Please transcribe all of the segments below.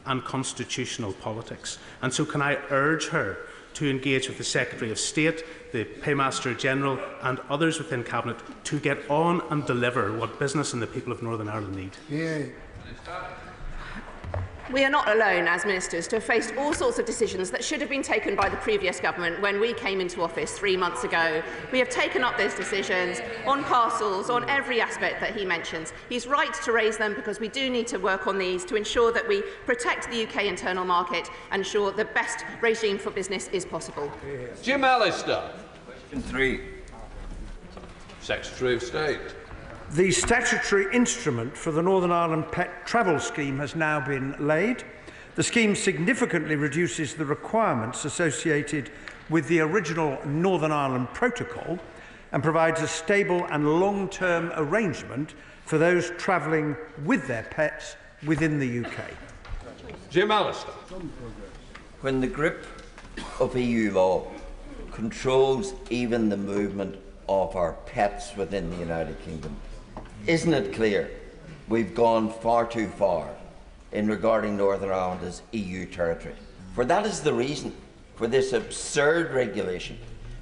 and constitutional politics. And so can I urge her to engage with the Secretary of State, the Paymaster General and others within Cabinet to get on and deliver what business and the people of Northern Ireland need. Yeah. We are not alone as ministers to have faced all sorts of decisions that should have been taken by the previous government when we came into office 3 months ago. We have taken up those decisions on parcels, on every aspect that he mentions. He's right to raise them because we do need to work on these to ensure that we protect the UK internal market and ensure the best regime for business is possible. Jim Allister. Question 3. Secretary of State. The statutory instrument for the Northern Ireland Pet Travel Scheme has now been laid. The scheme significantly reduces the requirements associated with the original Northern Ireland Protocol and provides a stable and long-term arrangement for those travelling with their pets within the UK. Jim Allister. When the grip of EU law controls even the movement of our pets within the United Kingdom, isn't it clear we've gone far too far in regarding Northern Ireland as EU territory? For that is the reason for this absurd regulation,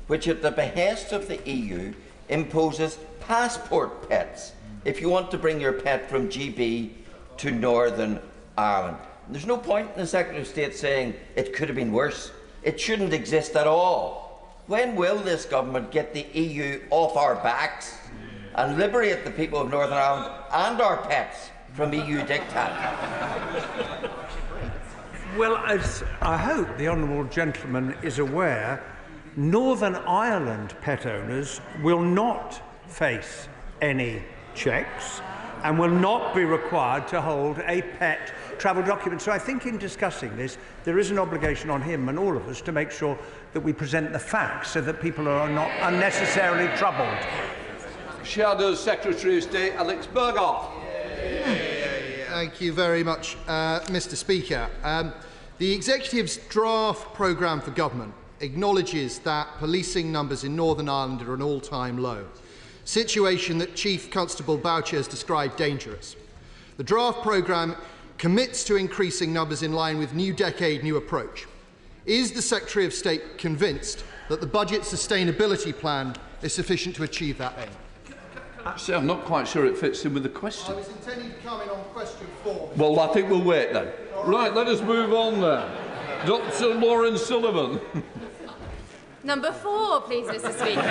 which at the behest of the EU imposes passport pets if you want to bring your pet from GB to Northern Ireland. And there's no point in the Secretary of State saying it could have been worse. It shouldn't exist at all. When will this government get the EU off our backs and liberate the people of Northern Ireland and our pets from EU diktat? Well, as I hope the honourable gentleman is aware, Northern Ireland pet owners will not face any checks and will not be required to hold a pet travel document. So I think in discussing this, there is an obligation on him and all of us to make sure that we present the facts so that people are not unnecessarily troubled. Shadow Secretary of State Alex Burghoff. Thank you very much, Mr. Speaker. The Executive's draft programme for government acknowledges that policing numbers in Northern Ireland are an all-time low, situation that Chief Constable Boucher has described dangerous. The draft programme commits to increasing numbers in line with New Decade, New Approach. Is the Secretary of State convinced that the budget sustainability plan is sufficient to achieve that aim? Actually, I'm not quite sure it fits in with the question. I was intending to come in on question 4. Well, I think we'll wait then. Right, let us move on then. Dr. Lauren Sullivan. Number 4, please, Mr. Speaker.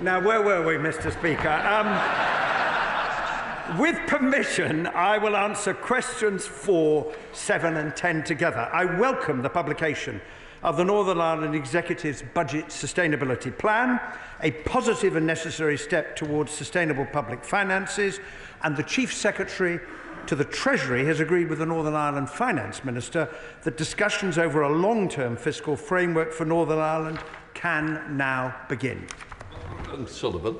Now, where were we, Mr. Speaker? With permission, I will answer questions 4, 7 and 10 together. I welcome the publication of the Northern Ireland Executive's Budget Sustainability Plan, a positive and necessary step towards sustainable public finances, and the Chief Secretary to the Treasury has agreed with the Northern Ireland Finance Minister that discussions over a long-term fiscal framework for Northern Ireland can now begin. Sullivan.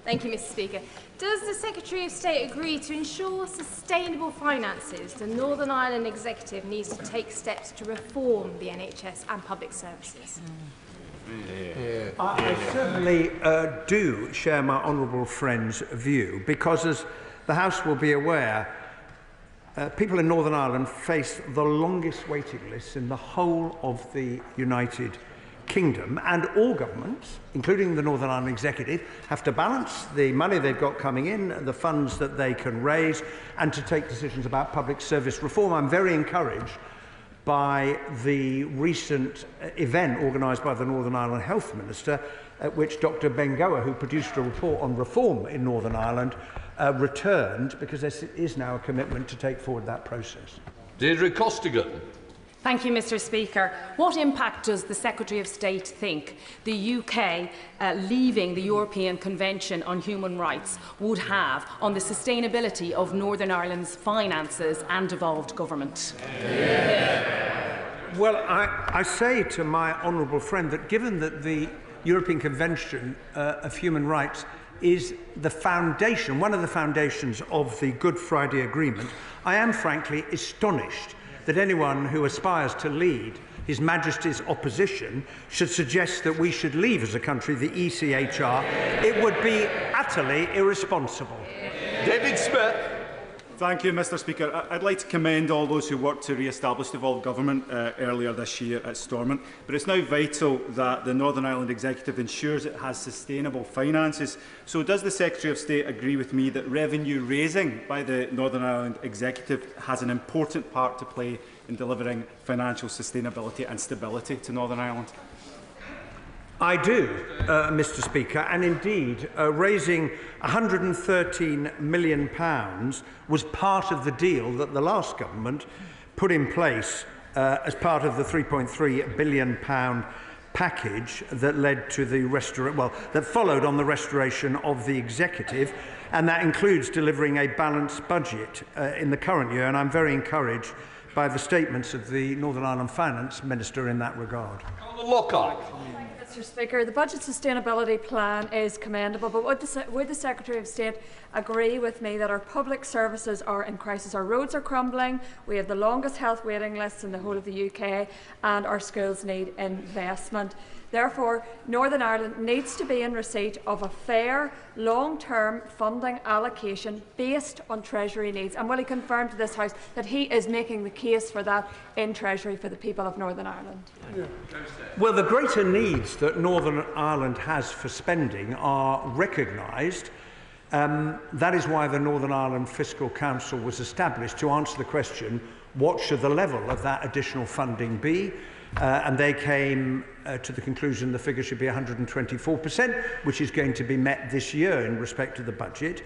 Thank you, Mr. Speaker. Does the Secretary of State agree to ensure sustainable finances? The Northern Ireland Executive needs to take steps to reform the NHS and public services. I certainly do share my honourable friend's view, because as the House will be aware, people in Northern Ireland face the longest waiting lists in the whole of the United Kingdom, and all governments, including the Northern Ireland Executive, have to balance the money they've got coming in, the funds that they can raise, and to take decisions about public service reform. I'm very encouraged by the recent event organised by the Northern Ireland Health Minister, at which Dr Bengoa, who produced a report on reform in Northern Ireland, returned, because there is now a commitment to take forward that process. Deirdre Costigan. Thank you, Mr. Speaker. What impact does the Secretary of State think the UK leaving the European Convention on Human Rights would have on the sustainability of Northern Ireland's finances and devolved government? Well, I say to my honourable friend that given that the European Convention of Human Rights is the foundation, one of the foundations of the Good Friday Agreement, I am frankly astonished that anyone who aspires to lead His Majesty's opposition should suggest that we should leave as a country the ECHR. It would be utterly irresponsible. David Smith. Thank you, Mr Speaker. I'd like to commend all those who worked to re-establish devolved government earlier this year at Stormont, but it's now vital that the Northern Ireland Executive ensures it has sustainable finances. So does the Secretary of State agree with me that revenue raising by the Northern Ireland Executive has an important part to play in delivering financial sustainability and stability to Northern Ireland? I do, Mr Speaker, and indeed raising £113 million was part of the deal that the last government put in place as part of the £3.3 billion package that led to the that followed on the restoration of the executive, and that includes delivering a balanced budget in the current year, and I'm very encouraged by the statements of the Northern Ireland Finance Minister in that regard. Mr Speaker, the budget sustainability plan is commendable, but would the Secretary of State agree with me that our public services are in crisis? Our roads are crumbling, we have the longest health waiting lists in the whole of the UK, and our schools need investment. Therefore, Northern Ireland needs to be in receipt of a fair, long-term funding allocation based on Treasury needs. And will he confirm to this House that he is making the case for that in Treasury for the people of Northern Ireland? Yeah. Well, the greater needs that Northern Ireland has for spending are recognised. That is why the Northern Ireland Fiscal Council was established, to answer the question, what should the level of that additional funding be? And they came to the conclusion the figure should be 124%, which is going to be met this year in respect to the budget.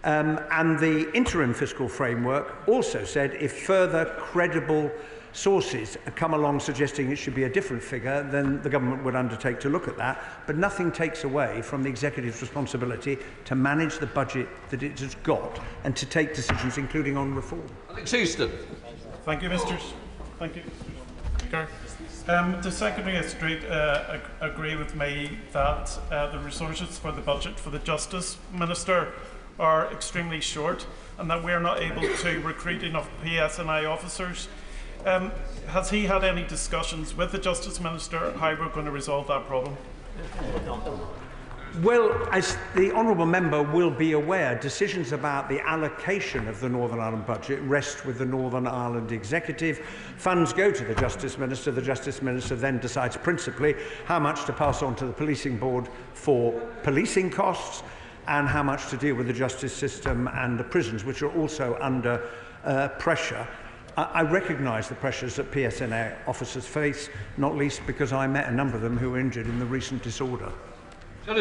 And the interim fiscal framework also said if further credible sources come along suggesting it should be a different figure, then the government would undertake to look at that. But nothing takes away from the Executive's responsibility to manage the budget that it has got and to take decisions, including on reform. Alex Easton. Thank you, Mr. Speaker. The Secretary of State agree with me that the resources for the budget for the Justice Minister are extremely short and that we are not able to recruit enough PSNI officers. Has he had any discussions with the Justice Minister how we're going to resolve that problem? Well, as the honourable member will be aware, decisions about the allocation of the Northern Ireland budget rest with the Northern Ireland Executive. Funds go to the Justice Minister. The Justice Minister then decides principally how much to pass on to the Policing Board for policing costs and how much to deal with the justice system and the prisons, which are also under pressure. I recognise the pressures that PSNA officers face, not least because I met a number of them who were injured in the recent disorder.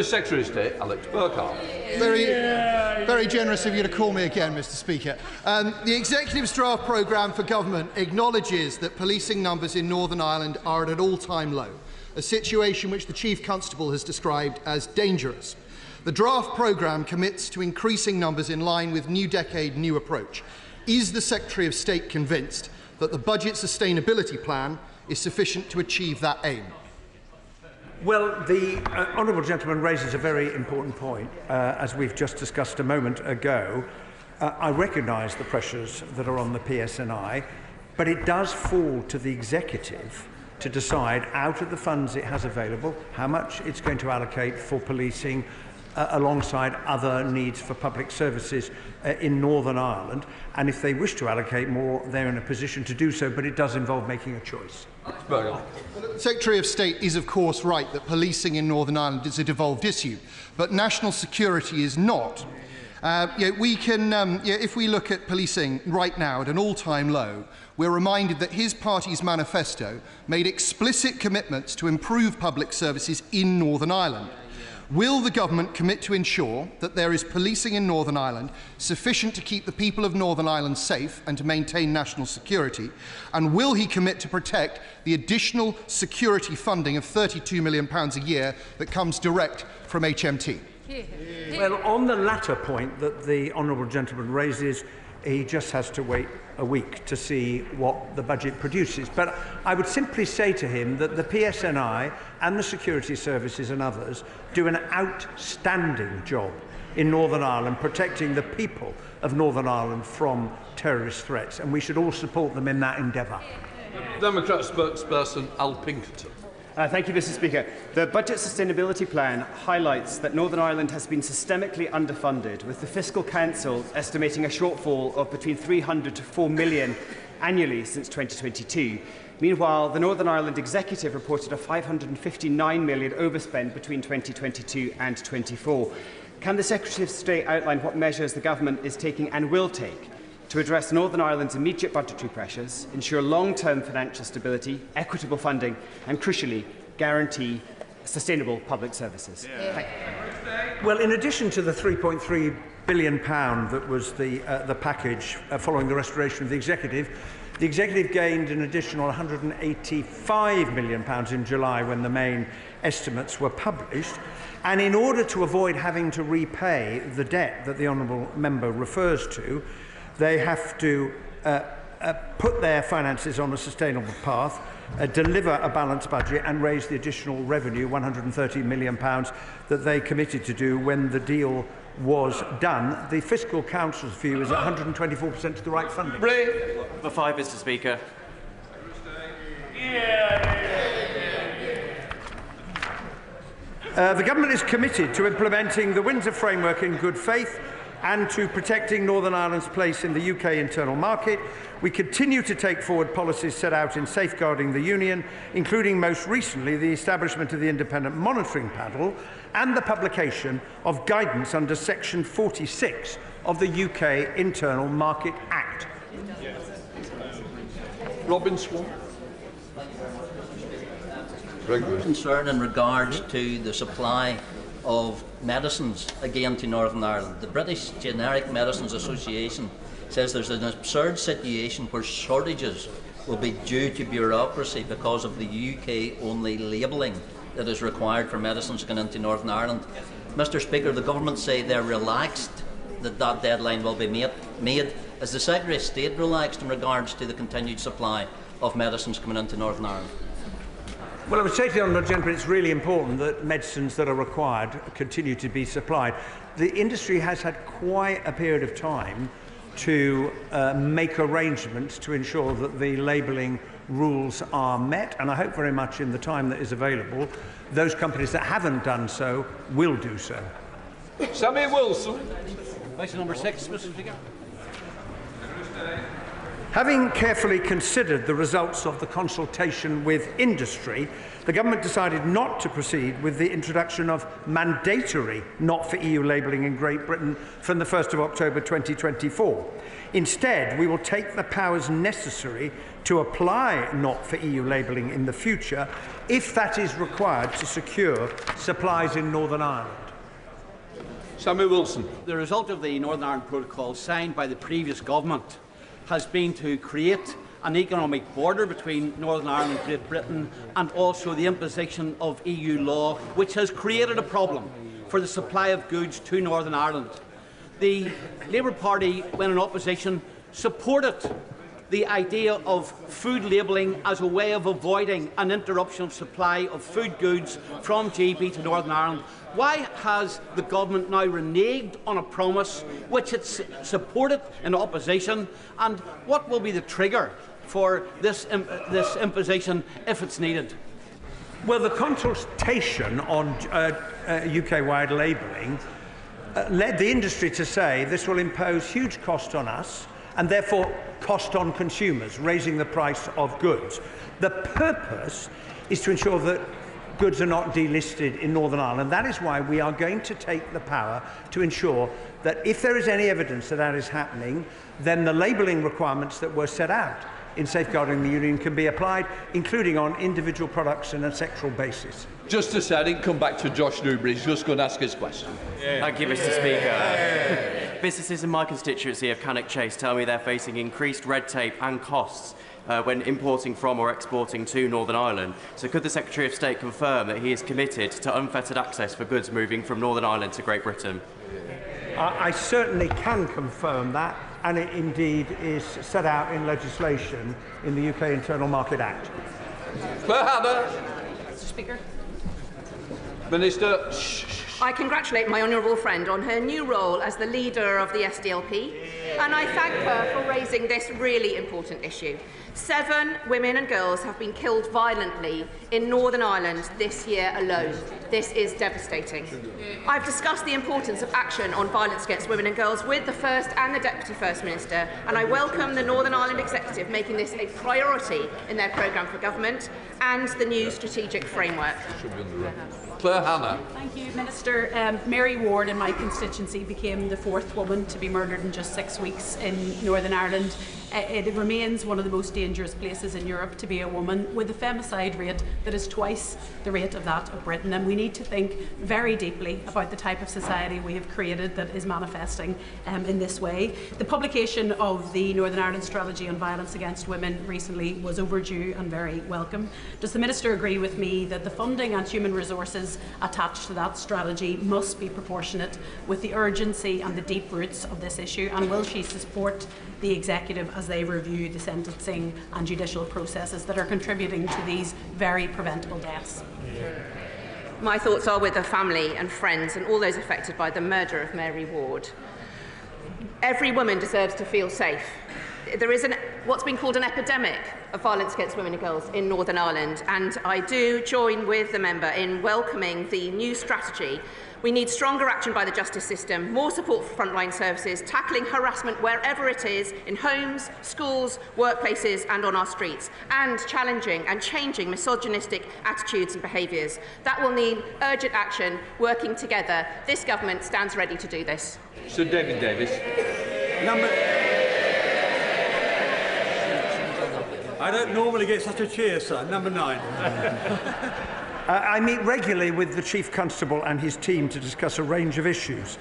Secretary of State Alex Burkhardt. Very generous of you to call me again, Mr. Speaker. The Executive's draft programme for government acknowledges that policing numbers in Northern Ireland are at an all-time low, a situation which the Chief Constable has described as dangerous. The draft programme commits to increasing numbers in line with New Decade, New Approach. Is the Secretary of State convinced that the budget sustainability plan is sufficient to achieve that aim? Well, the honourable gentleman raises a very important point, as we've just discussed a moment ago. I recognise the pressures that are on the PSNI, but it does fall to the Executive to decide, out of the funds it has available, how much it's going to allocate for policing alongside other needs for public services in Northern Ireland. And if they wish to allocate more, they're in a position to do so, but it does involve making a choice. The Secretary of State is, of course, right that policing in Northern Ireland is a devolved issue, but national security is not. If we look at policing right now at an all-time low, we're reminded that his party's manifesto made explicit commitments to improve public services in Northern Ireland. Will the government commit to ensure that there is policing in Northern Ireland sufficient to keep the people of Northern Ireland safe and to maintain national security? And will he commit to protect the additional security funding of £32 million a year that comes direct from HMT? Well, on the latter point that the honourable gentleman raises, he just has to wait a week to see what the budget produces. But I would simply say to him that the PSNI and the security services and others do an outstanding job in Northern Ireland protecting the people of Northern Ireland from terrorist threats, and we should all support them in that endeavour. Democrat spokesperson Al Pinkerton. Thank you, Mr. Speaker. The Budget Sustainability Plan highlights that Northern Ireland has been systemically underfunded, with the Fiscal Council estimating a shortfall of between 300 to 4 million annually since 2022. Meanwhile, the Northern Ireland Executive reported a 559 million overspend between 2022 and 24. Can the Secretary of State outline what measures the Government is taking and will take to address Northern Ireland's immediate budgetary pressures, ensure long-term financial stability, equitable funding and, crucially, guarantee sustainable public services? Well, in addition to the £3.3 billion that was the package following the restoration of the Executive gained an additional £185 million in July when the main estimates were published. And in order to avoid having to repay the debt that the honourable member refers to, they have to put their finances on a sustainable path, deliver a balanced budget and raise the additional revenue, £130 million, that they committed to do when the deal was done. The Fiscal Council's view is that 124% of the right funding. For 5, Mr. Speaker. The Government is committed to implementing the Windsor Framework in good faith and to protecting Northern Ireland's place in the UK internal market. We continue to take forward policies set out in safeguarding the Union, including most recently the establishment of the Independent Monitoring Panel and the publication of guidance under Section 46 of the UK Internal Market Act. Robin Swan. Concern in regards to the supply of medicines again to Northern Ireland. The British Generic Medicines Association says there's an absurd situation where shortages will be due to bureaucracy because of the UK-only labelling that is required for medicines going into Northern Ireland. Mr. Speaker, the Government say they're relaxed that that deadline will be made. Is the Secretary of State relaxed in regards to the continued supply of medicines coming into Northern Ireland? Well, I would say to the Honourable Gentleman it's really important that medicines that are required continue to be supplied. The industry has had quite a period of time to make arrangements to ensure that the labelling rules are met, and I hope very much in the time that is available, those companies that haven't done so will do so. Sammy Wilson. Question number 6, Mr. Speaker. Having carefully considered the results of the consultation with industry, the Government decided not to proceed with the introduction of mandatory not-for-EU labelling in Great Britain from the 1st of October 2024. Instead, we will take the powers necessary to apply not-for-EU labelling in the future if that is required to secure supplies in Northern Ireland. Samuel Wilson. The result of the Northern Ireland Protocol signed by the previous government has been to create an economic border between Northern Ireland and Great Britain, and also the imposition of EU law, which has created a problem for the supply of goods to Northern Ireland. The Labour Party, when in opposition, supported the idea of food labelling as a way of avoiding an interruption of supply of food goods from GB to Northern Ireland. Why has the Government now reneged on a promise which it supported in opposition, and what will be the trigger for this imposition if it's needed? Well, the consultation on UK-wide labelling led the industry to say this will impose huge cost on us and therefore cost on consumers, raising the price of goods. The purpose is to ensure that goods are not delisted in Northern Ireland. That is why we are going to take the power to ensure that if there is any evidence that that is happening, then the labelling requirements that were set out in safeguarding the Union can be applied, including on individual products on a sectoral basis. Just a second, come back to Josh Newbury. He's just going to ask his question. Thank you, Mr. Speaker. Businesses in my constituency of Cannock Chase tell me they're facing increased red tape and costs when importing from or exporting to Northern Ireland. So could the Secretary of State confirm that he is committed to unfettered access for goods moving from Northern Ireland to Great Britain? I certainly can confirm that, and it indeed is set out in legislation in the UK Internal Market Act. Mr. Speaker. Minister. I congratulate my honourable friend on her new role as the leader of the SDLP. and I thank her for raising this really important issue. 7 women and girls have been killed violently in Northern Ireland this year alone. This is devastating. I've discussed the importance of action on violence against women and girls with the First and the Deputy First Minister, and I welcome the Northern Ireland Executive making this a priority in their programme for government and the new strategic framework. Claire Hannah. Thank you, Minister. Mary Ward in my constituency became the 4th woman to be murdered in just 6 weeks in Northern Ireland. It remains one of the most dangerous places in Europe to be a woman, with a femicide rate that is twice the rate of that of Britain. And we need to think very deeply about the type of society we have created that is manifesting in this way. The publication of the Northern Ireland Strategy on Violence Against Women recently was overdue and very welcome. Does the Minister agree with me that the funding and human resources attached to that strategy must be proportionate with the urgency and the deep roots of this issue? And will she support the Executive as they review the sentencing and judicial processes that are contributing to these very preventable deaths? My thoughts are with the family and friends and all those affected by the murder of Mary Ward. Every woman deserves to feel safe. There is what's been called an epidemic of violence against women and girls in Northern Ireland, and I do join with the member in welcoming the new strategy. We need stronger action by the justice system, more support for frontline services, tackling harassment wherever it is, in homes, schools, workplaces and on our streets, and challenging and changing misogynistic attitudes and behaviours. That will need urgent action, working together. This government stands ready to do this. Sir David Davis. I don't normally get such a cheer, sir. Number 9. I meet regularly with the Chief Constable and his team to discuss a range of issues.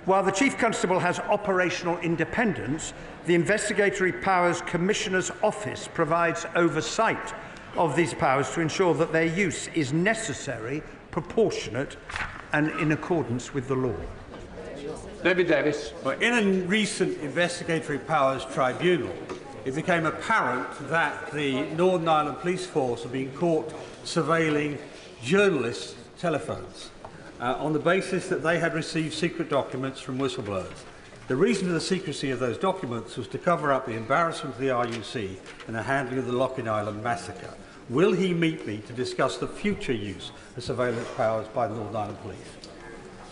While the Chief Constable has operational independence, the Investigatory Powers Commissioner's Office provides oversight of these powers to ensure that their use is necessary, proportionate and in accordance with the law. David Davis. Well, in a recent Investigatory Powers Tribunal, it became apparent that the Northern Ireland Police Force had been caught surveilling journalists' telephones on the basis that they had received secret documents from whistleblowers. The reason for the secrecy of those documents was to cover up the embarrassment of the RUC and the handling of the Loughlin Island massacre. Will he meet me to discuss the future use of surveillance powers by the Northern Ireland Police?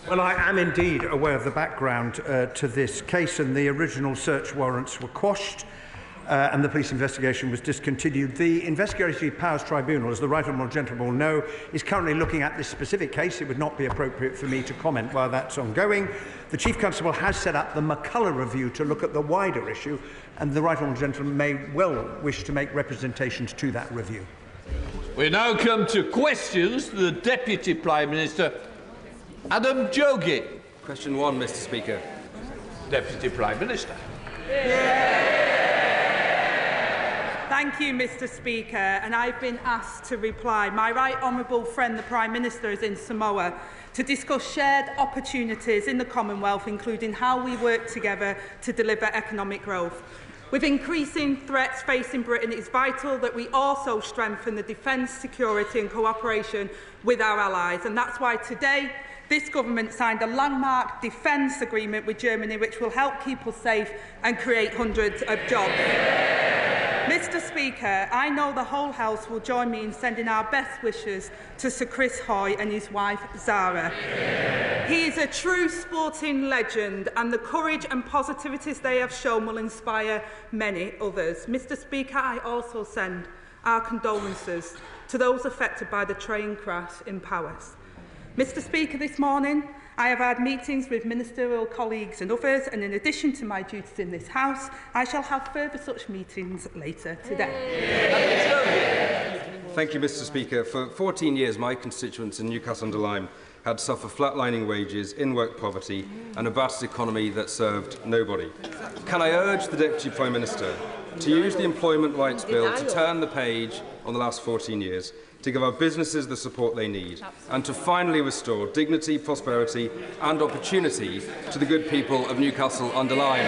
Well, I am indeed aware of the background to this case, and the original search warrants were quashed and the police investigation was discontinued. The Investigatory Powers Tribunal, as the Right Honourable Gentleman will know, is currently looking at this specific case. It would not be appropriate for me to comment while that's ongoing. The Chief Constable has set up the McCullough Review to look at the wider issue, and the Right Honourable Gentleman may well wish to make representations to that review. We now come to questions to the Deputy Prime Minister, Adam Jogi. Question 1, Mr. Speaker. Deputy Prime Minister. Thank you, Mr. Speaker, and I've been asked to reply. My right honourable friend, the Prime Minister, is in Samoa to discuss shared opportunities in the Commonwealth, including how we work together to deliver economic growth. With increasing threats facing Britain, it is vital that we also strengthen the defence, security and cooperation with our allies, and that's why today this government signed a landmark defence agreement with Germany which will help keep us safe and create hundreds of jobs. Mr. Speaker, I know the whole House will join me in sending our best wishes to Sir Chris Hoy and his wife Zara. He is a true sporting legend, and the courage and positivities they have shown will inspire many others. Mr. Speaker, I also send our condolences to those affected by the train crash in Powys. Mr. Speaker, this morning I have had meetings with ministerial colleagues and others, and in addition to my duties in this House, I shall have further such meetings later today. Thank you, Mr. Speaker. For 14 years, my constituents in Newcastle-under-Lyme had to suffer flatlining wages, in-work poverty and a battered economy that served nobody. Can I urge the Deputy Prime Minister to use the Employment Rights Bill to turn the page on the last 14 years, to give our businesses the support they need, and to finally restore dignity, prosperity and opportunity to the good people of Newcastle-under-Lyme?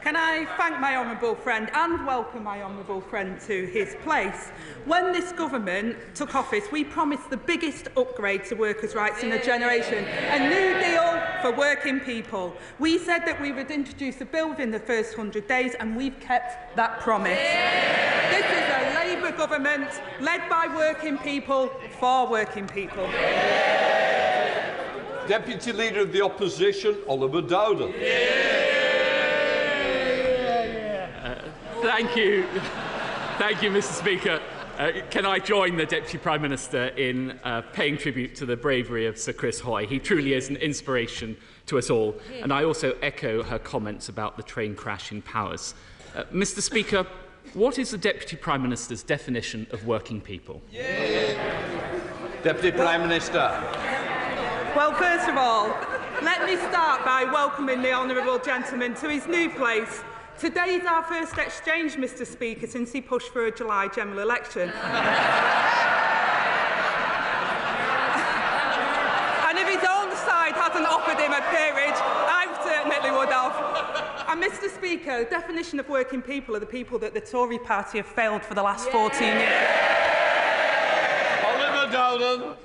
Can I thank my honourable friend and welcome my honourable friend to his place? When this government took office, we promised the biggest upgrade to workers' rights in a generation, a new deal for working people. We said that we would introduce a bill within the first 100 days, and we've kept that promise. This is a Labour government led by working people for working people. Deputy Leader of the Opposition, Oliver Dowden. Thank you, Mr. Speaker. Can I join the Deputy Prime Minister in paying tribute to the bravery of Sir Chris Hoy? He truly is an inspiration to us all. And I also echo her comments about the train crash in Powers. Mr. Speaker, what is the Deputy Prime Minister's definition of working people? Deputy Prime Minister. Well, first of all, let me start by welcoming the honourable gentleman to his new place. Today is our first exchange, Mr. Speaker, since he pushed for a July general election. And if his own side hadn't offered him a peerage, I certainly would have. And Mr. Speaker, the definition of working people are the people that the Tory party have failed for the last 14 years. Oliver Dowden.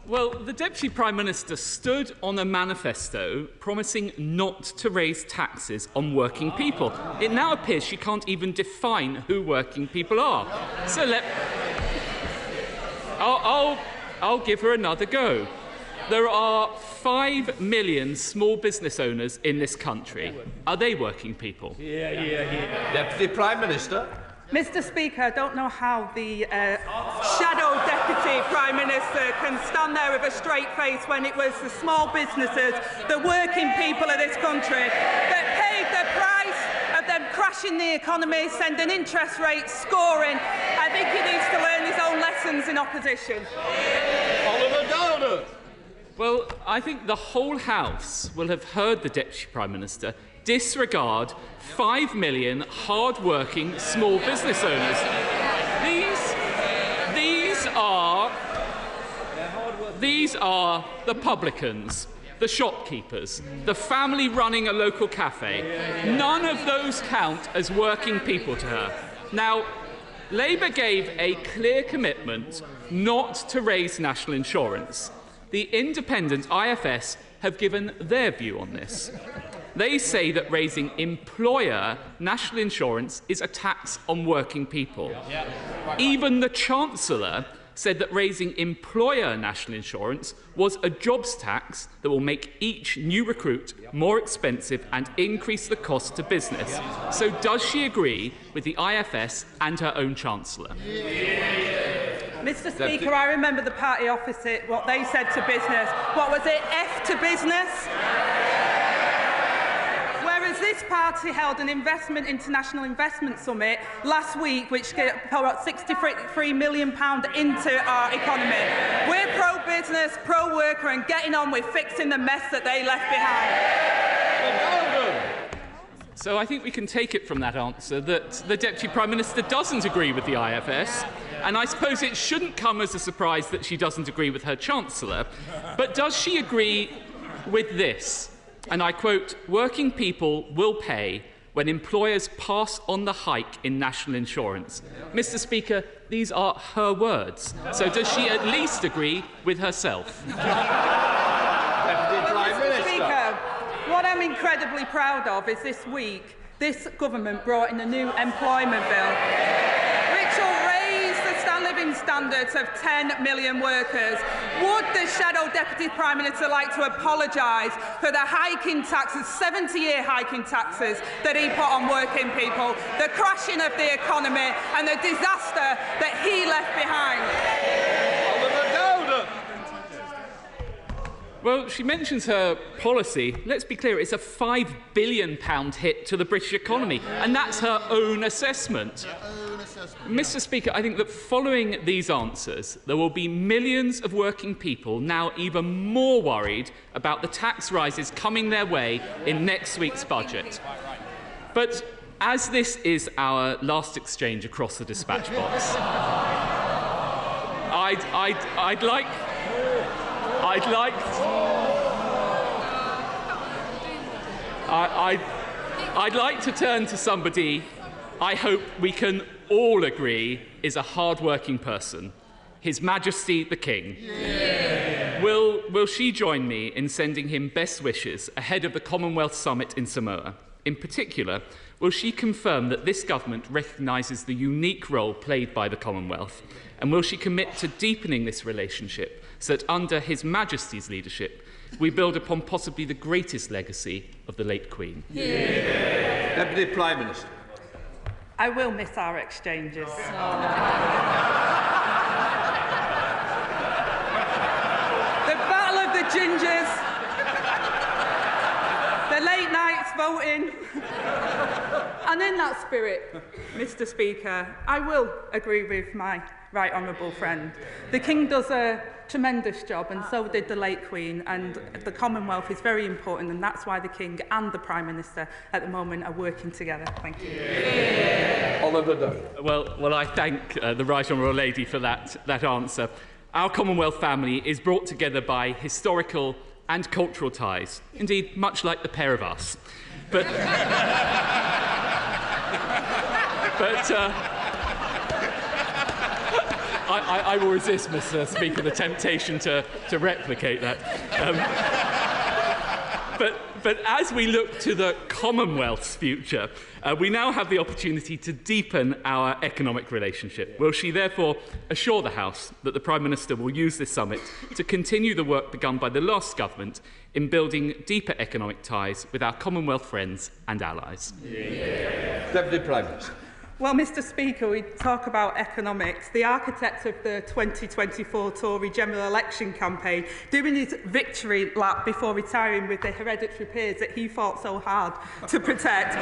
Well, the Deputy Prime Minister stood on a manifesto promising not to raise taxes on working people. It now appears she can't even define who working people are. So I'll give her another go. There are 5 million small business owners in this country. Are they working people? Deputy Prime Minister. Mr. Speaker, I don't know how the shadow Deputy Prime Minister can stand there with a straight face when it was the small businesses, the working people of this country that paid the price of them crashing the economy, sending interest rates scoring. I think he needs to learn his own lessons in opposition. Oliver Dowden. Well, I think the whole House will have heard the Deputy Prime Minister disregard 5 million hard-working small business owners. These are the publicans, the shopkeepers, the family running a local cafe. None of those count as working people to her. Now, Labour gave a clear commitment not to raise national insurance. The independent IFS have given their view on this. They say that raising employer national insurance is a tax on working people. Even the Chancellor said that raising employer national insurance was a jobs tax that will make each new recruit more expensive and increase the cost to business. So does she agree with the IFS and her own Chancellor? Mr. Speaker, I remember the party opposite, what they said to business. What was it? F to business? Whereas this party held an international investment summit last week, which poured £63 million into our economy. We're pro-business, pro-worker, and getting on with fixing the mess that they left behind. So I think we can take it from that answer that the Deputy Prime Minister doesn't agree with the IFS, and I suppose it shouldn't come as a surprise that she doesn't agree with her Chancellor. But does she agree with this? And I quote, "Working people will pay when employers pass on the hike in national insurance." Mr. Speaker, these are her words. So does she at least agree with herself? Mr. Speaker, what I'm incredibly proud of is this week, this government brought in a new employment bill, which will raise the living standards of 10 million workers. Would the shadow Deputy Prime Minister like to apologise for the hiking taxes, 70-year hiking taxes that he put on working people, the crashing of the economy and the disaster that he left behind? Well, she mentions her policy. Let's be clear, it's a £5 billion hit to the British economy, and that's her own assessment. Mr. Speaker, I think that following these answers, there will be millions of working people now even more worried about the tax rises coming their way in next week's budget. But as this is our last exchange across the dispatch box, I'd like I'd like to turn to somebody I hope we can all agree is a hard-working person, His Majesty the King. Yeah. Will she join me in sending him best wishes ahead of the Commonwealth Summit in Samoa? In particular, will she confirm that this government recognises the unique role played by the Commonwealth? And will she commit to deepening this relationship so that under His Majesty's leadership we build upon possibly the greatest legacy of the late Queen? Yeah. Deputy Prime Minister. I will miss our exchanges. The Battle of the Gingers, the late nights voting, and in that spirit, Mr. Speaker, I will agree with my right honourable friend. The King does a tremendous job, and so did the late Queen, and the Commonwealth is very important, and that's why the King and the Prime Minister at the moment are working together. Thank you. Oliver Dowd. Well, I thank the Right Honourable Lady for that answer. Our Commonwealth family is brought together by historical and cultural ties, indeed much like the pair of us. But I will resist, Mr. Speaker, the temptation to replicate that. But as we look to the Commonwealth's future, we now have the opportunity to deepen our economic relationship. Will she therefore assure the House that the Prime Minister will use this summit to continue the work begun by the last government in building deeper economic ties with our Commonwealth friends and allies? Yeah. Deputy Prime Minister. Well, Mr. Speaker, we talk about economics. The architect of the 2024 Tory general election campaign, doing his victory lap before retiring with the hereditary peers that he fought so hard to protect,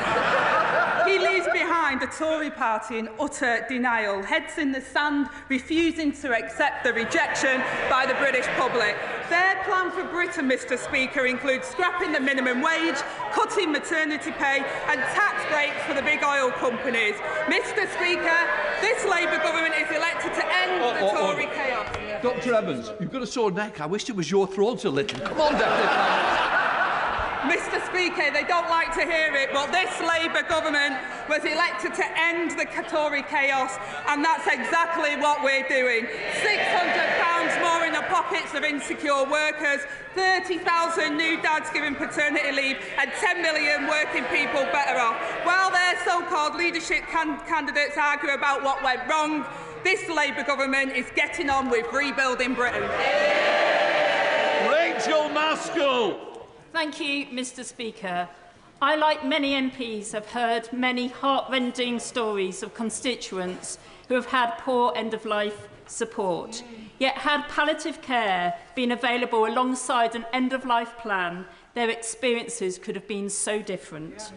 he leaves behind a Tory party in utter denial, heads in the sand, refusing to accept the rejection by the British public. Their plan for Britain, Mr. Speaker, includes scrapping the minimum wage, cutting maternity pay and tax breaks for the big oil companies. Mr. Speaker, this Labour government is elected to end the Tory chaos. Dr Evans, you've got a sore neck. I wish it was your throat a little. Come on, Deputy Prime Minister. Mr. Speaker, they don't like to hear it, but this Labour government was elected to end the Tory chaos, and that's exactly what we're doing. £600 more in the pockets of insecure workers, 30,000 new dads given paternity leave, and 10 million working people better off. While their so-called leadership candidates argue about what went wrong, this Labour government is getting on with rebuilding Britain. Rachel Maskell. Thank you, Mr. Speaker. I, like many MPs, have heard many heartrending stories of constituents who have had poor end-of-life support. Yet, had palliative care been available alongside an end-of-life plan, their experiences could have been so different.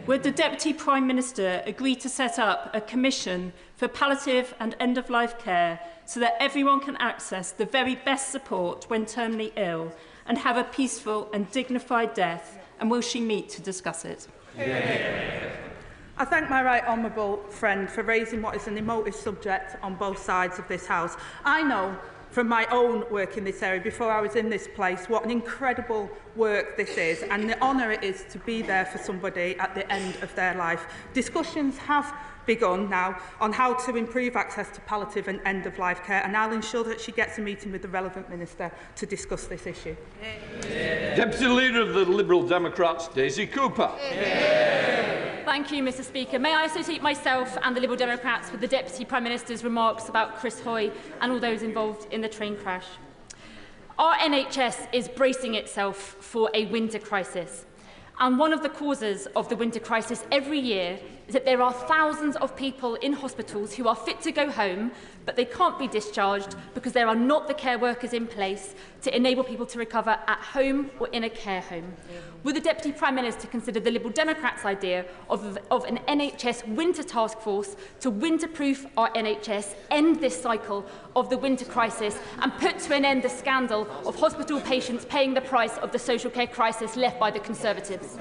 Would the Deputy Prime Minister agree to set up a commission for palliative and end-of-life care so that everyone can access the very best support when terminally ill and have a peaceful and dignified death, and will she meet to discuss it? Yeah. I thank my right honourable friend for raising what is an emotive subject on both sides of this House. I know from my own work in this area before I was in this place what an incredible work this is and the honour it is to be there for somebody at the end of their life. Discussions have begun now on how to improve access to palliative and end-of-life care, and I'll ensure that she gets a meeting with the relevant minister to discuss this issue. Yeah. Deputy Leader of the Liberal Democrats, Daisy Cooper. Yeah. Thank you, Mr. Speaker. May I associate myself and the Liberal Democrats with the Deputy Prime Minister's remarks about Chris Hoy and all those involved in the train crash. Our NHS is bracing itself for a winter crisis. And one of the causes of the winter crisis every year is that there are thousands of people in hospitals who are fit to go home, but they can't be discharged because there are not the care workers in place to enable people to recover at home or in a care home. Would the Deputy Prime Minister consider the Liberal Democrats' idea of an NHS winter task force to winter-proof our NHS, end this cycle of the winter crisis and put to an end the scandal of hospital patients paying the price of the social care crisis left by the Conservatives?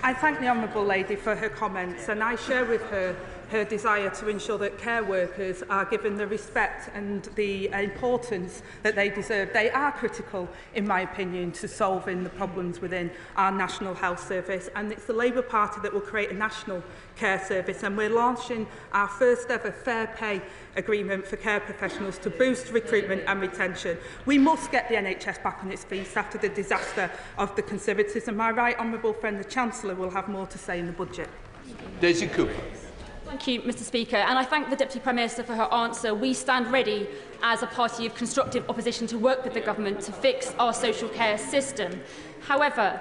I thank the honourable lady for her comments, and I share with her her desire to ensure that care workers are given the respect and the importance that they deserve. They are critical, in my opinion, to solving the problems within our National Health Service, and it's the Labour Party that will create a national care service, and we're launching our first ever fair pay agreement for care professionals to boost recruitment and retention. We must get the NHS back on its feet after the disaster of the Conservatives, and my right honourable friend the Chancellor will have more to say in the budget. Daisy Cooper. Thank you, Mr Speaker, and I thank the Deputy Prime Minister for her answer. We stand ready as a party of constructive opposition to work with the government to fix our social care system. However,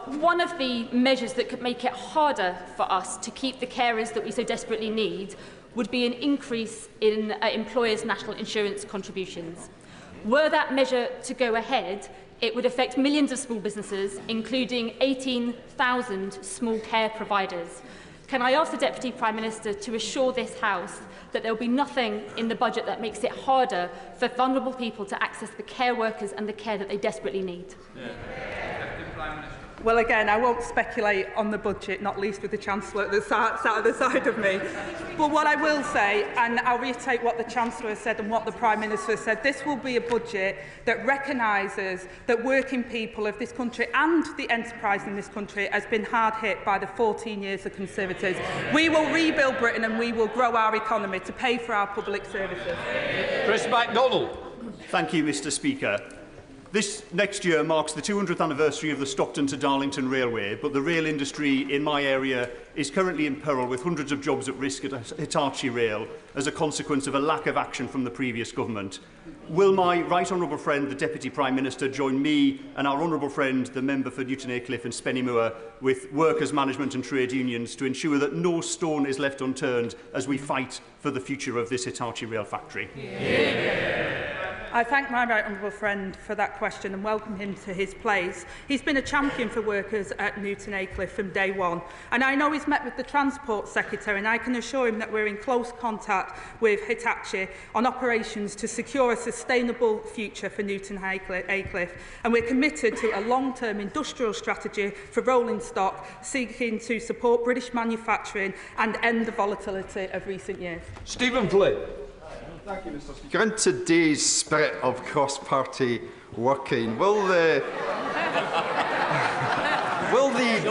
one of the measures that could make it harder for us to keep the carers that we so desperately need would be an increase in employers' national insurance contributions. Were that measure to go ahead, it would affect millions of small businesses, including 18,000 small care providers. Can I ask the Deputy Prime Minister to assure this House that there will be nothing in the budget that makes it harder for vulnerable people to access the care workers and the care that they desperately need? Well, again, I won't speculate on the budget, not least with the Chancellor sat at the side of me. But what I will say, and I'll reiterate what the Chancellor has said and what the Prime Minister has said, this will be a budget that recognises that working people of this country and the enterprise in this country has been hard hit by the 14 years of Conservatives. We will rebuild Britain and we will grow our economy to pay for our public services. Chris MacDonald. Thank you, Mr Speaker. This next year marks the 200th anniversary of the Stockton to Darlington Railway, but the rail industry in my area is currently in peril, with hundreds of jobs at risk at Hitachi Rail as a consequence of a lack of action from the previous government. Will my right honourable friend, the Deputy Prime Minister, join me and our honourable friend, the member for Newton Aycliffe and Spennymoor, with workers, management and trade unions to ensure that no stone is left unturned as we fight for the future of this Hitachi Rail factory? I thank my right honourable friend for that question and welcome him to his place. He's been a champion for workers at Newton Aycliffe from day one, and I know he's met with the Transport Secretary, and I can assure him that we're in close contact with Hitachi on operations to secure a sustainable future for Newton Aycliffe, and we're committed to a long-term industrial strategy for rolling stock, seeking to support British manufacturing and end the volatility of recent years. Stephen Flynn. Thank you, Mr Speaker. In today's spirit of cross-party working, will the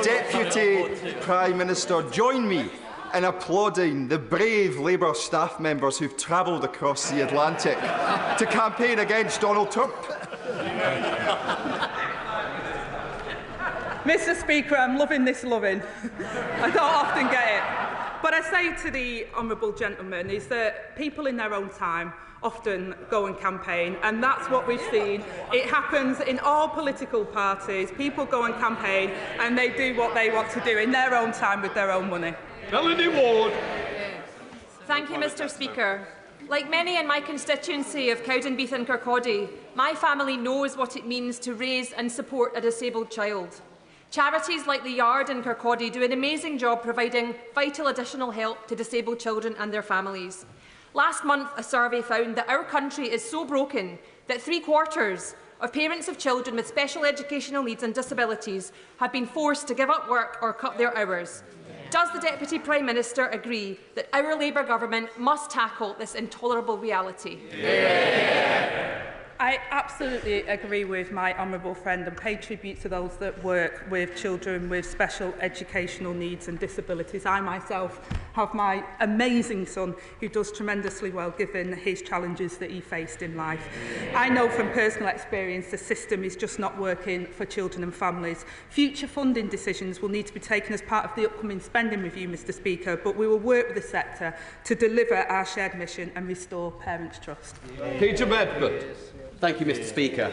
Deputy Prime Minister join me in applauding the brave Labour staff members who've travelled across the Atlantic to campaign against Donald Trump? Mr Speaker, I'm loving this loving. I don't often get it. But I say to the honourable gentleman is that people in their own time often go and campaign, and that's what we've seen. It happens in all political parties. People go and campaign and they do what they want to do in their own time with their own money. Melanie Ward. Thank you, Mr Speaker. Like many in my constituency of Cowdenbeath and Kirkcaldy, my family knows what it means to raise and support a disabled child. Charities like the Yard in Kirkcaldy do an amazing job providing vital additional help to disabled children and their families. Last month, a survey found that our country is so broken that 3/4 of parents of children with special educational needs and disabilities have been forced to give up work or cut their hours. Does the Deputy Prime Minister agree that our Labour government must tackle this intolerable reality? I absolutely agree with my honourable friend and pay tribute to those that work with children with special educational needs and disabilities. I myself have my amazing son who does tremendously well given his challenges that he faced in life. I know from personal experience the system is just not working for children and families. Future funding decisions will need to be taken as part of the upcoming spending review, Mr Speaker, but we will work with the sector to deliver our shared mission and restore parents' trust. Peter Bedford. Thank you, Mr Speaker.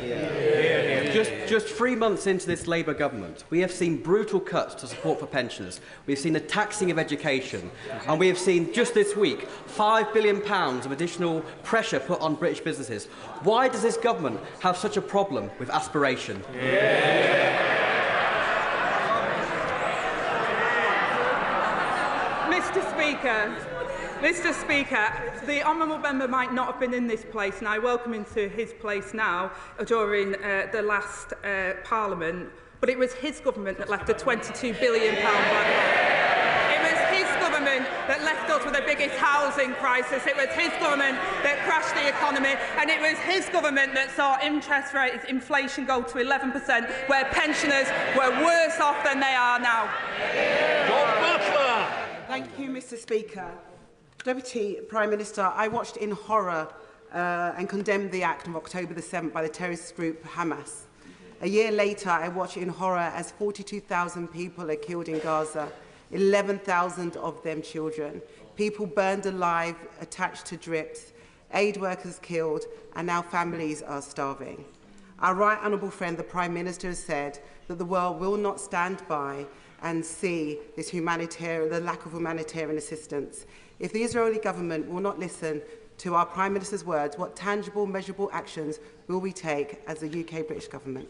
Just 3 months into this Labour government, we have seen brutal cuts to support for pensioners. We have seen the taxing of education, and we have seen, just this week, £5 billion of additional pressure put on British businesses. Why does this government have such a problem with aspiration? Mr Speaker, the honourable member might not have been in this place, and I welcome him to his place now during the last Parliament, but it was his government that left a £22 billion black hole. It was his government that left us with the biggest housing crisis. It was his government that crashed the economy, and it was his government that saw interest rates, inflation go to 11%, where pensioners were worse off than they are now. Thank you, Mr. Speaker. Deputy Prime Minister, I watched in horror and condemned the act of October the 7th by the terrorist group Hamas. A year later, I watched in horror as 42,000 people are killed in Gaza, 11,000 of them children, people burned alive, attached to drips, aid workers killed, and now families are starving. Our right honourable friend, the Prime Minister, has said that the world will not stand by and see this the lack of humanitarian assistance. If the Israeli government will not listen to our Prime Minister's words, what tangible, measurable actions will we take as a UK-British government?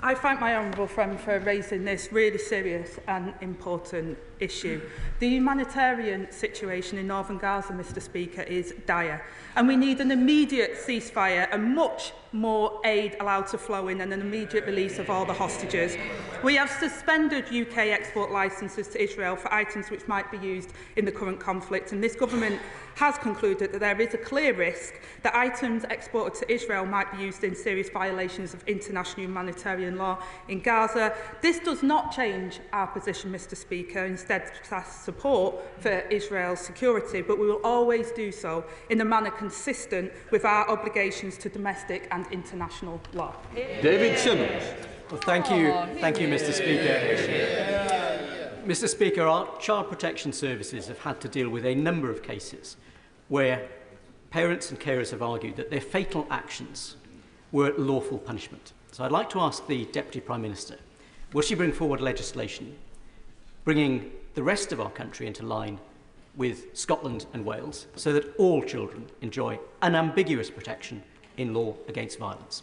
I thank my honourable friend for raising this really serious and important issue. The humanitarian situation in northern Gaza, Mr. Speaker, is dire, and we need an immediate ceasefire and much more aid allowed to flow in and an immediate release of all the hostages. We have suspended UK export licences to Israel for items which might be used in the current conflict, and this government has concluded that there is a clear risk that items exported to Israel might be used in serious violations of international humanitarian law in Gaza. This does not change our position, Mr. Speaker, instead support for Israel's security, but we will always do so in a manner consistent with our obligations to domestic and international law. David Simmons. Well, thank you, Mr. Speaker. Mr. Speaker, our child protection services have had to deal with a number of cases where parents and carers have argued that their fatal actions were lawful punishment. So I'd like to ask the Deputy Prime Minister, will she bring forward legislation bringing the rest of our country into line with Scotland and Wales so that all children enjoy unambiguous protection in law against violence?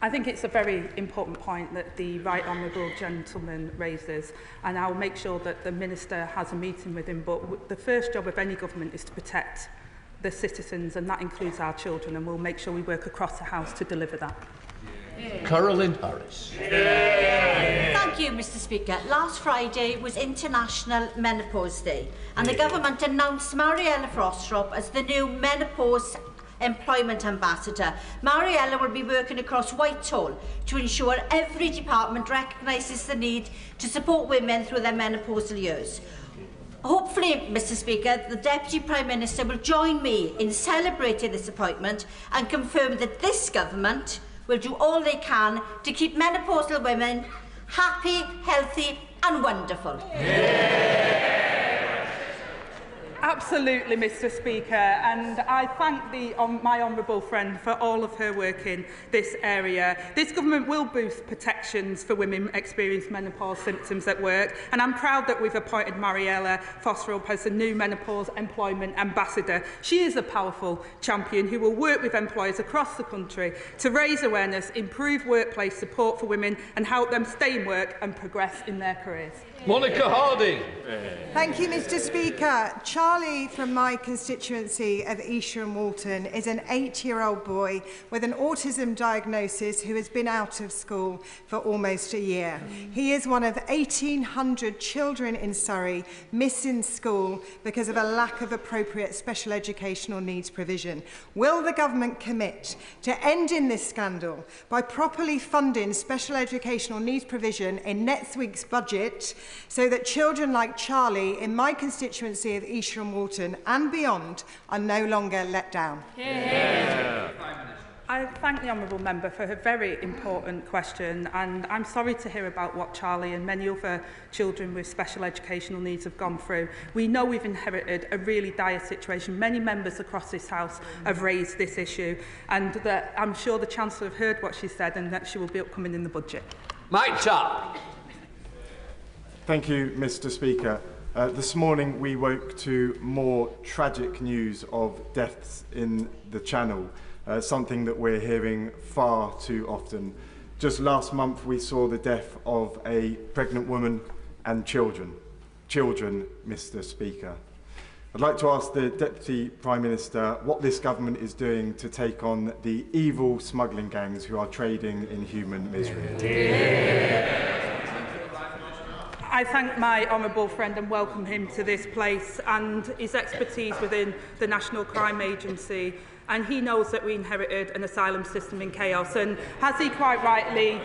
I think it's a very important point that the right honourable gentleman raises, and I'll make sure that the Minister has a meeting with him. But the first job of any government is to protect the citizens, and that includes our children, and we'll make sure we work across the House to deliver that. Caroline Harris. Thank you, Mr. Speaker. Last Friday was International Menopause Day, and the government announced Mariella Frostrop as the new Menopause Employment Ambassador. Mariella will be working across Whitehall to ensure every department recognises the need to support women through their menopausal years. Hopefully, Mr. Speaker, the Deputy Prime Minister will join me in celebrating this appointment and confirm that this government will do all they can to keep menopausal women happy, healthy and wonderful. Absolutely, Mr. Speaker, and I thank my honourable friend for all of her work in this area. This government will boost protections for women experiencing menopause symptoms at work, and I'm proud that we've appointed Mariella Frostrop as the new Menopause Employment Ambassador. She is a powerful champion who will work with employers across the country to raise awareness, improve workplace support for women and help them stay in work and progress in their careers. Monica Harding. Thank you, Mr. Speaker. Charlie from my constituency of Esher and Walton is an 8-year-old boy with an autism diagnosis who has been out of school for almost a year. He is one of 1,800 children in Surrey missing school because of a lack of appropriate special educational needs provision. Will the government commit to ending this scandal by properly funding special educational needs provision in next week's budget, so that children like Charlie in my constituency of Esher and Walton and beyond are no longer let down? I thank the honourable member for her very important question, and I'm sorry to hear about what Charlie and many other children with special educational needs have gone through. We know we've inherited a really dire situation. Many members across this House have raised this issue, and that I'm sure the Chancellor have heard what she said and that she will be upcoming in the budget. Mike Tapp. Thank you, Mr. Speaker. This morning we woke to more tragic news of deaths in the Channel, something that we're hearing far too often. Just last month we saw the death of a pregnant woman and children, Mr. Speaker. I'd like to ask the Deputy Prime Minister what this government is doing to take on the evil smuggling gangs who are trading in human misery. I thank my honourable friend and welcome him to this place and his expertise within the National Crime Agency. And he knows that we inherited an asylum system in chaos. And as he quite rightly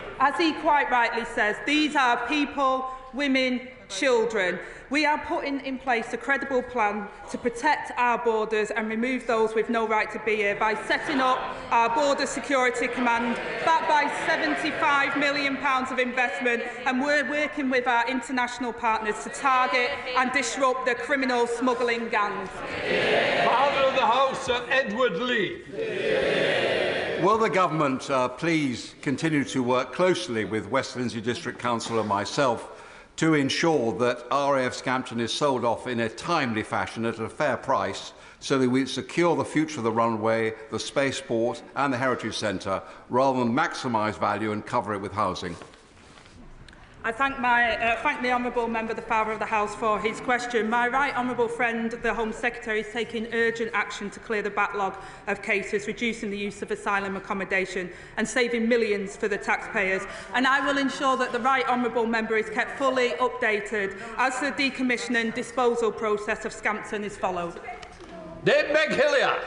says, these are people, women, children. We are putting in place a credible plan to protect our borders and remove those with no right to be here by setting up our Border Security Command, backed by £75 million of investment, and we're working with our international partners to target and disrupt the criminal smuggling gangs. Father of the House, Sir Edward Lee. Will the Government please continue to work closely with West Lindsey District Council and myself to ensure that RAF Scampton is sold off in a timely fashion at a fair price so that we secure the future of the runway, the spaceport and the Heritage Centre, rather than maximise value and cover it with housing? I thank the honourable member, the Father of the House, for his question. My right honourable friend, the Home Secretary, is taking urgent action to clear the backlog of cases, reducing the use of asylum accommodation and saving millions for the taxpayers. And I will ensure that the right honourable member is kept fully updated as the decommissioning disposal process of Scampton is followed. Dame Meg Hillier.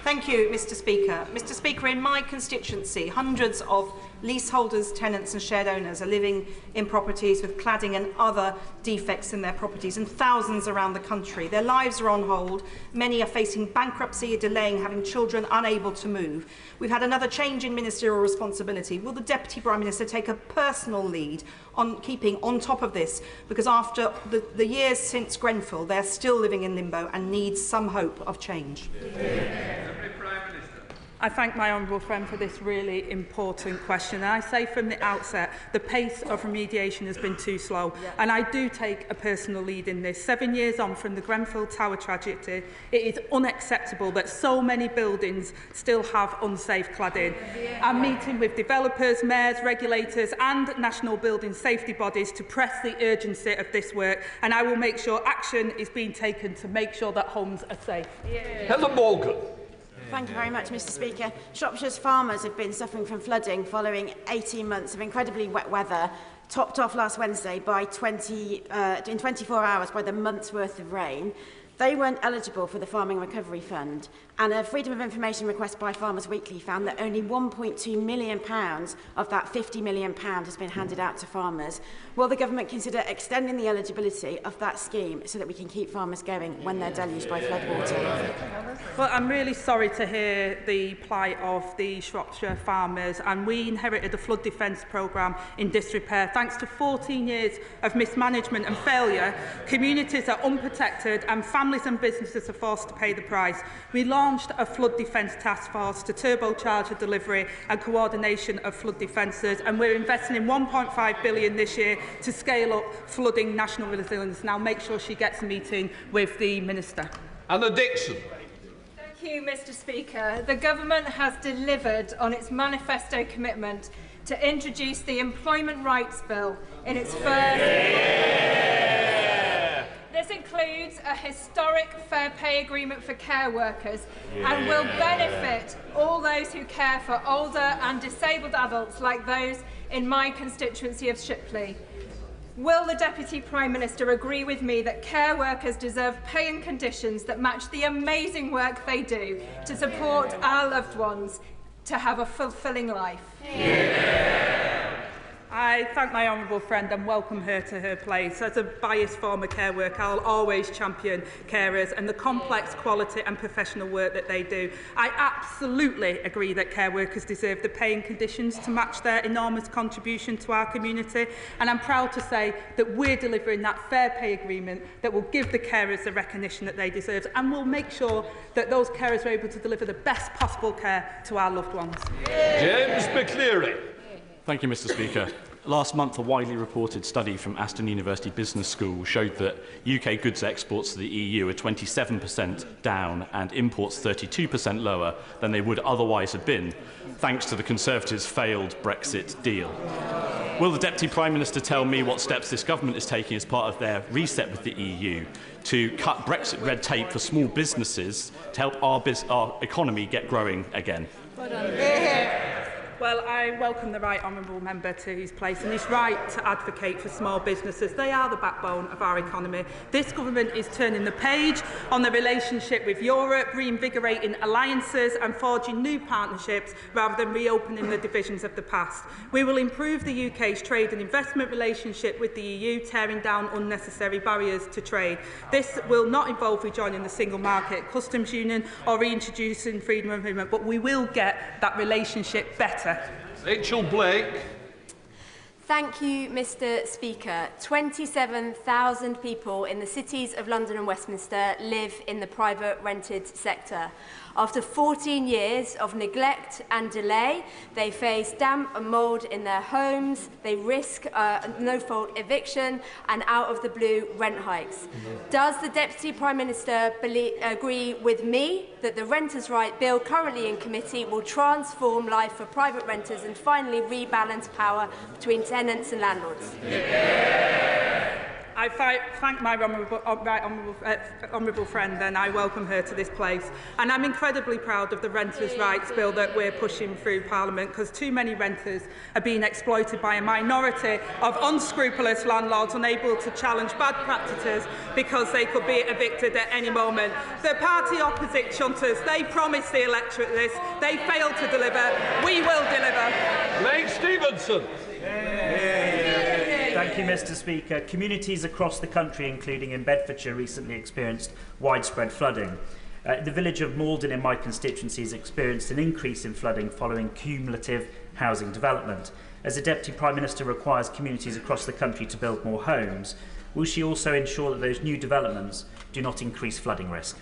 Thank you, Mr Speaker. Mr Speaker, in my constituency, hundreds of leaseholders, tenants and shared owners are living in properties with cladding and other defects in their properties, and thousands around the country. Their lives are on hold. Many are facing bankruptcy, delaying, having children unable to move. We've had another change in ministerial responsibility. Will the Deputy Prime Minister take a personal lead on keeping on top of this? Because after the years since Grenfell, they're still living in limbo and need some hope of change. I thank my honourable friend for this really important question. And I say from the outset, the pace of remediation has been too slow. And I do take a personal lead in this. 7 years on from the Grenfell Tower tragedy, it is unacceptable that so many buildings still have unsafe cladding. I'm meeting with developers, mayors, regulators and national building safety bodies to press the urgency of this work. And I will make sure action is being taken to make sure that homes are safe. Helen Morgan. Thank you very much, Mr Speaker. Shropshire's farmers have been suffering from flooding following 18 months of incredibly wet weather, topped off last Wednesday by in 24 hours by the month's worth of rain. They weren't eligible for the Farming Recovery Fund, and a Freedom of Information request by Farmers Weekly found that only £1.2 million of that £50 million has been handed out to farmers. Will the Government consider extending the eligibility of that scheme so that we can keep farmers going when they're deluged by floodwater? Well, I'm really sorry to hear the plight of the Shropshire farmers, and we inherited a flood defence programme in disrepair. Thanks to 14 years of mismanagement and failure, communities are unprotected and families and businesses are forced to pay the price. We launched a flood defence task force to turbocharge the delivery and coordination of flood defences, and we're investing in £1.5 billion this year to scale up flooding national resilience. Now make sure she gets a meeting with the Minister. Anna Dixon. Thank you, Mr Speaker. The Government has delivered on its manifesto commitment to introduce the Employment Rights Bill in its first... This includes a historic fair pay agreement for care workers and will benefit all those who care for older and disabled adults like those in my constituency of Shipley. Will the Deputy Prime Minister agree with me that care workers deserve pay and conditions that match the amazing work they do to support our loved ones to have a fulfilling life? I thank my honourable friend and welcome her to her place. As a biased former care worker, I'll always champion carers and the complex quality and professional work that they do. I absolutely agree that care workers deserve the pay and conditions to match their enormous contribution to our community, and I'm proud to say that we're delivering that fair pay agreement that will give the carers the recognition that they deserve, and will make sure that those carers are able to deliver the best possible care to our loved ones. James McCleary. Thank you, Mr Speaker. Last month, a widely reported study from Aston University Business School showed that UK goods exports to the EU are 27% down and imports 32% lower than they would otherwise have been, thanks to the Conservatives' failed Brexit deal. Will the Deputy Prime Minister tell me what steps this government is taking as part of their reset with the EU to cut Brexit red tape for small businesses to help our economy get growing again? Well, I welcome the right honourable member to his place and his right to advocate for small businesses. They are the backbone of our economy. This government is turning the page on the relationship with Europe, reinvigorating alliances and forging new partnerships rather than reopening the divisions of the past. We will improve the UK's trade and investment relationship with the EU, tearing down unnecessary barriers to trade. This will not involve rejoining the single market, customs union or reintroducing freedom of movement, but we will get that relationship better. Rachel Blake. Thank you, Mr. Speaker. 27,000 people in the cities of London and Westminster live in the private rented sector. After 14 years of neglect and delay, they face damp and mould in their homes, they risk no-fault eviction and out-of-the-blue rent hikes. Does the Deputy Prime Minister agree with me that the Renters' Right Bill currently in committee will transform life for private renters and finally rebalance power between tenants and landlords? I thank my honourable friend and I welcome her to this place. And I'm incredibly proud of the Renters' Rights Bill that we're pushing through Parliament, because too many renters are being exploited by a minority of unscrupulous landlords unable to challenge bad practices because they could be evicted at any moment. The party opposite shunters, they promised the electorate this, they failed to deliver. We will deliver. Blake Stevenson. Thank you, Mr. Speaker. Communities across the country, including in Bedfordshire, recently experienced widespread flooding. The village of Malden in my constituency has experienced an increase in flooding following cumulative housing development. As the Deputy Prime Minister requires communities across the country to build more homes, will she also ensure that those new developments do not increase flooding risk?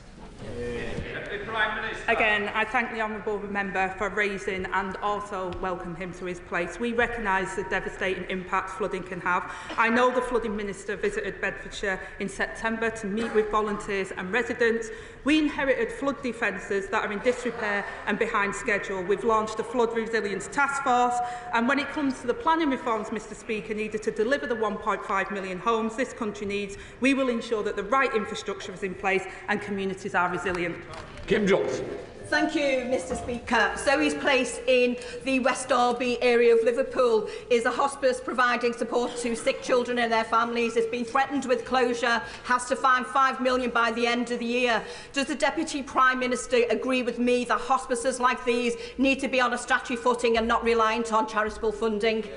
Again, I thank the honourable member for raising and also welcome him to his place. We recognise the devastating impact flooding can have. I know the flooding minister visited Bedfordshire in September to meet with volunteers and residents. We inherited flood defences that are in disrepair and behind schedule. We've launched a flood resilience task force, and when it comes to the planning reforms, Mr. Speaker, needed to deliver the 1.5 million homes this country needs, we will ensure that the right infrastructure is in place and communities are resilient. Kim Johnson. Thank you, Mr. Speaker. Zoe's Place in the West Derby area of Liverpool is a hospice providing support to sick children and their families. It's been threatened with closure, has to find £5 million by the end of the year. Does the Deputy Prime Minister agree with me that hospices like these need to be on a statutory footing and not reliant on charitable funding?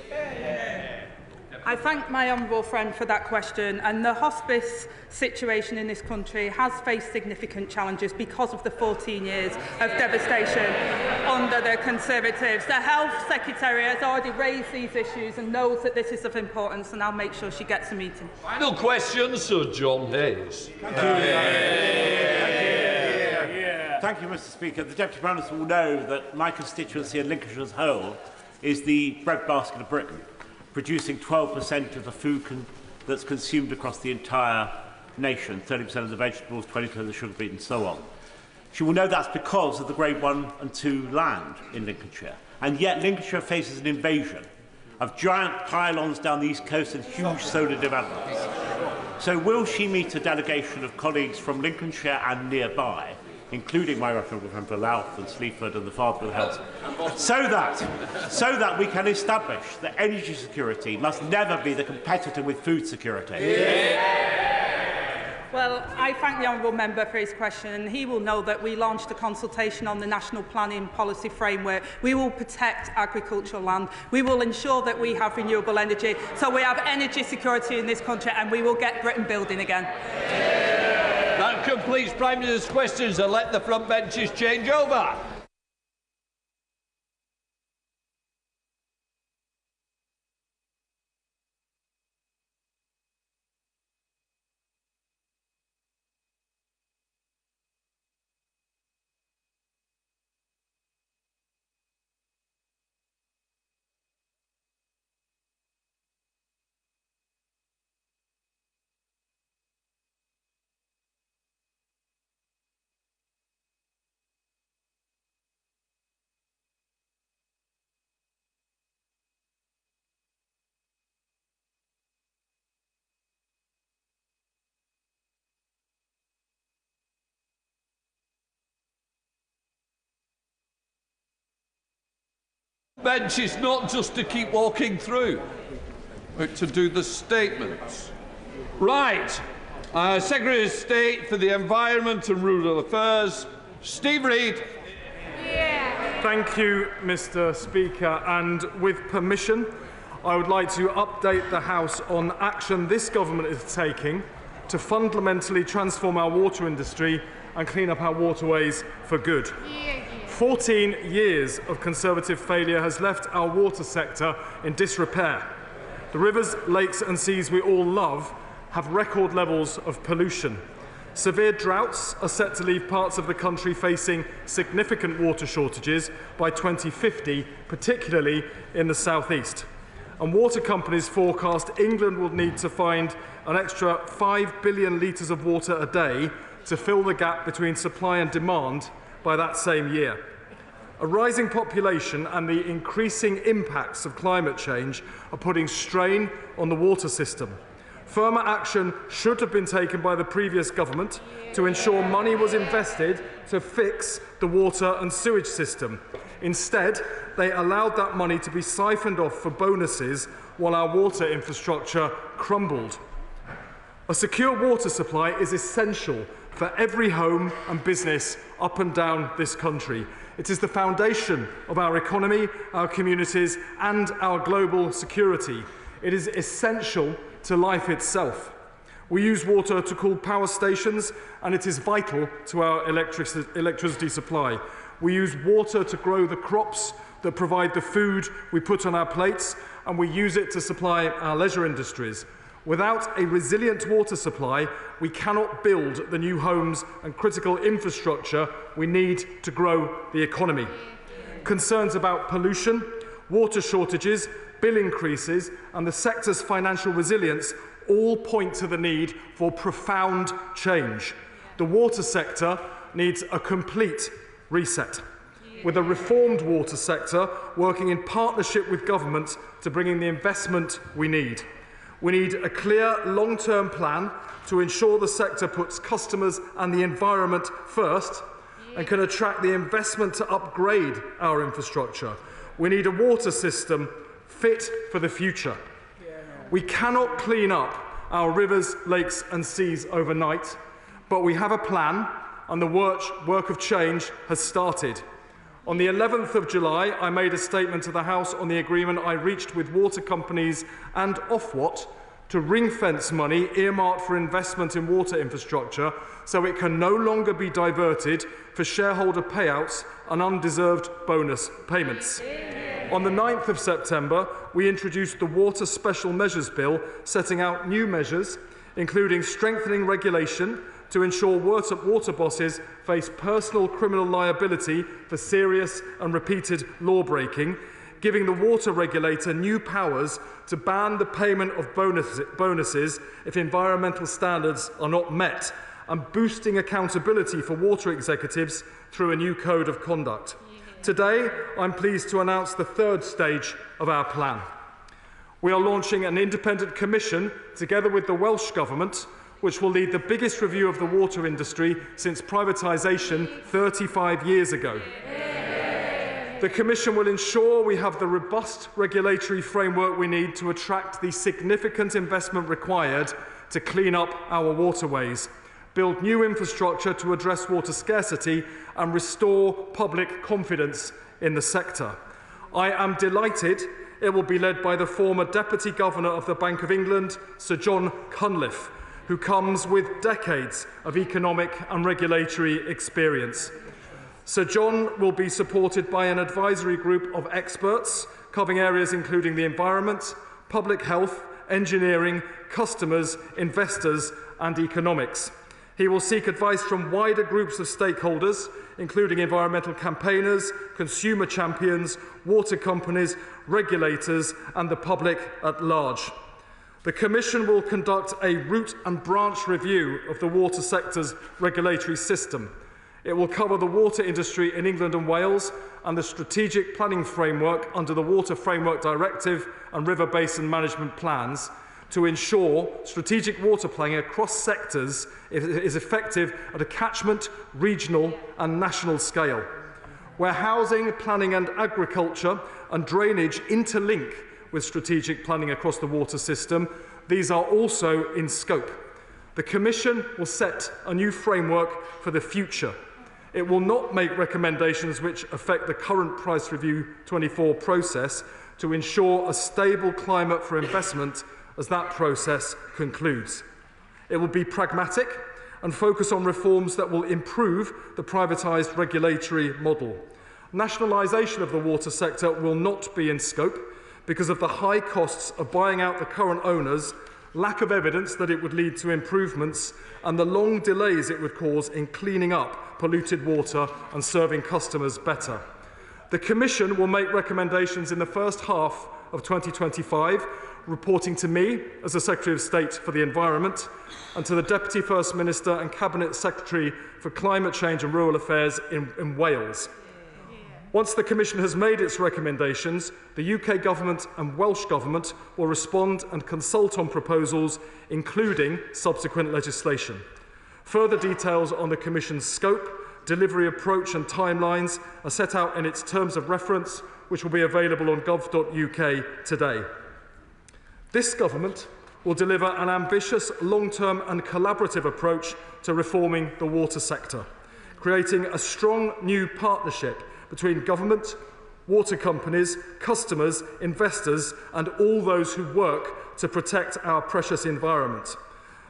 I thank my honourable friend for that question, and the hospice situation in this country has faced significant challenges because of the 14 years of devastation under the Conservatives. The Health Secretary has already raised these issues and knows that this is of importance, and I'll make sure she gets a meeting. Final question, Sir John Hayes. Thank you, Mr. Speaker. The Deputy Prime Minister will know that my constituency and Lincolnshire as a whole is the breadbasket of Britain, producing 12% of the food that's consumed across the entire nation, 30% of the vegetables, 20% of the sugar beet and so on. She will know that's because of the Grade 1 and 2 land in Lincolnshire. And yet Lincolnshire faces an invasion of giant pylons down the east coast and huge solar developments. So will she meet a delegation of colleagues from Lincolnshire and nearby, including my referendum friend for Louth and Sleaford and the Farnborough Hills, so that we can establish that energy security must never be the competitor with food security? Well, I thank the honourable member for his question, and he will know that we launched a consultation on the National Planning Policy Framework. We will protect agricultural land. We will ensure that we have renewable energy, so we have energy security in this country, and we will get Britain building again. That completes Prime Minister's questions, and let the front benches change over. bench is not just to keep walking through, but to do the statements. Right. Secretary of State for the Environment and Rural Affairs, Steve Reid. Thank you, Mr. Speaker. And with permission, I would like to update the House on action this government is taking to fundamentally transform our water industry and clean up our waterways for good. 14 years of Conservative failure has left our water sector in disrepair. The rivers, lakes and seas we all love have record levels of pollution. Severe droughts are set to leave parts of the country facing significant water shortages by 2050, particularly in the southeast. And water companies forecast England will need to find an extra 5 billion litres of water a day to fill the gap between supply and demand by that same year. A rising population and the increasing impacts of climate change are putting strain on the water system. Firmer action should have been taken by the previous government to ensure money was invested to fix the water and sewage system. Instead, they allowed that money to be siphoned off for bonuses while our water infrastructure crumbled. A secure water supply is essential for every home and business up and down this country. It is the foundation of our economy, our communities, and our global security. It is essential to life itself. We use water to cool power stations, and it is vital to our electricity supply. We use water to grow the crops that provide the food we put on our plates, and we use it to supply our leisure industries. Without a resilient water supply, we cannot build the new homes and critical infrastructure we need to grow the economy. Concerns about pollution, water shortages, bill increases and the sector's financial resilience all point to the need for profound change. The water sector needs a complete reset, with a reformed water sector working in partnership with government to bring in the investment we need. We need a clear long-term plan to ensure the sector puts customers and the environment first and can attract the investment to upgrade our infrastructure. We need a water system fit for the future. We cannot clean up our rivers, lakes and seas overnight, but we have a plan and the work of change has started. On the 11th of July, I made a statement to the House on the agreement I reached with water companies and Ofwat to ring-fence money earmarked for investment in water infrastructure so it can no longer be diverted for shareholder payouts and undeserved bonus payments. On the 9th of September, we introduced the Water Special Measures Bill, setting out new measures, including strengthening regulation to ensure water bosses face personal criminal liability for serious and repeated law-breaking, giving the water regulator new powers to ban the payment of bonuses if environmental standards are not met, and boosting accountability for water executives through a new code of conduct. Today, I'm pleased to announce the third stage of our plan. We are launching an independent commission together with the Welsh Government, which will lead the biggest review of the water industry since privatisation 35 years ago. The Commission will ensure we have the robust regulatory framework we need to attract the significant investment required to clean up our waterways, build new infrastructure to address water scarcity and restore public confidence in the sector. I am delighted it will be led by the former Deputy Governor of the Bank of England, Sir John Cunliffe, who comes with decades of economic and regulatory experience. Sir John will be supported by an advisory group of experts covering areas including the environment, public health, engineering, customers, investors and economics. He will seek advice from wider groups of stakeholders, including environmental campaigners, consumer champions, water companies, regulators and the public at large. The Commission will conduct a root and branch review of the water sector's regulatory system. It will cover the water industry in England and Wales and the strategic planning framework under the Water Framework Directive and River Basin Management Plans to ensure strategic water planning across sectors is effective at a catchment, regional and national scale. Where housing, planning and agriculture and drainage interlink with strategic planning across the water system, these are also in scope. The Commission will set a new framework for the future. It will not make recommendations which affect the current Price Review 24 process to ensure a stable climate for investment as that process concludes. It will be pragmatic and focus on reforms that will improve the privatised regulatory model. Nationalisation of the water sector will not be in scope because of the high costs of buying out the current owners, lack of evidence that it would lead to improvements, and the long delays it would cause in cleaning up polluted water and serving customers better. The Commission will make recommendations in the first half of 2025, reporting to me as the Secretary of State for the Environment and to the Deputy First Minister and Cabinet Secretary for Climate Change and Rural Affairs in Wales. Once the Commission has made its recommendations, the UK Government and Welsh Government will respond and consult on proposals, including subsequent legislation. Further details on the Commission's scope, delivery approach and timelines are set out in its terms of reference, which will be available on gov.uk today. This Government will deliver an ambitious, long-term and collaborative approach to reforming the water sector, creating a strong new partnership between government, water companies, customers, investors and all those who work to protect our precious environment.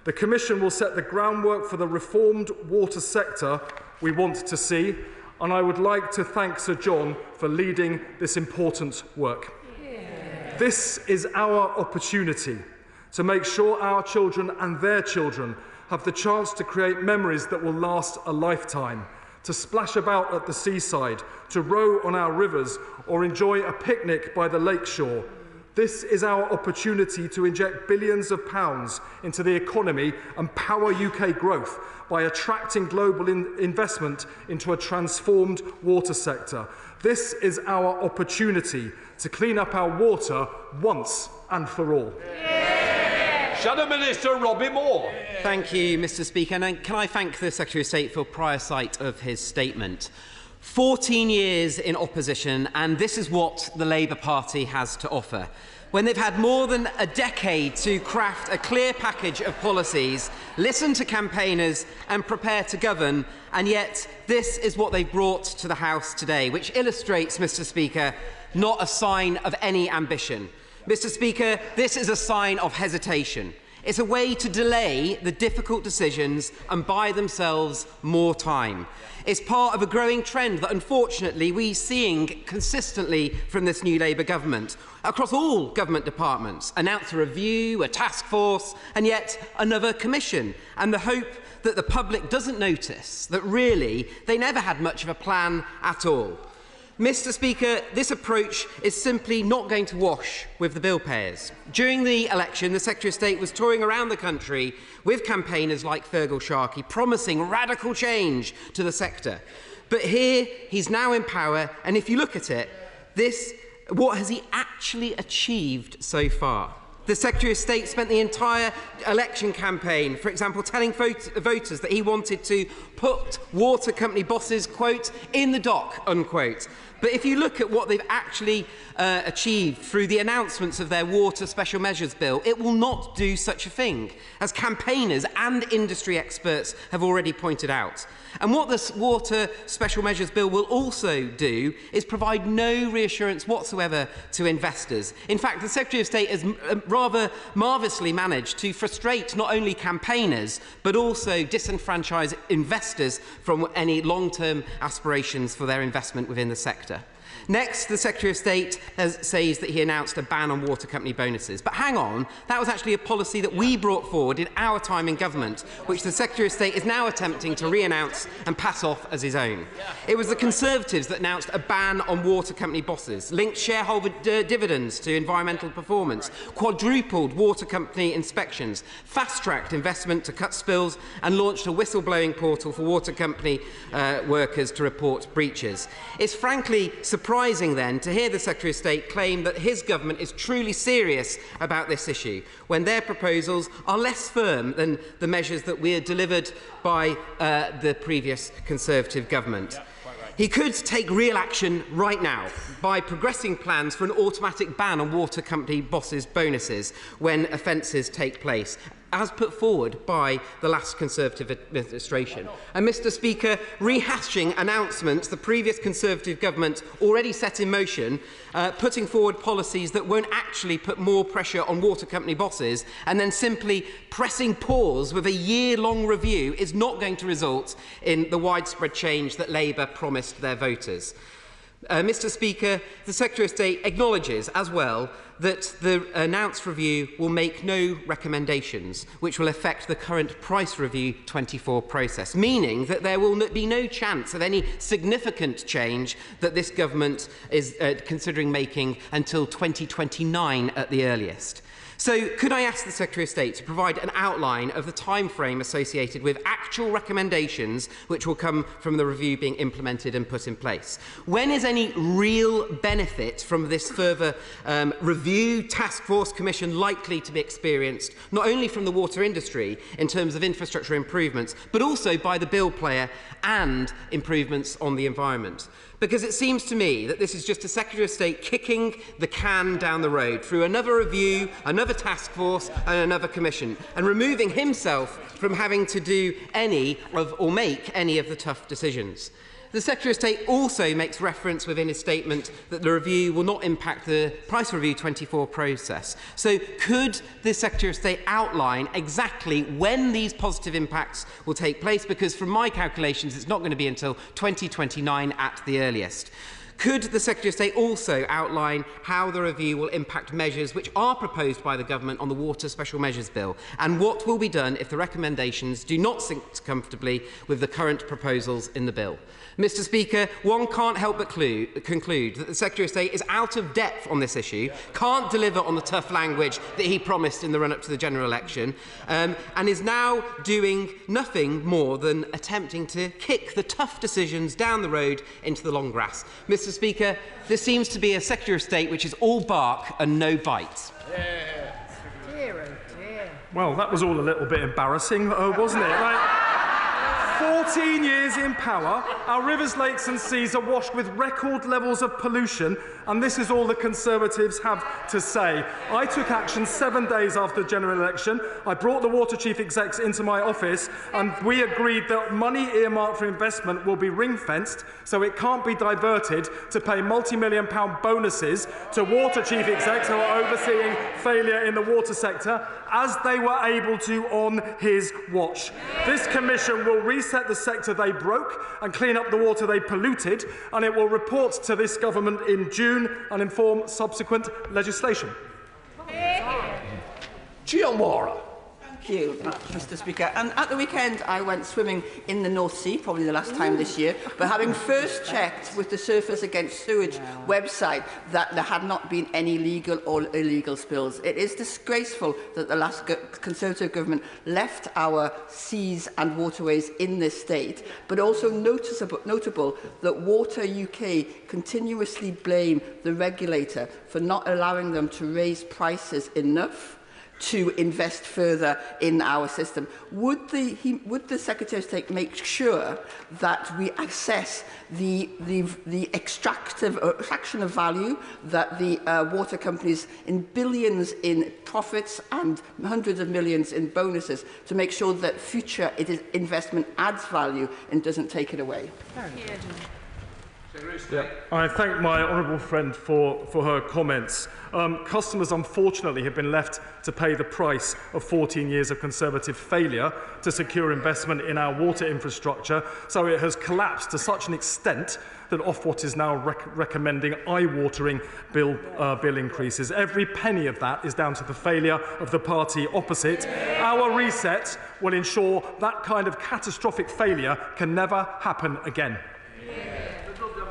The Commission will set the groundwork for the reformed water sector we want to see, and I would like to thank Sir John for leading this important work. This is our opportunity to make sure our children and their children have the chance to create memories that will last a lifetime, to splash about at the seaside, to row on our rivers, or enjoy a picnic by the lakeshore. This is our opportunity to inject billions of pounds into the economy and power UK growth by attracting global investment into a transformed water sector. This is our opportunity to clean up our water once and for all. Shadow Minister Robbie Moore. Thank you, Mr. Speaker. And can I thank the Secretary of State for prior sight of his statement. 14 years in opposition, and this is what the Labour Party has to offer. When they've had more than a decade to craft a clear package of policies, listen to campaigners and prepare to govern, and yet this is what they've brought to the House today, which illustrates, Mr. Speaker, not a sign of any ambition. Mr. Speaker, this is a sign of hesitation. It's a way to delay the difficult decisions and buy themselves more time. It's part of a growing trend that, unfortunately, we're seeing consistently from this new Labour government. Across all government departments, announce a review, a task force, and yet another commission, and the hope that the public doesn't notice that really they never had much of a plan at all. Mr. Speaker, this approach is simply not going to wash with the bill payers. During the election, the Secretary of State was touring around the country with campaigners like Fergal Sharkey, promising radical change to the sector. But here, he's now in power, and if you look at it, what has he actually achieved so far? The Secretary of State spent the entire election campaign, for example, telling voters that he wanted to put water company bosses, quote, in the dock, unquote. But if you look at what they've actually achieved through the announcements of their Water Special Measures Bill, it will not do such a thing, as campaigners and industry experts have already pointed out. And what this Water Special Measures Bill will also do is provide no reassurance whatsoever to investors. In fact, the Secretary of State has rather marvellously managed to frustrate not only campaigners, but also disenfranchise investors from any long-term aspirations for their investment within the sector. Next, the Secretary of State says that he announced a ban on water company bonuses. But hang on, that was actually a policy that we brought forward in our time in government, which the Secretary of State is now attempting to re-announce and pass off as his own. It was the Conservatives that announced a ban on water company bosses, linked shareholder dividends to environmental performance, quadrupled water company inspections, fast-tracked investment to cut spills, and launched a whistleblowing portal for water company workers to report breaches. It's frankly surprising then to hear the Secretary of State claim that his government is truly serious about this issue, when their proposals are less firm than the measures that were delivered by the previous Conservative government. He could take real action right now by progressing plans for an automatic ban on water company bosses' bonuses when offences take place, as put forward by the last Conservative administration. And, Mr Speaker, rehashing announcements the previous Conservative government already set in motion, putting forward policies that won't actually put more pressure on water company bosses, and then simply pressing pause with a year-long review is not going to result in the widespread change that Labour promised their voters. Mr Speaker, the Secretary of State acknowledges as well that the announced review will make no recommendations which will affect the current Price Review 24 process, meaning that there will be no chance of any significant change that this government is considering making until 2029 at the earliest. So, could I ask the Secretary of State to provide an outline of the timeframe associated with actual recommendations which will come from the review being implemented and put in place? When is any real benefit from this further review task force commission likely to be experienced, not only from the water industry in terms of infrastructure improvements, but also by the bill player and improvements on the environment? Because it seems to me that this is just a Secretary of State kicking the can down the road through another review, another task force and another commission, and removing himself from having to do any of or make any of the tough decisions. The Secretary of State also makes reference within his statement that the review will not impact the Price Review 24 process. So could the Secretary of State outline exactly when these positive impacts will take place? Because from my calculations, it's not going to be until 2029 at the earliest. Could the Secretary of State also outline how the review will impact measures which are proposed by the Government on the Water Special Measures Bill, and what will be done if the recommendations do not sync comfortably with the current proposals in the bill? Mr Speaker, one can't help but conclude that the Secretary of State is out of depth on this issue, can't deliver on the tough language that he promised in the run-up to the general election, and is now doing nothing more than attempting to kick the tough decisions down the road into the long grass. Mr Speaker, this seems to be a Secretary of State which is all bark and no bite. Well, that was all a little bit embarrassing, wasn't it? Like, 14 years in power, our rivers, lakes and seas are washed with record levels of pollution, and this is all the Conservatives have to say. I took action 7 days after the general election. I brought the water chief execs into my office, and we agreed that money earmarked for investment will be ring-fenced, so it can't be diverted to pay multi-million-pound bonuses to water chief execs who are overseeing failure in the water sector, as they were able to on his watch. This commission will reset the sector they broke and clean up the water they polluted, and it will report to this government in June and inform subsequent legislation. Giamora. Thank you, Mr Speaker. And at the weekend, I went swimming in the North Sea, probably the last time this year, but having first checked with the Surfers Against Sewage website that there had not been any legal or illegal spills. It is disgraceful that the last Conservative government left our seas and waterways in this state, but also notable that Water UK continuously blame the regulator for not allowing them to raise prices enough to invest further in our system. Would the Secretary of State make sure that we assess the extraction of value that the water companies in billions in profits and hundreds of millions in bonuses to make sure that future investment adds value and doesn't take it away? Yeah, I thank my honourable friend for her comments. Customers, unfortunately, have been left to pay the price of 14 years of Conservative failure to secure investment in our water infrastructure, so it has collapsed to such an extent that Ofwat is now recommending eye-watering bill increases. Every penny of that is down to the failure of the party opposite. Our reset will ensure that kind of catastrophic failure can never happen again.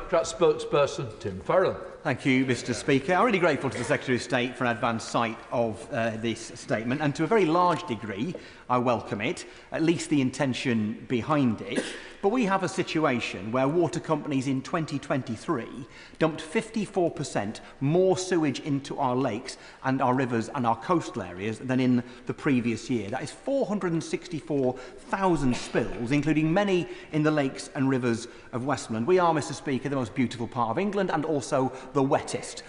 Spokesperson Tim Farron. Thank you, Mr Speaker. I'm really grateful to the Secretary of State for an advance sight of this statement, and to a very large degree I welcome it, at least the intention behind it. But we have a situation where water companies in 2023 dumped 54% more sewage into our lakes and our rivers and our coastal areas than in the previous year. That is 464,000 spills, including many in the lakes and rivers of Westmoreland. We are, Mr. Speaker, the most beautiful part of England and also the wettest.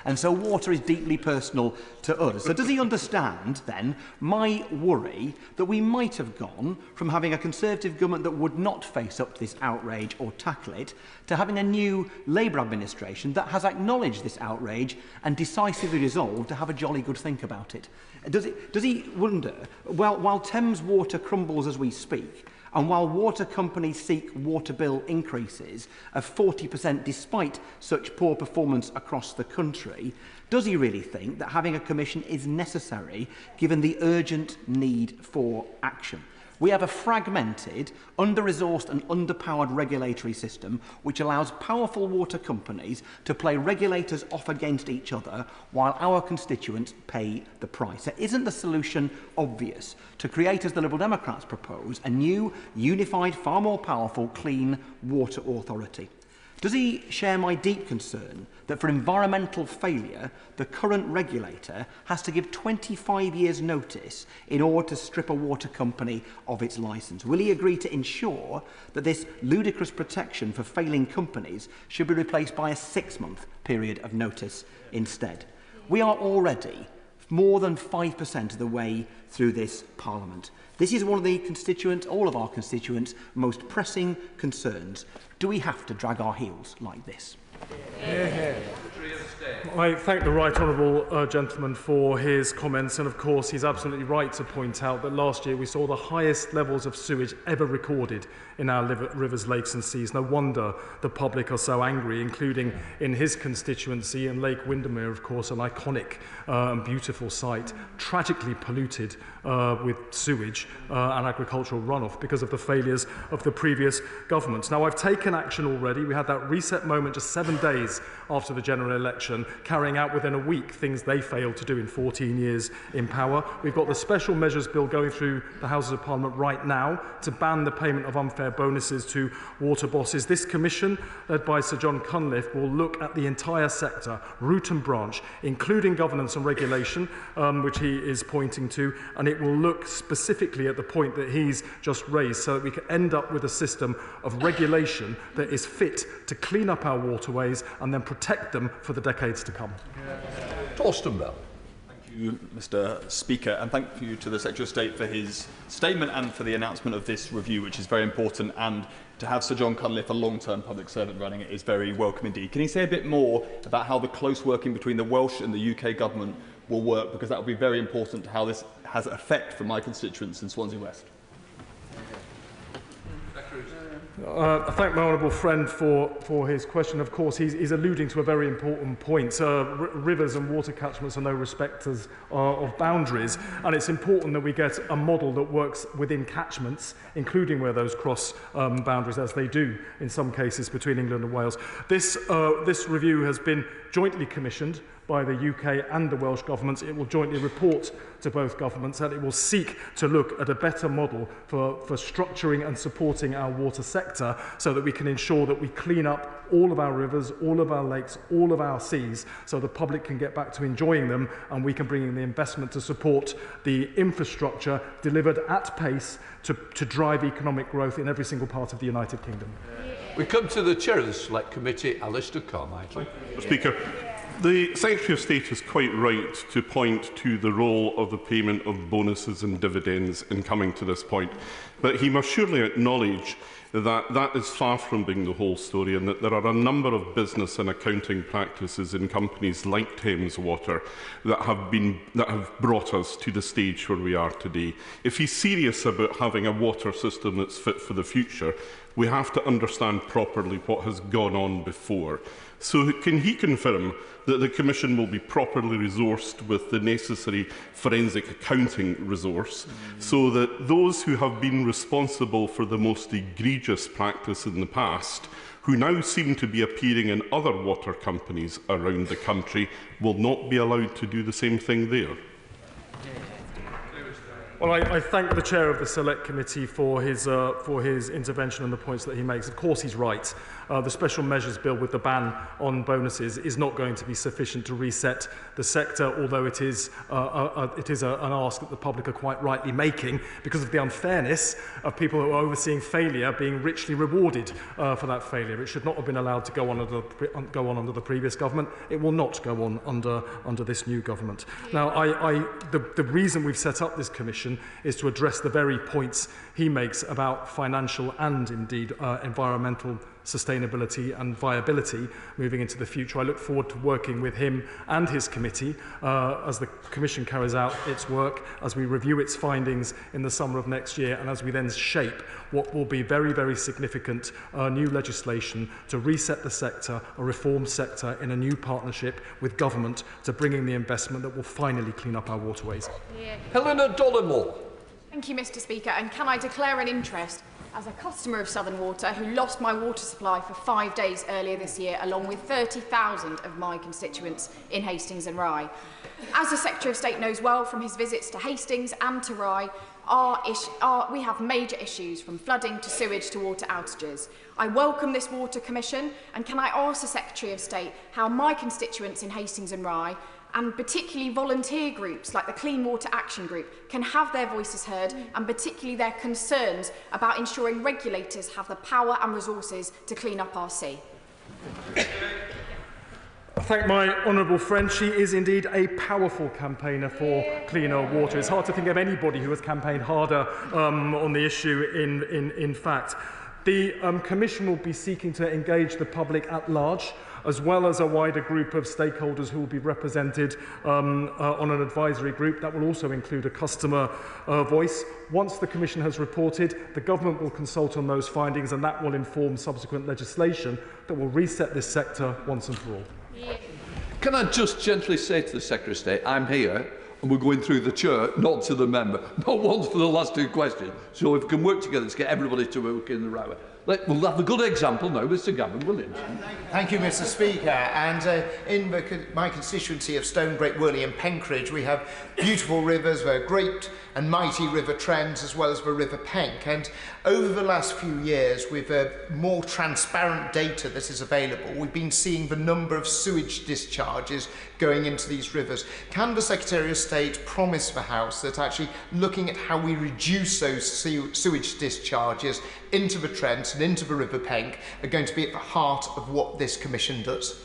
And so water is deeply personal to us. So does he understand, then, my worry that we might have gone from having a Conservative government that would not face up to this outrage or tackle it, to having a new Labour administration that has acknowledged this outrage and decisively resolved to have a jolly good think about it? Does he wonder, while Thames Water crumbles as we speak, and while water companies seek water bill increases of 40% despite such poor performance across the country, does he really think that having a commission is necessary given the urgent need for action? We have a fragmented, under-resourced and underpowered regulatory system which allows powerful water companies to play regulators off against each other while our constituents pay the price. So isn't the solution obvious? To create, as the Liberal Democrats propose, a new, unified, far more powerful, clean water authority? Does he share my deep concern that for environmental failure, the current regulator has to give 25 years' notice in order to strip a water company of its licence? Will he agree to ensure that this ludicrous protection for failing companies should be replaced by a 6-month period of notice instead? We are already more than 5% of the way through this Parliament. This is one of the constituents, all of our constituents' most pressing concerns. Do we have to drag our heels like this? I thank the right honourable gentleman for his comments, and of course he's absolutely right to point out that last year we saw the highest levels of sewage ever recorded in our rivers, lakes and seas. No wonder the public are so angry, including in his constituency, and Lake Windermere, of course, an iconic and beautiful site, tragically polluted with sewage and agricultural runoff because of the failures of the previous governments. Now, I've taken action already. We had that reset moment just 7 days after the general election, carrying out within a week things they failed to do in 14 years in power. We've got the special measures bill going through the Houses of Parliament right now to ban the payment of unfair bonuses to water bosses. This commission, led by Sir John Cunliffe, will look at the entire sector, root and branch, including governance and regulation, which he is pointing to, and it will look specifically at the point that he's just raised so that we can end up with a system of regulation that is fit to clean up our waterways and then protect them for the decades to come. Torstenbell. Thank you, Mr. Speaker, and thank you to the Secretary of State for his statement and for the announcement of this review, which is very important, and to have Sir John Cunliffe, a long-term public servant, running it is very welcome indeed. Can he say a bit more about how the close working between the Welsh and the UK government will work, because that will be very important to how this has effect for my constituents in Swansea West? I thank my honourable friend for his question. Of course, he's alluding to a very important point. Rivers and water catchments are no respecters of boundaries, and it's important that we get a model that works within catchments, including where those cross boundaries, as they do in some cases between England and Wales. This review has been jointly commissioned by the UK and the Welsh governments. It will jointly report to both governments, and it will seek to look at a better model for structuring and supporting our water sector so that we can ensure that we clean up all of our rivers, all of our lakes, all of our seas, so the public can get back to enjoying them, and we can bring in the investment to support the infrastructure delivered at pace to drive economic growth in every single part of the United Kingdom. We come to the Chair of the Select Committee, Alistair Carmichael. Speaker, the Secretary of State is quite right to point to the role of the payment of bonuses and dividends in coming to this point, but he must surely acknowledge that that is far from being the whole story, and that there are a number of business and accounting practices in companies like Thames Water that have brought us to the stage where we are today. If he's serious about having a water system that's fit for the future, we have to understand properly what has gone on before. So can he confirm that the Commission will be properly resourced with the necessary forensic accounting resource so that those who have been responsible for the most egregious practice in the past, who now seem to be appearing in other water companies around the country, will not be allowed to do the same thing there? Well, I thank the Chair of the Select Committee for his intervention and the points that he makes. Of course, he's right. The Special Measures Bill with the ban on bonuses is not going to be sufficient to reset the sector, although it is an ask that the public are quite rightly making because of the unfairness of people who are overseeing failure being richly rewarded for that failure. It should not have been allowed to go on under the previous government. It will not go on under this new government. Now, the reason we've set up this commission is to address the very points he makes about financial and indeed environmental sustainability and viability moving into the future. I look forward to working with him and his committee as the Commission carries out its work, as we review its findings in the summer of next year, and as we then shape what will be very, very significant new legislation to reset the sector, a reformed sector in a new partnership with government to bring in the investment that will finally clean up our waterways. Helena Dollimore. Thank you, Mr. Speaker. And can I declare an interest as a customer of Southern Water who lost my water supply for 5 days earlier this year, along with 30,000 of my constituents in Hastings and Rye. As the Secretary of State knows well from his visits to Hastings and to Rye, we have major issues from flooding to sewage to water outages. I welcome this Water Commission, and can I ask the Secretary of State how my constituents in Hastings and Rye, and particularly volunteer groups like the Clean Water Action Group, can have their voices heard, and particularly their concerns about ensuring regulators have the power and resources to clean up our sea. I thank my honourable friend. She is indeed a powerful campaigner for cleaner water. It's hard to think of anybody who has campaigned harder on the issue in fact. The Commission will be seeking to engage the public at large, as well as a wider group of stakeholders who will be represented on an advisory group. That will also include a customer voice. Once the Commission has reported, the Government will consult on those findings, and that will inform subsequent legislation that will reset this sector once and for all. Can I just gently say to the Secretary of State, I'm here and we're going through the chair, not to the member, not once for the last two questions. So if we can work together to get everybody to work in the right way. We'll have a good example now, Mr Gavin Williams. Thank you, Mr Speaker. And in my constituency of Stonebreak, Worley and Penkridge, we have beautiful rivers, great and mighty river Trent, as well as the river Penk. And over the last few years, with more transparent data that is available, we've been seeing the number of sewage discharges going into these rivers. Can the Secretary of State promise the House that actually looking at how we reduce those sewage discharges into the Trent and into the River Penk are going to be at the heart of what this Commission does?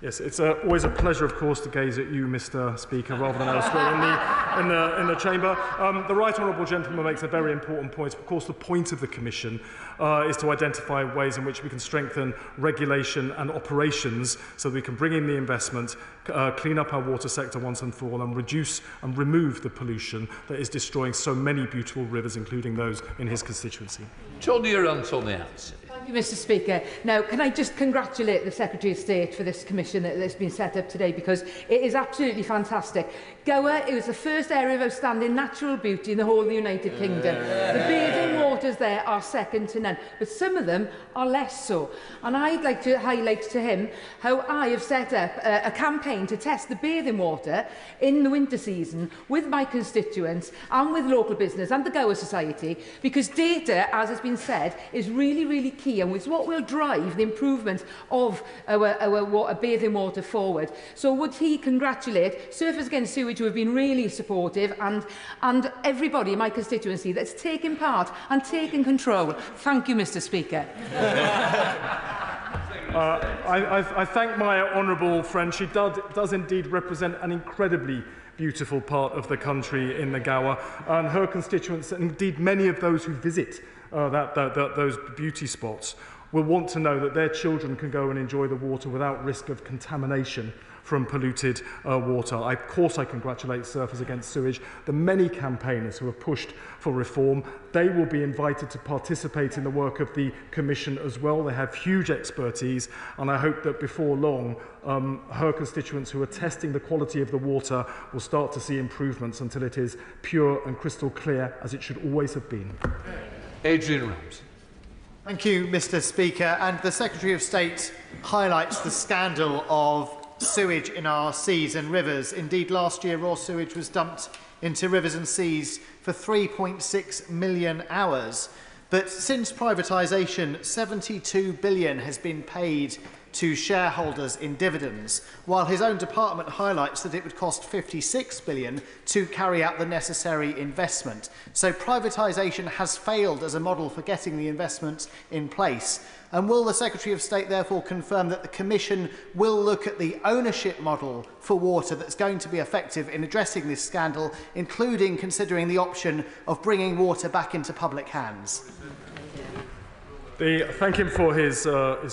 Yes, it's always a pleasure, of course, to gaze at you, Mr Speaker, rather than elsewhere in the chamber. The right honourable gentleman makes a very important point. Of course, the point of the Commission is to identify ways in which we can strengthen regulation and operations so that we can bring in the investment, clean up our water sector once and for all, and reduce and remove the pollution that is destroying so many beautiful rivers, including those in his constituency. Tony Antoniazzi. Thank you, Mr Speaker. Now, can I just congratulate the Secretary of State for this commission that's been set up today, because it is absolutely fantastic. Gower is the first area of outstanding natural beauty in the whole of the United Kingdom. The bathing waters there are second to none, but some of them are less so. And I'd like to highlight to him how I have set up a campaign to test the bathing water in the winter season with my constituents and with local business and the Gower Society, because data, as has been said, is really, really key, and it's what will drive the improvement of our bathing water forward. So would he congratulate Surfers Against Sewage, who have been really supportive, and everybody in my constituency that's taken part and taken control. Thank you, Mr Speaker. I thank my honourable friend. She does indeed represent an incredibly beautiful part of the country in the Gower, and her constituents, and indeed many of those who visit those beauty spots, will want to know that their children can go and enjoy the water without risk of contamination from polluted water. Of course, I congratulate Surfers Against Sewage, the many campaigners who have pushed for reform. They will be invited to participate in the work of the Commission as well. They have huge expertise, and I hope that before long, her constituents who are testing the quality of the water will start to see improvements until it is pure and crystal clear, as it should always have been. Adrian Ramsey. Thank you, Mr Speaker. And the Secretary of State highlights the scandal of sewage in our seas and rivers. Indeed, last year raw sewage was dumped into rivers and seas for 3.6 million hours. But since privatisation, 72 billion has been paid to shareholders in dividends, while his own department highlights that it would cost 56 billion to carry out the necessary investment. So privatisation has failed as a model for getting the investment in place. And will the Secretary of State therefore confirm that the Commission will look at the ownership model for water that's going to be effective in addressing this scandal, including considering the option of bringing water back into public hands? Thank him for his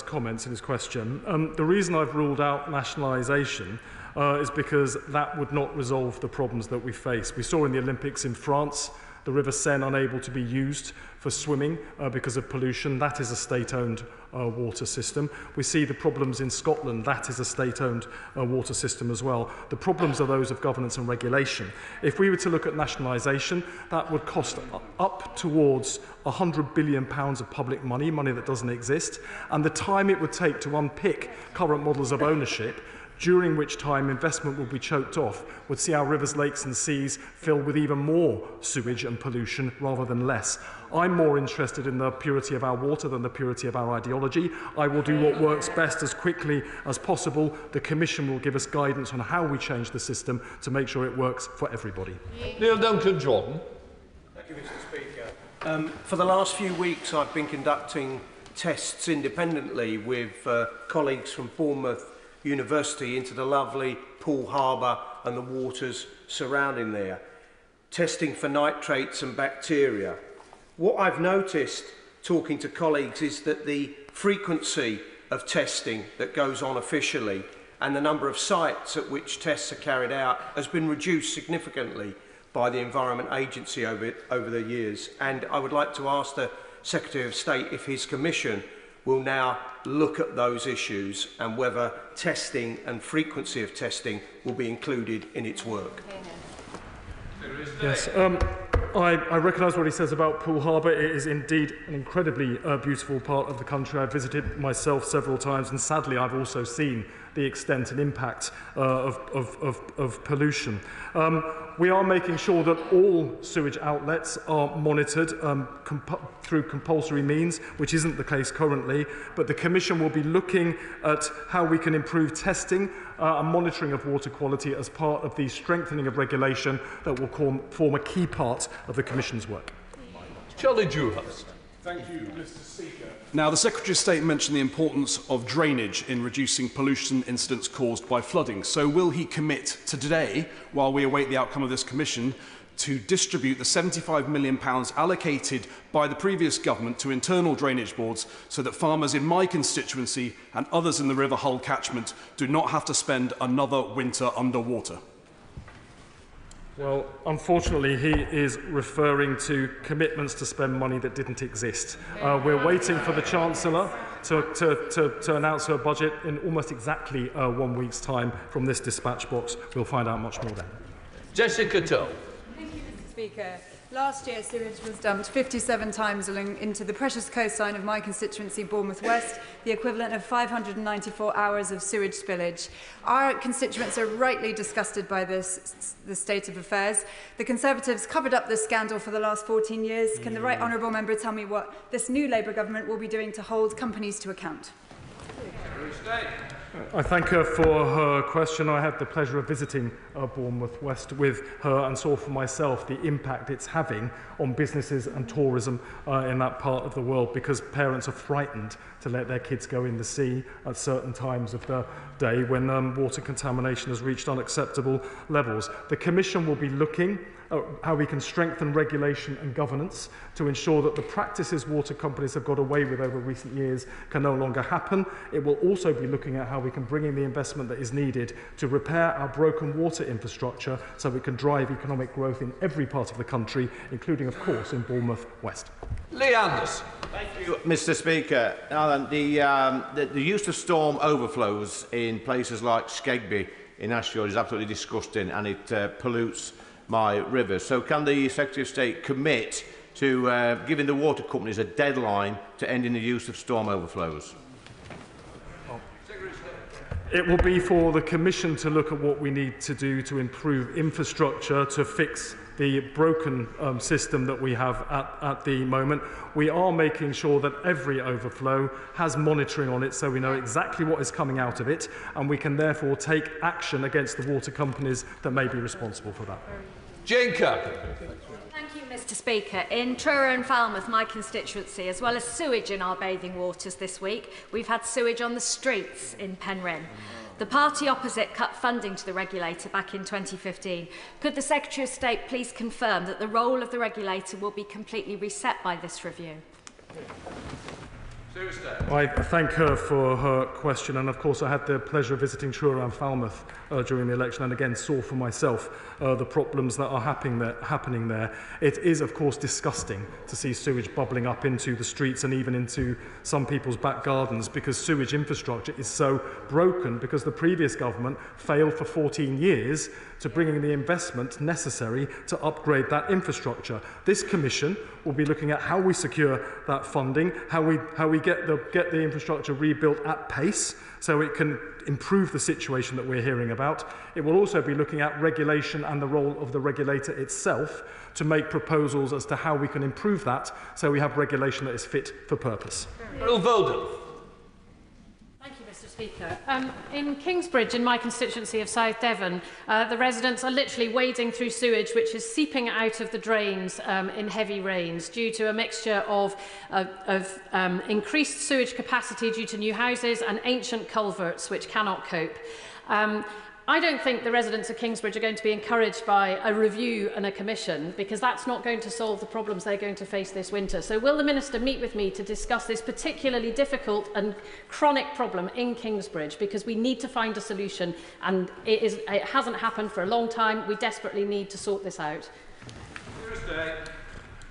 comments and his question. The reason I've ruled out nationalisation is because that would not resolve the problems that we face. We saw in the Olympics in France the River Seine unable to be used for swimming because of pollution. That is a state-owned water system. We see the problems in Scotland. That is a state-owned water system as well. The problems are those of governance and regulation. If we were to look at nationalisation, that would cost up towards £100 billion of public money, money that doesn't exist, and the time it would take to unpick current models of ownership, during which time investment will be choked off, would see our rivers, lakes and seas filled with even more sewage and pollution rather than less. I'm more interested in the purity of our water than the purity of our ideology. I will do what works best as quickly as possible. The Commission will give us guidance on how we change the system to make sure it works for everybody. Neil Duncan-Jordan. Thank you, Mr. Speaker. For the last few weeks, I've been conducting tests independently with colleagues from Bournemouth University into the lovely Poole Harbour and the waters surrounding there, testing for nitrates and bacteria. What I've noticed talking to colleagues is that the frequency of testing that goes on officially and the number of sites at which tests are carried out has been reduced significantly by the Environment Agency over the years. And I would like to ask the Secretary of State if his Commission will now look at those issues and whether testing and frequency of testing will be included in its work. Yes, I recognise what he says about Poole Harbour. It is indeed an incredibly beautiful part of the country. I've visited myself several times, and sadly I've also seen the extent and impact of pollution. We are making sure that all sewage outlets are monitored through compulsory means, which isn't the case currently, but the Commission will be looking at how we can improve testing and monitoring of water quality as part of the strengthening of regulation that will form a key part of the Commission's work. Charlie Dewhurst. Thank you, Mr. Speaker. Now, the Secretary of State mentioned the importance of drainage in reducing pollution incidents caused by flooding. So will he commit to today, while we await the outcome of this commission, to distribute the £75 million allocated by the previous government to internal drainage boards so that farmers in my constituency and others in the River Hull catchment do not have to spend another winter underwater? Well, unfortunately, he is referring to commitments to spend money that didn't exist. We're waiting for the Chancellor to announce her budget in almost exactly 1 week's time from this dispatch box. We'll find out much more then. Jessica Tull. Thank you, Mr. Speaker. Last year, sewage was dumped 57 times into the precious coastline of my constituency, Bournemouth West, the equivalent of 594 hours of sewage spillage. Our constituents are rightly disgusted by the state of affairs. The Conservatives covered up this scandal for the last 14 years. Can the right honourable member tell me what this new Labour government will be doing to hold companies to account? I thank her for her question. I had the pleasure of visiting Bournemouth West with her and saw for myself the impact it's having on businesses and tourism in that part of the world, because parents are frightened to let their kids go in the sea at certain times of the day when water contamination has reached unacceptable levels. The Commission will be looking at how we can strengthen regulation and governance to ensure that the practices water companies have got away with over recent years can no longer happen. It will also be looking at how we can bring in the investment that is needed to repair our broken water infrastructure so we can drive economic growth in every part of the country, including, of course, in Bournemouth West. Lee Anderson. Thank you, Mr. Speaker. Now then, the use of storm overflows in places like Skegby in Ashford is absolutely disgusting, and it pollutes my rivers. So can the Secretary of State commit to giving the water companies a deadline to ending the use of storm overflows? It will be for the Commission to look at what we need to do to improve infrastructure, to fix the broken system that we have at the moment. We are making sure that every overflow has monitoring on it so we know exactly what is coming out of it, and we can therefore take action against the water companies that may be responsible for that. Jane Kirk. Thank you, Mr. Speaker. In Truro and Falmouth, my constituency, as well as sewage in our bathing waters this week, we've had sewage on the streets in Penryn. The party opposite cut funding to the regulator back in 2015. Could the Secretary of State please confirm that the role of the regulator will be completely reset by this review? I thank her for her question, and of course I had the pleasure of visiting Truro and Falmouth during the election, and again saw for myself the problems that are happening there. It is of course disgusting to see sewage bubbling up into the streets and even into some people's back gardens, because sewage infrastructure is so broken because the previous government failed for 14 years to bring in the investment necessary to upgrade that infrastructure. This Commission will be looking at how we secure that funding, how we get the infrastructure rebuilt at pace so it can improve the situation that we're hearing about. It will also be looking at regulation and the role of the regulator itself to make proposals as to how we can improve that so we have regulation that is fit for purpose. Thank you, Mr. Speaker. In Kingsbridge, in my constituency of South Devon, the residents are literally wading through sewage which is seeping out of the drains in heavy rains due to a mixture of increased sewage capacity due to new houses and ancient culverts which cannot cope. I don't think the residents of Kingsbridge are going to be encouraged by a review and a commission, because that's not going to solve the problems they're going to face this winter. So will the Minister meet with me to discuss this particularly difficult and chronic problem in Kingsbridge, because we need to find a solution, and it hasn't happened for a long time. We desperately need to sort this out.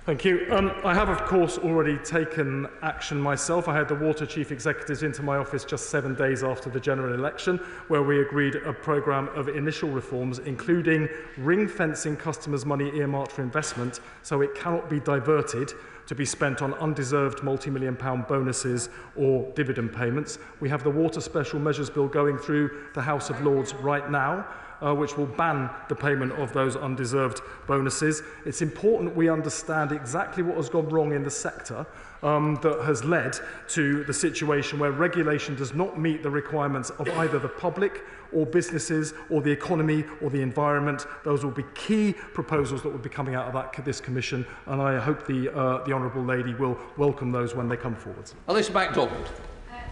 Thank you. I have, of course, already taken action myself. I had the Water Chief Executives into my office just 7 days after the general election, where we agreed a programme of initial reforms, including ring-fencing customers' money earmarked for investment so it cannot be diverted to be spent on undeserved multi-million-pound bonuses or dividend payments. We have the Water Special Measures Bill going through the House of Lords right now, which will ban the payment of those undeserved bonuses. It's important we understand exactly what has gone wrong in the sector that has led to the situation where regulation does not meet the requirements of either the public or businesses or the economy or the environment. Those will be key proposals that will be coming out of this Commission, and I hope the Honourable Lady will welcome those when they come forward. Alice MacDonald.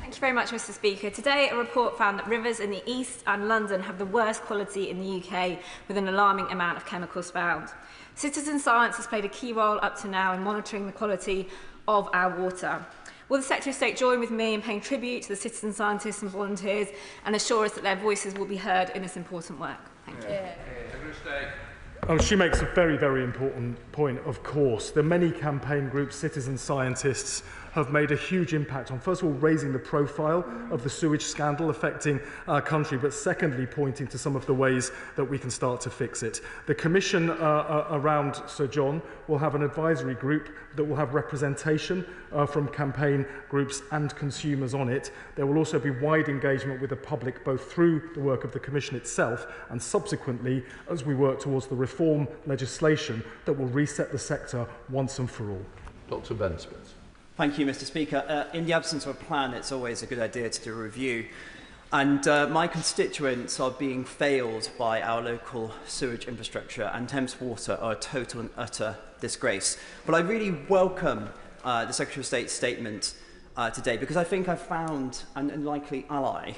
Thank you very much, Mr. Speaker. Today, a report found that rivers in the east and London have the worst quality in the UK, with an alarming amount of chemicals found. Citizen science has played a key role up to now in monitoring the quality of our water. Will the Secretary of State join with me in paying tribute to the citizen scientists and volunteers and assure us that their voices will be heard in this important work? Thank you. She makes a very, very important point, of course. The many campaign groups, citizen scientists, have made a huge impact on, first of all, raising the profile of the sewage scandal affecting our country, but secondly, pointing to some of the ways that we can start to fix it. The Commission around Sir John will have an advisory group that will have representation from campaign groups and consumers on it. There will also be wide engagement with the public, both through the work of the Commission itself and subsequently as we work towards the reform legislation that will reset the sector once and for all. Dr. Ben Smith. Thank you, Mr. Speaker. In the absence of a plan, it's always a good idea to do a review. And my constituents are being failed by our local sewage infrastructure, and Thames Water are a total and utter disgrace. But I really welcome the Secretary of State's statement today, because I think I've found an unlikely ally.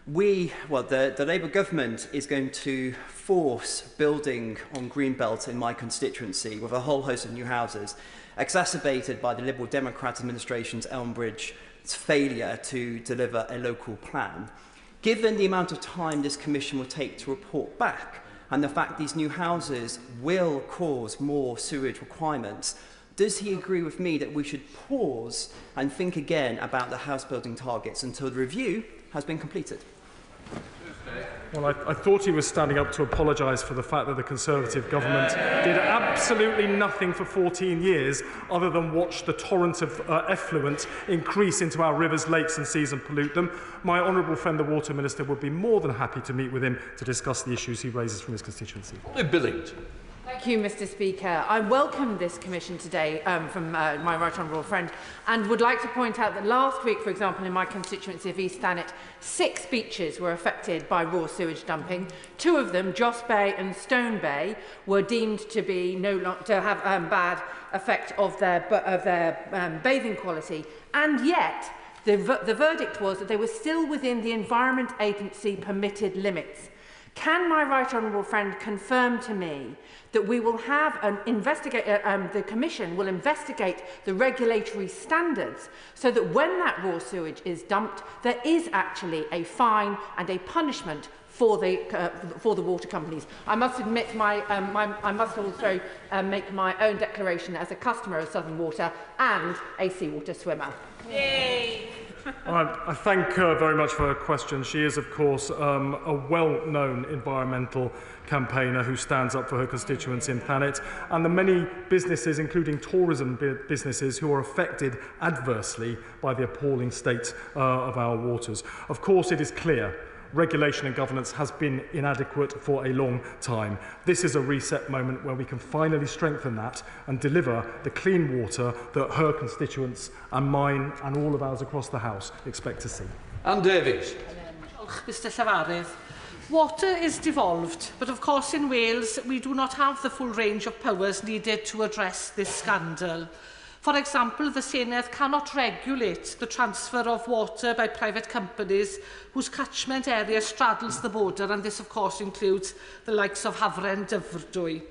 The Labour government is going to force building on Greenbelt in my constituency with a whole host of new houses, exacerbated by the Liberal Democrat administration's Elmbridge's failure to deliver a local plan. Given the amount of time this Commission will take to report back, and the fact these new houses will cause more sewage requirements, does he agree with me that we should pause and think again about the house building targets until the review has been completed? Well, I thought he was standing up to apologise for the fact that the Conservative government did absolutely nothing for 14 years other than watch the torrent of effluent increase into our rivers, lakes and seas and pollute them. My honourable friend, the Water Minister, would be more than happy to meet with him to discuss the issues he raises from his constituency. Billington. Thank you, Mr. Speaker. I welcome this commission today from my right honourable friend, and would like to point out that last week, for example, in my constituency of East Thanet, 6 beaches were affected by raw sewage dumping. 2 of them, Joss Bay and Stone Bay, were deemed to be to have bad effect of their bathing quality, and yet the verdict was that they were still within the Environment Agency permitted limits. Can my right honourable friend confirm to me that we will have the Commission will investigate the regulatory standards so that when that raw sewage is dumped, there is actually a fine and a punishment for the water companies? I must admit, I must also make my own declaration as a customer of Southern Water and a seawater swimmer. Yay! I thank her very much for her question. She is, of course, a well-known environmental campaigner who stands up for her constituents in Thanet, and the many businesses, including tourism businesses, who are affected adversely by the appalling state of our waters. Of course, it is clear regulation and governance has been inadequate for a long time. This is a reset moment where we can finally strengthen that and deliver the clean water that her constituents and mine and all of ours across the House expect to see. Anne Davies. Mr Llavarydd. Water is devolved, but of course in Wales we do not have the full range of powers needed to address this scandal. For example, the Senedd cannot regulate the transfer of water by private companies whose catchment area straddles the border, and this of course includes the likes of Hafren and Dyfrdwy.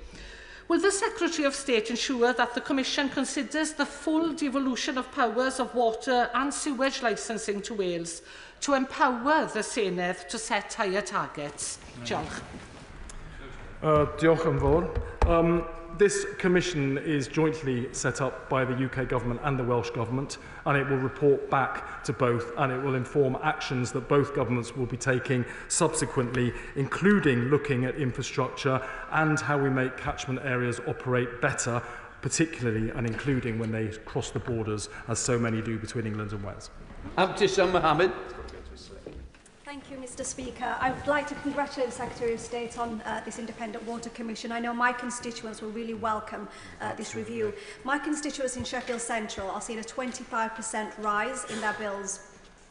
Will the Secretary of State ensure that the Commission considers the full devolution of powers of water and sewage licensing to Wales to empower the Senedd to set higher targets? Diolch. Diolch yn fawr. This commission is jointly set up by the UK government and the Welsh government, and it will report back to both, and it will inform actions that both governments will be taking subsequently, including looking at infrastructure and how we make catchment areas operate better, particularly and including when they cross the borders, as so many do between England and Wales. Abdissam Mohammed. Thank you, Mr. Speaker. I would like to congratulate the Secretary of State on this Independent Water Commission. I know my constituents will really welcome this review. My constituents in Sheffield Central are seeing a 25% rise in their bills.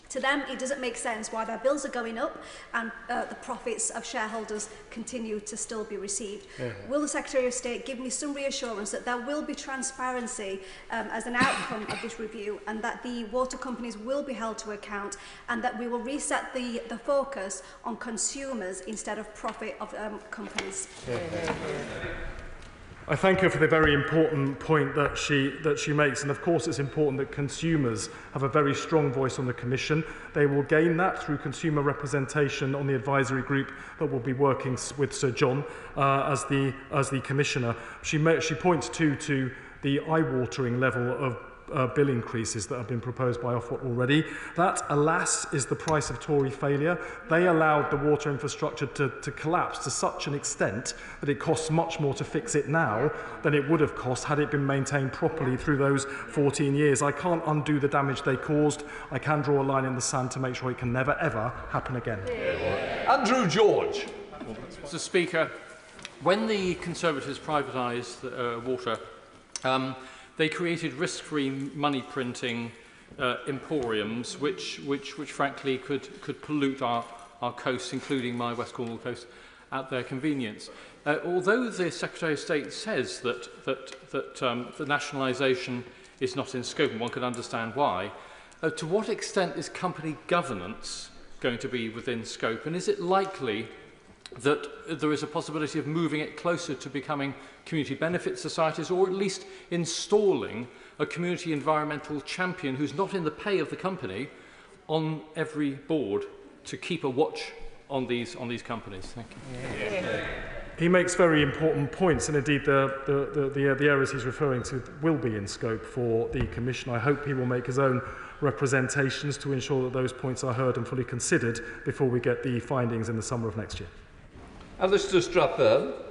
To them, it doesn't make sense why their bills are going up and the profits of shareholders continue to still be received. Will the Secretary of State give me some reassurance that there will be transparency as an outcome of this review, and that the water companies will be held to account, and that we will reset the focus on consumers instead of profit of companies? I thank her for the very important point that she makes, and of course it's important that consumers have a very strong voice on the Commission. They will gain that through consumer representation on the advisory group that will be working with Sir John as the Commissioner. She points to the eye-watering level of bill increases that have been proposed by Ofwat already. That, alas, is the price of Tory failure. They allowed the water infrastructure to collapse to such an extent that it costs much more to fix it now than it would have cost had it been maintained properly through those 14 years. I can't undo the damage they caused. I can draw a line in the sand to make sure it can never, ever happen again. Andrew George. Mr. Speaker, when the Conservatives privatised water, they created risk-free money printing emporiums, which frankly could pollute our coasts, including my West Cornwall coast, at their convenience. Although the Secretary of State says that the nationalisation is not in scope, and one can understand why, to what extent is company governance going to be within scope, and is it likely that there is a possibility of moving it closer to becoming community benefit societies, or at least installing a community environmental champion who's not in the pay of the company on every board to keep a watch on these companies? Thank you. Yeah. He makes very important points, and indeed the areas he's referring to will be in scope for the Commission. I hope he will make his own representations to ensure that those points are heard and fully considered before we get the findings in the summer of next year. Alistair Strathern.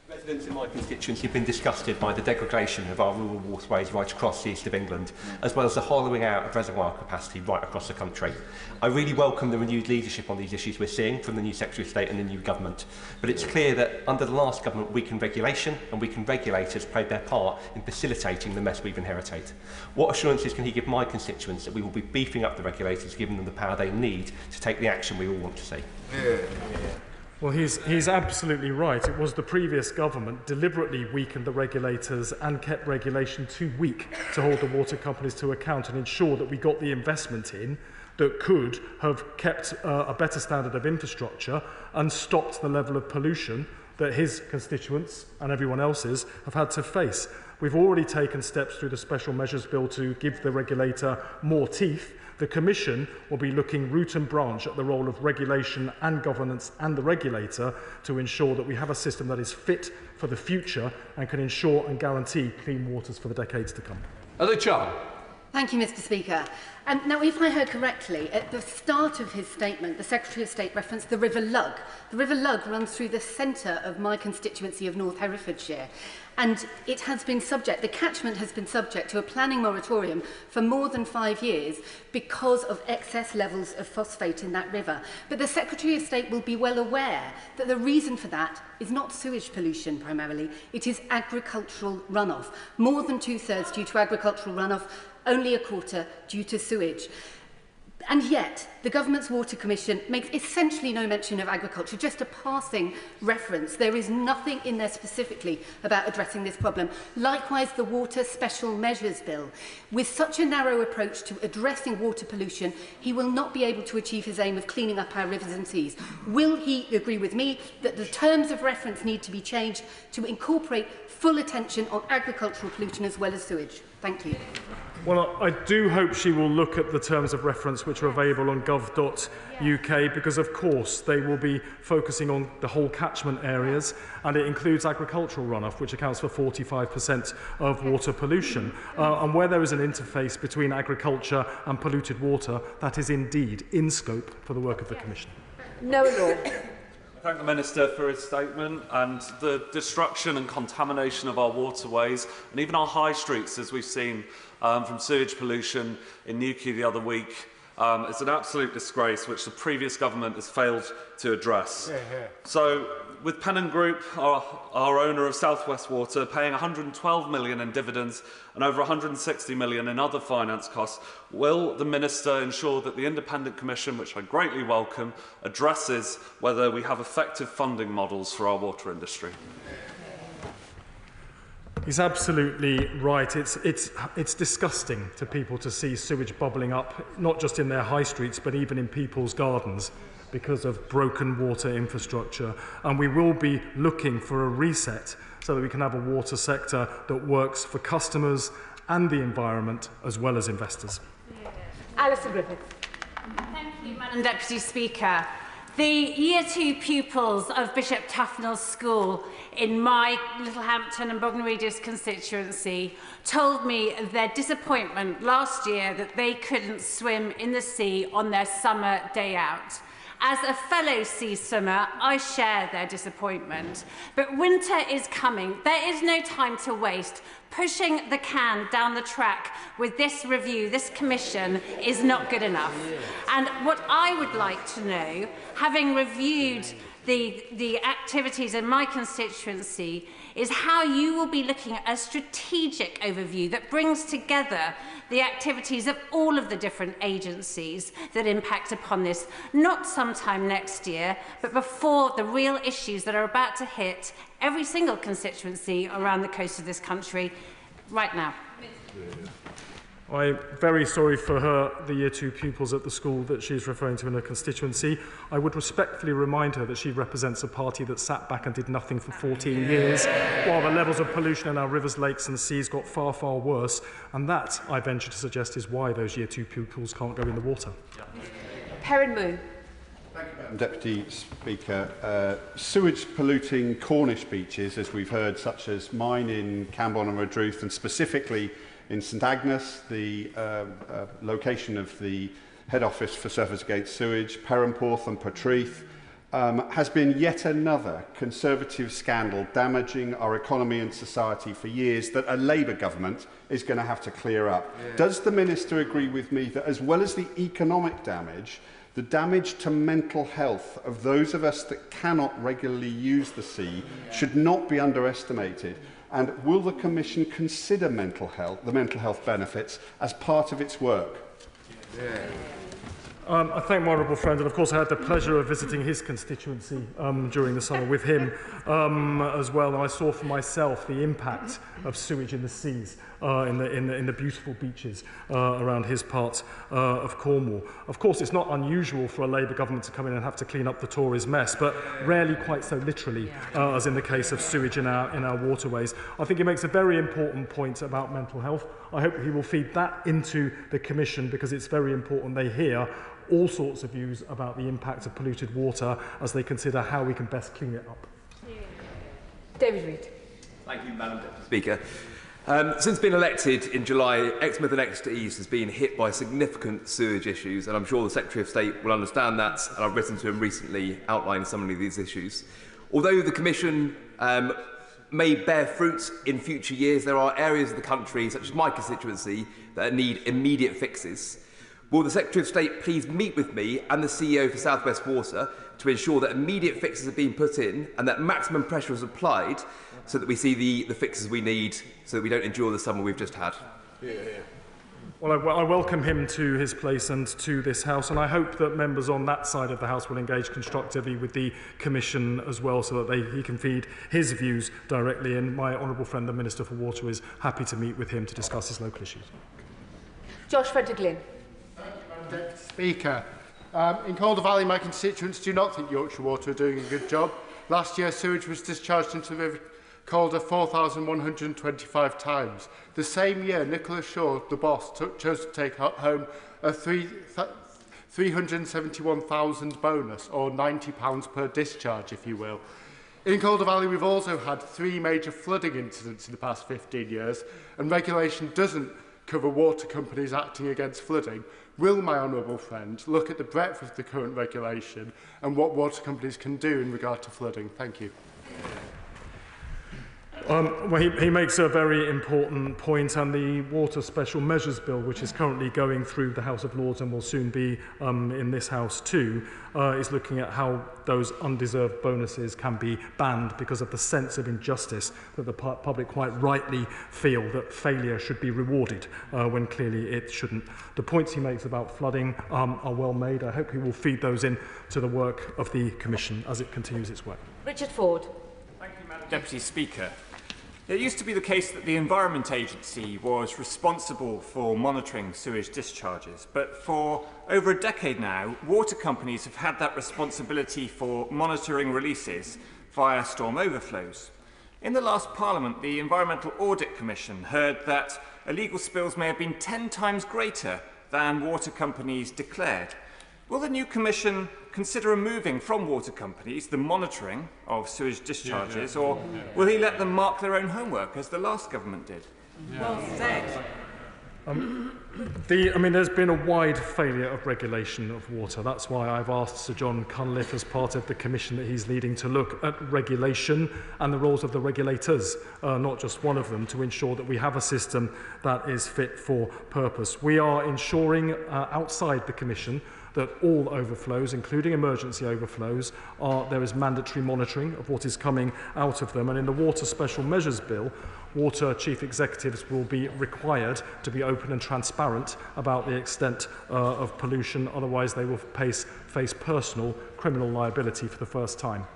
Residents in my constituency have been disgusted by the degradation of our rural waterways right across the east of England, as well as the hollowing out of reservoir capacity right across the country. I really welcome the renewed leadership on these issues we're seeing from the new Secretary of State and the new government. But it's clear that under the last government, weakened regulation and weakened regulators played their part in facilitating the mess we've inherited. What assurances can he give my constituents that we will be beefing up the regulators, giving them the power they need to take the action we all want to see? Well, he's absolutely right. It was the previous government deliberately weakened the regulators and kept regulation too weak to hold the water companies to account and ensure that we got the investment in that could have kept a better standard of infrastructure and stopped the level of pollution that his constituents and everyone else's have had to face. We've already taken steps through the Special Measures Bill to give the regulator more teeth. The Commission will be looking root and branch at the role of regulation and governance and the regulator to ensure that we have a system that is fit for the future and can ensure and guarantee clean waters for the decades to come. Thank you, Mr. Speaker. Now, if I heard correctly, at the start of his statement, the Secretary of State referenced the River Lug. The River Lug runs through the centre of my constituency of North Herefordshire, and it has been subject, the catchment has been subject to a planning moratorium for more than 5 years because of excess levels of phosphate in that river. But the Secretary of State will be well aware that the reason for that is not sewage pollution primarily, it is agricultural runoff. More than 2/3 due to agricultural runoff, only a quarter due to sewage. And yet, the Government's Water Commission makes essentially no mention of agriculture, just a passing reference. There is nothing in there specifically about addressing this problem. Likewise, the Water Special Measures Bill. With such a narrow approach to addressing water pollution, he will not be able to achieve his aim of cleaning up our rivers and seas. Will he agree with me that the terms of reference need to be changed to incorporate full attention on agricultural pollution as well as sewage? Thank you. Well, I do hope she will look at the terms of reference which are available on gov.uk because, of course, they will be focusing on the whole catchment areas and it includes agricultural runoff, which accounts for 45% of water pollution. And where there is an interface between agriculture and polluted water, that is indeed in scope for the work of the Commission. Noah Law. I thank the Minister for his statement, and the destruction and contamination of our waterways and even our high streets, as we've seen from sewage pollution in Newquay the other week, is an absolute disgrace which the previous government has failed to address. So, with Pennon Group, our owner of South West Water, paying $112 million in dividends and over $160 million in other finance costs, will the Minister ensure that the Independent Commission, which I greatly welcome, addresses whether we have effective funding models for our water industry? He's absolutely right. It's disgusting to people to see sewage bubbling up, not just in their high streets, but even in people's gardens, because of broken water infrastructure. And we will be looking for a reset so that we can have a water sector that works for customers and the environment as well as investors. Alison Griffith. Thank you, Madam Deputy Speaker. The Year 2 pupils of Bishop Tufnell's School in my Littlehampton and Bognor Regis constituency told me their disappointment last year that they couldn't swim in the sea on their summer day out. As a fellow sea swimmer, I share their disappointment. But winter is coming. There is no time to waste. Pushing the can down the track with this review, this commission, is not good enough. And what I would like to know, having reviewed the activities in my constituency, is how you will be looking at a strategic overview that brings together the activities of all of the different agencies that impact upon this, not sometime next year, but before the real issues that are about to hit every single constituency around the coast of this country right now. I'm very sorry for the Year 2 pupils at the school that she's referring to in her constituency. I would respectfully remind her that she represents a party that sat back and did nothing for 14 years, while the levels of pollution in our rivers, lakes and seas got far, far worse. And that, I venture to suggest, is why those Year 2 pupils can't go in the water. Perrin Moon. Thank you, Madam Deputy Speaker. Sewage polluting Cornish beaches, as we've heard, such as mine in Camborne and Redruth, and specifically in St Agnes, the location of the head office for Surfers Against Sewage, Perranporth and Portreath, has been yet another Conservative scandal damaging our economy and society for years that a Labour government is going to have to clear up. Yeah. Does the Minister agree with me that as well as the economic damage, the damage to mental health of those of us that cannot regularly use the sea should not be underestimated? And will the Commission consider the mental health benefits as part of its work? Yeah. I thank my honourable friend, and of course I had the pleasure of visiting his constituency during the summer with him as well, and I saw for myself the impact of sewage in the seas in the beautiful beaches around his part of Cornwall. Of course, it's not unusual for a Labour government to come in and have to clean up the Tories' mess, but rarely quite so literally as in the case of sewage in our waterways. I think he makes a very important point about mental health. I hope he will feed that into the Commission, because it's very important they hear all sorts of views about the impact of polluted water as they consider how we can best clean it up. David Reid. Thank you, Madam Deputy Speaker. Since being elected in July, Exmouth and Exeter East has been hit by significant sewage issues, and I'm sure the Secretary of State will understand that, and I've written to him recently outlining some of these issues. Although the Commission may bear fruit in future years, there are areas of the country, such as my constituency, that need immediate fixes. Will the Secretary of State please meet with me and the CEO for South West Water to ensure that immediate fixes are being put in and that maximum pressure is applied so that we see the fixes we need so that we don't endure the summer we've just had? Well, I welcome him to his place and to this House, and I hope that members on that side of the House will engage constructively with the Commission as well, so that he can feed his views directly, and my honourable friend, the Minister for Water, is happy to meet with him to discuss his local issues. Josh Frederick-Glynn. Deputy Speaker, in Calder Valley, my constituents do not think Yorkshire Water are doing a good job. Last year, sewage was discharged into the River Calder 4,125 times. The same year, Nicholas Shaw, the boss, chose to take home a 371,000 bonus, or £90 per discharge, if you will. In Calder Valley, we've also had 3 major flooding incidents in the past 15 years, and regulation doesn't cover water companies acting against flooding. Will my honourable friend look at the breadth of the current regulation and what water companies can do in regard to flooding? Thank you. Well, he makes a very important point, and the Water Special Measures Bill, which is currently going through the House of Lords and will soon be in this House too, is looking at how those undeserved bonuses can be banned because of the sense of injustice that the public quite rightly feel that failure should be rewarded when clearly it shouldn't. The points he makes about flooding are well made. I hope he will feed those in to the work of the Commission as it continues its work. Richard Ford. Thank you, Madam Deputy Speaker. It used to be the case that the Environment Agency was responsible for monitoring sewage discharges, but for over a decade now, water companies have had that responsibility for monitoring releases via storm overflows. In the last Parliament, the Environmental Audit Commission heard that illegal spills may have been 10 times greater than water companies declared. Will the new Commission consider removing from water companies the monitoring of sewage discharges, or will he let them mark their own homework, as the last government did? Well said. There's been a wide failure of regulation of water. That's why I've asked Sir John Cunliffe, as part of the commission that he's leading, to look at regulation and the roles of the regulators, not just one of them, to ensure that we have a system that is fit for purpose. We are ensuring outside the commission that all overflows, including emergency overflows, there is mandatory monitoring of what is coming out of them. And in the Water Special Measures Bill, water chief executives will be required to be open and transparent about the extent of pollution. Otherwise, they will face personal criminal liability for the first time.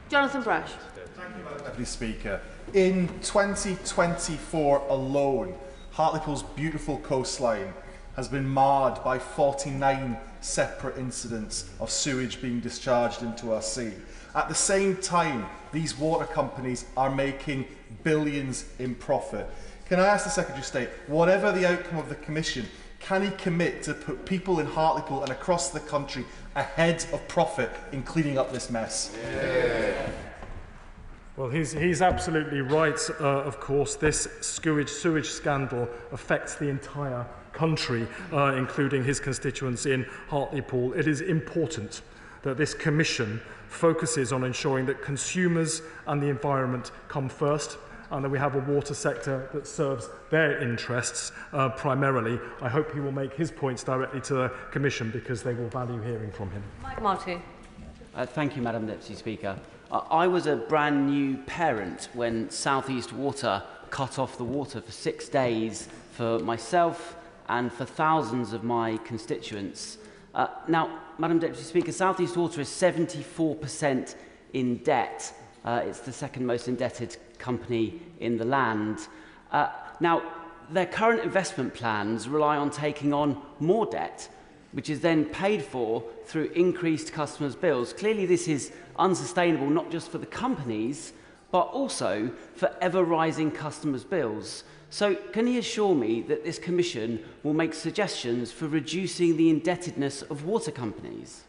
Jonathan Brash. Thank you, Madam Deputy Speaker. In 2024 alone, Hartlepool's beautiful coastline has been marred by 49 separate incidents of sewage being discharged into our sea. At the same time, these water companies are making billions in profit. Can I ask the Secretary of State, whatever the outcome of the Commission, can he commit to put people in Hartlepool and across the country ahead of profit in cleaning up this mess? Well, he's absolutely right. Of course, this sewage scandal affects the entire country, including his constituents in Hartlepool. It is important that this commission focuses on ensuring that consumers and the environment come first, and that we have a water sector that serves their interests primarily. I hope he will make his points directly to the Commission, because they will value hearing from him. Mike Martin. Thank you, Madam Deputy Speaker. I was a brand new parent when South East Water cut off the water for 6 days for myself and for thousands of my constituents. Now, Madam Deputy Speaker, South East Water is 74% in debt. It's the second most indebted company in the land. Now, their current investment plans rely on taking on more debt, which is then paid for through increased customers' bills. Clearly, this is unsustainable, not just for the companies, but also for ever-rising customers' bills. So, can he assure me that this Commission will make suggestions for reducing the indebtedness of water companies?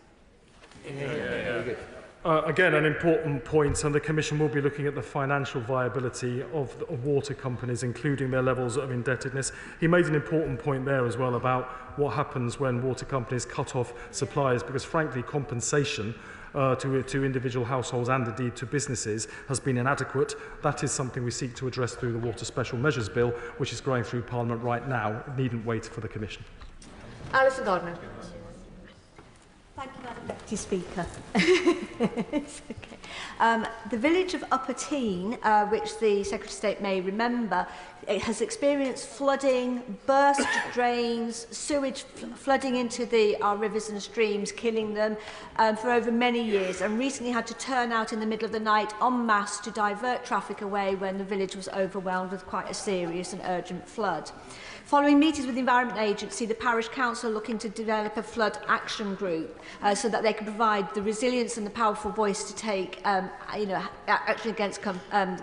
Again, an important point, and the Commission will be looking at the financial viability of water companies, including their levels of indebtedness. He made an important point there as well about what happens when water companies cut off supplies, because frankly compensation to individual households and indeed to businesses has been inadequate. That is something we seek to address through the Water Special Measures Bill, which is going through Parliament right now. It needn't wait for the Commission. Alison Gardner. Thank you, Madam Deputy Speaker. It's okay. The village of Upper Tean, which the Secretary of State may remember, it has experienced flooding, burst drains, sewage flooding into our rivers and streams, killing them for over many years, and recently had to turn out in the middle of the night en masse to divert traffic away when the village was overwhelmed with quite a serious and urgent flood. Following meetings with the Environment Agency, the Parish Council are looking to develop a flood action group so that they can provide the resilience and the powerful voice to take action against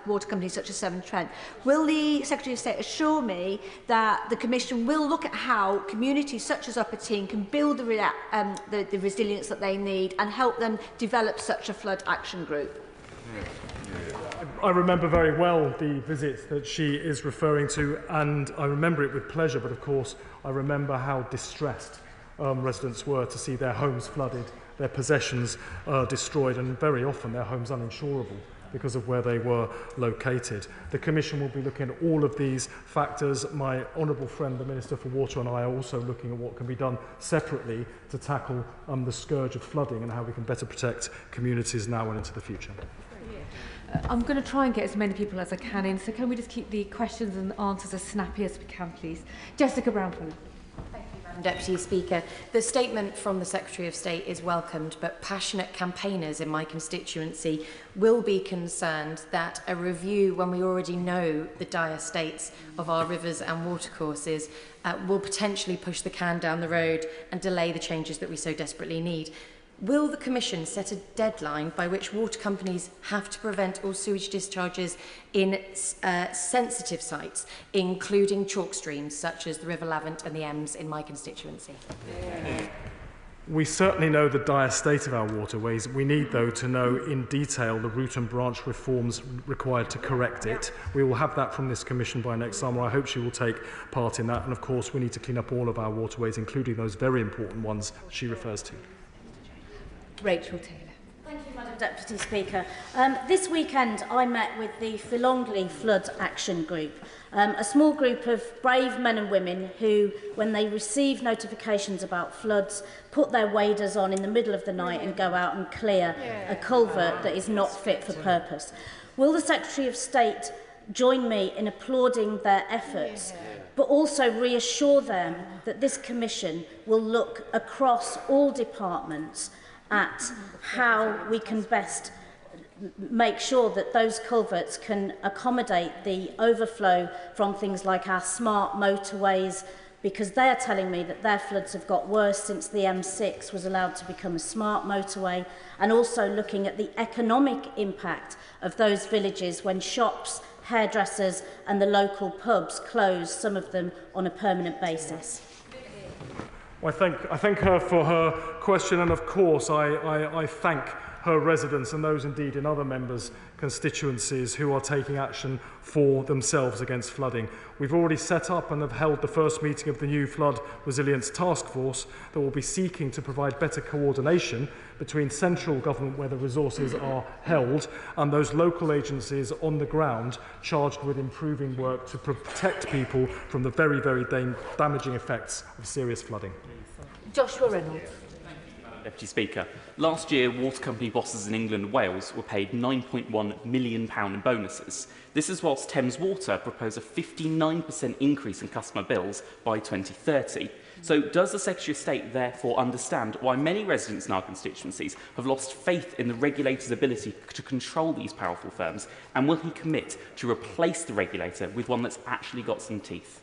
water companies such as Severn Trent. Will the Secretary of State assure me that the Commission will look at how communities such as Upper Tean can build the resilience that they need and help them develop such a flood action group? I remember very well the visit that she is referring to, and I remember it with pleasure, but of course I remember how distressed residents were to see their homes flooded, their possessions destroyed, and very often their homes uninsurable because of where they were located. The Commission will be looking at all of these factors. My honourable friend, the Minister for Water, and I are also looking at what can be done separately to tackle the scourge of flooding and how we can better protect communities now and into the future. I'm going to try and get as many people as I can in, so can we just keep the questions and answers as snappy as we can, please? Jessica Brownfuller. Thank you, Madam Deputy Speaker. The statement from the Secretary of State is welcomed, but passionate campaigners in my constituency will be concerned that a review, when we already know the dire states of our rivers and watercourses, will potentially push the can down the road and delay the changes that we so desperately need. Will the Commission set a deadline by which water companies have to prevent all sewage discharges in sensitive sites, including chalk streams such as the River Lavant and the Ems in my constituency? We certainly know the dire state of our waterways. We need, though, to know in detail the root and branch reforms required to correct it. We will have that from this Commission by next summer. I hope she will take part in that. And, of course, we need to clean up all of our waterways, including those very important ones she refers to. Rachel Taylor. Thank you, Madam Deputy Speaker. This weekend I met with the Philongli Flood Action Group, a small group of brave men and women who, when they receive notifications about floods, put their waders on in the middle of the night and go out and clear a culvert that is not fit for purpose. Will the Secretary of State join me in applauding their efforts, but also reassure them that this Commission will look across all departments at how we can best make sure that those culverts can accommodate the overflow from things like our smart motorways, because they're telling me that their floods have got worse since the M6 was allowed to become a smart motorway, and also looking at the economic impact of those villages when shops, hairdressers and the local pubs close, some of them on a permanent basis. Well, I thank her for her question, and of course I thank her residents and those indeed in other members' constituencies who are taking action for themselves against flooding. We've already set up and have held the first meeting of the new Flood Resilience Task Force that will be seeking to provide better coordination between central government where the resources are held and those local agencies on the ground charged with improving work to protect people from the very, very damaging effects of serious flooding. Joshua Reynolds. Deputy Speaker, last year water company bosses in England and Wales were paid £9.1 million in bonuses. This is whilst Thames Water proposed a 59% increase in customer bills by 2030. So does the Secretary of State therefore understand why many residents in our constituencies have lost faith in the regulator's ability to control these powerful firms, and will he commit to replace the regulator with one that's actually got some teeth?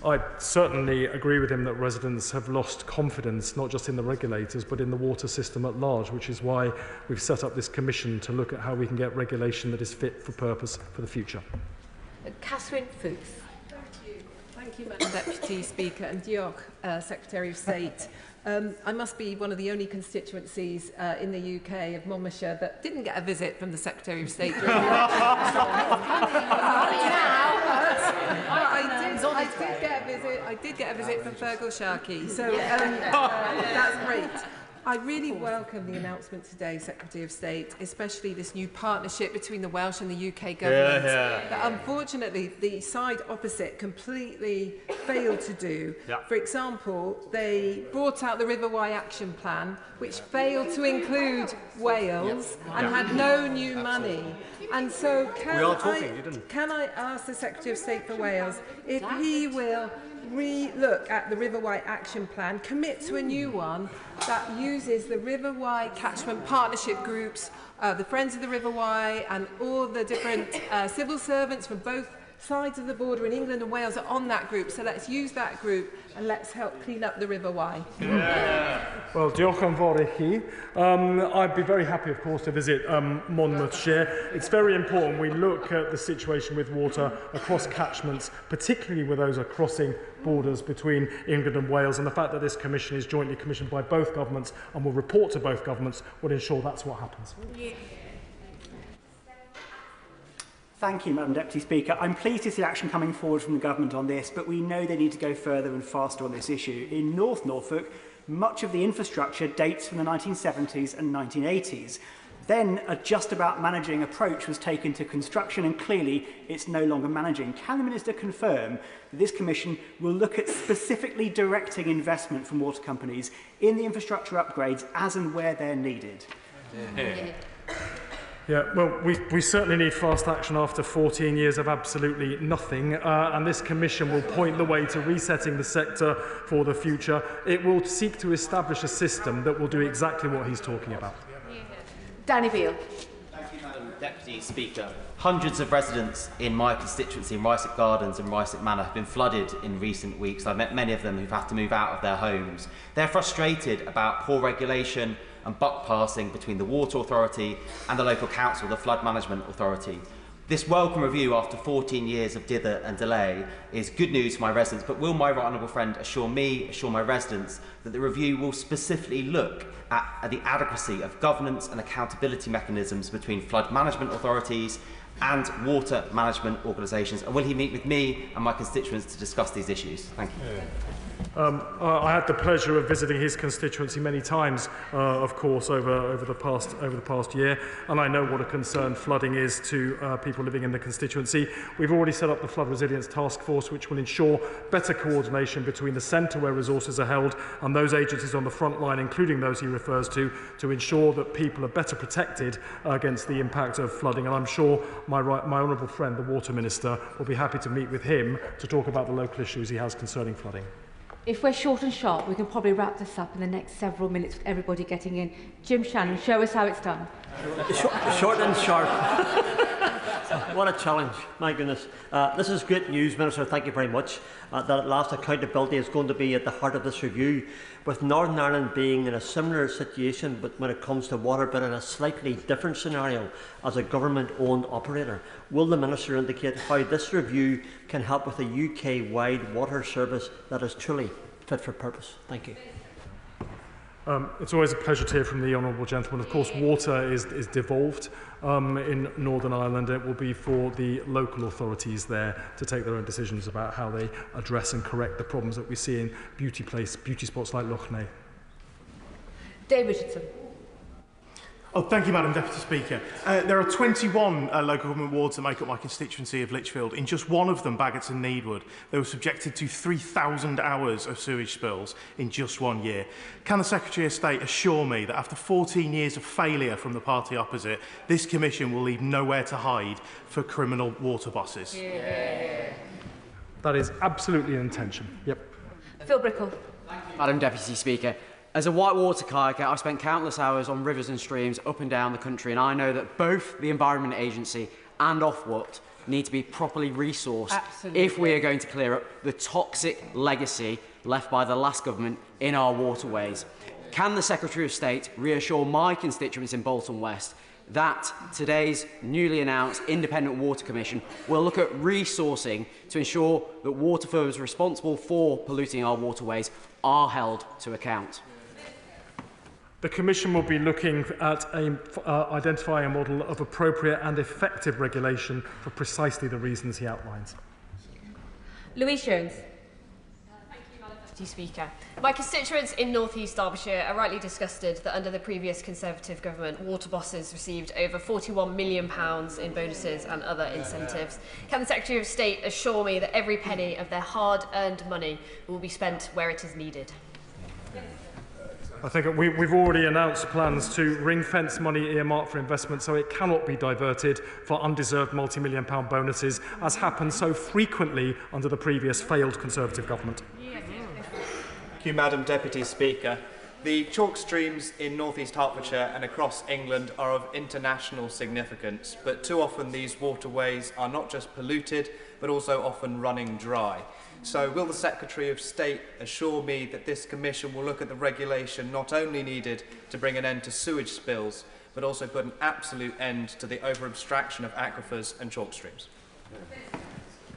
I certainly agree with him that residents have lost confidence not just in the regulators but in the water system at large, which is why we've set up this commission to look at how we can get regulation that is fit for purpose for the future. Catherine Fuchs. Thank you, Madam Deputy Speaker, and diolch, Secretary of State. I must be one of the only constituencies in the UK of Monmouthshire that didn't get a visit from the Secretary of State. I did get a visit from Fergal Sharkey, so that's great. I really welcome the announcement today, Secretary of State, especially this new partnership between the Welsh and the UK government. That unfortunately, the side opposite completely failed to do. For example, they brought out the River Wye Action Plan, which failed to include Wales and had no new money. And so can I ask the Secretary of State for Wales if he will re-look at the River Wye Action Plan, commit to a new one that uses the River Wye catchment partnership groups, the Friends of the River Wye, and all the different civil servants from both sides of the border in England and Wales are on that group. So let's use that group and let's help clean up the River Wye. Well, diolch yn fawr I chi. I'd be very happy, of course, to visit Monmouthshire. It's very important we look at the situation with water across catchments, particularly with those crossing borders between England and Wales, and the fact that this commission is jointly commissioned by both governments and will report to both governments will ensure that's what happens. Thank you, Madam Deputy Speaker. I'm pleased to see action coming forward from the government on this, but we know they need to go further and faster on this issue. In North Norfolk, much of the infrastructure dates from the 1970s and 1980s. Then a just about managing approach was taken to construction, and clearly it's no longer managing. Can the Minister confirm that this Commission will look at specifically directing investment from water companies in the infrastructure upgrades as and where they're needed? Yeah, well, we certainly need fast action after 14 years of absolutely nothing, and this Commission will point the way to resetting the sector for the future. It will seek to establish a system that will do exactly what he's talking about. Danny Beale. Thank you, Madam Deputy Speaker. Hundreds of residents in my constituency in Rysock Gardens and Rysock Manor have been flooded in recent weeks. I've met many of them who've had to move out of their homes. They're frustrated about poor regulation and buck passing between the Water Authority and the local council, the Flood Management Authority. This welcome review after 14 years of dither and delay is good news for my residents, but will my right honourable friend assure my residents that the review will specifically look at the adequacy of governance and accountability mechanisms between flood management authorities and water management organisations? And will he meet with me and my constituents to discuss these issues? Thank you. I had the pleasure of visiting his constituency many times, of course, over the past year, and I know what a concern flooding is to people living in the constituency. We've already set up the Flood Resilience Task Force, which will ensure better coordination between the centre where resources are held and those agencies on the front line, including those he refers to ensure that people are better protected against the impact of flooding. And I'm sure my honourable friend, the Water Minister, will be happy to meet with him to talk about the local issues he has concerning flooding. If we're short and sharp, we can probably wrap this up in the next several minutes with everybody getting in. Jim Shannon, show us how it's done. Short and sharp. What a challenge, my goodness. This is great news, Minister, thank you very much. That at last accountability is going to be at the heart of this review. With Northern Ireland being in a similar situation, but when it comes to water, but in a slightly different scenario as a government-owned operator, will the Minister indicate how this review can help with a UK-wide water service that is truly fit for purpose? Thank you. It's always a pleasure to hear from the honourable gentleman. Of course, water is devolved in Northern Ireland. It will be for the local authorities there to take their own decisions about how they address and correct the problems that we see in beauty spots like Lough Neagh. Dave Richardson. Oh, thank you, Madam Deputy Speaker. There are 21 local government wards that make up my constituency of Lichfield. In just one of them, Baggots and Needwood, they were subjected to 3,000 hours of sewage spills in just 1 year. Can the Secretary of State assure me that after 14 years of failure from the party opposite, this Commission will leave nowhere to hide for criminal water bosses? Yeah. That is absolutely an intention. Yep. Phil Brickell. Madam Deputy Speaker, as a whitewater kayaker, I've spent countless hours on rivers and streams up and down the country, and I know that both the Environment Agency and Ofwat need to be properly resourced if we are going to clear up the toxic legacy left by the last government in our waterways. Can the Secretary of State reassure my constituents in Bolton West that today's newly announced Independent Water Commission will look at resourcing to ensure that water firms responsible for polluting our waterways are held to account? The Commission will be looking at identifying a model of appropriate and effective regulation for precisely the reasons he outlines. Louise Jones. Thank you, Madam Deputy Speaker. My constituents in North East Derbyshire are rightly disgusted that under the previous Conservative government, water bosses received over £41 million in bonuses and other incentives. Can the Secretary of State assure me that every penny of their hard-earned money will be spent where it is needed? I think we've already announced plans to ring-fence money earmarked for investment so it cannot be diverted for undeserved multi-million-pound bonuses, as happened so frequently under the previous failed Conservative government. Thank you, Madam Deputy Speaker. The chalk streams in North East Hertfordshire and across England are of international significance, but too often these waterways are not just polluted, but also often running dry. So will the Secretary of State assure me that this Commission will look at the regulation not only needed to bring an end to sewage spills, but also put an absolute end to the over-abstraction of aquifers and chalk streams?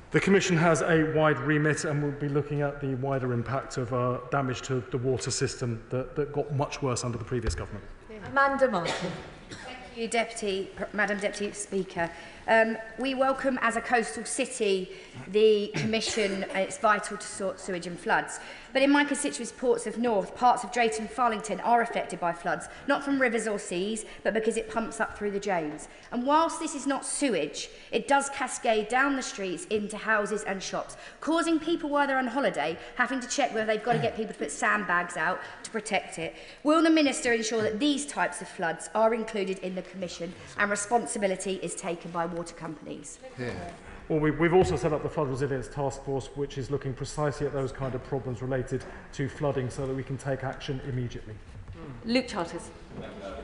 The Commission has a wide remit and will be looking at the wider impact of damage to the water system that got much worse under the previous government. Amanda Martin. Thank you, Madam Deputy Speaker. We welcome, as a coastal city, the Commission. It's vital to sort sewage and floods. But in my constituency ports of North, parts of Drayton and Farlington are affected by floods, not from rivers or seas, but because it pumps up through the James. And whilst this is not sewage, it does cascade down the streets into houses and shops, causing people while they're on holiday having to check whether they've got to get people to put sandbags out to protect it. Will the Minister ensure that these types of floods are included in the Commission and responsibility is taken by water companies? Yeah. Well, we've also set up the Flood Resilience Task Force, which is looking precisely at those kind of problems related to flooding so that we can take action immediately. Luke Charters.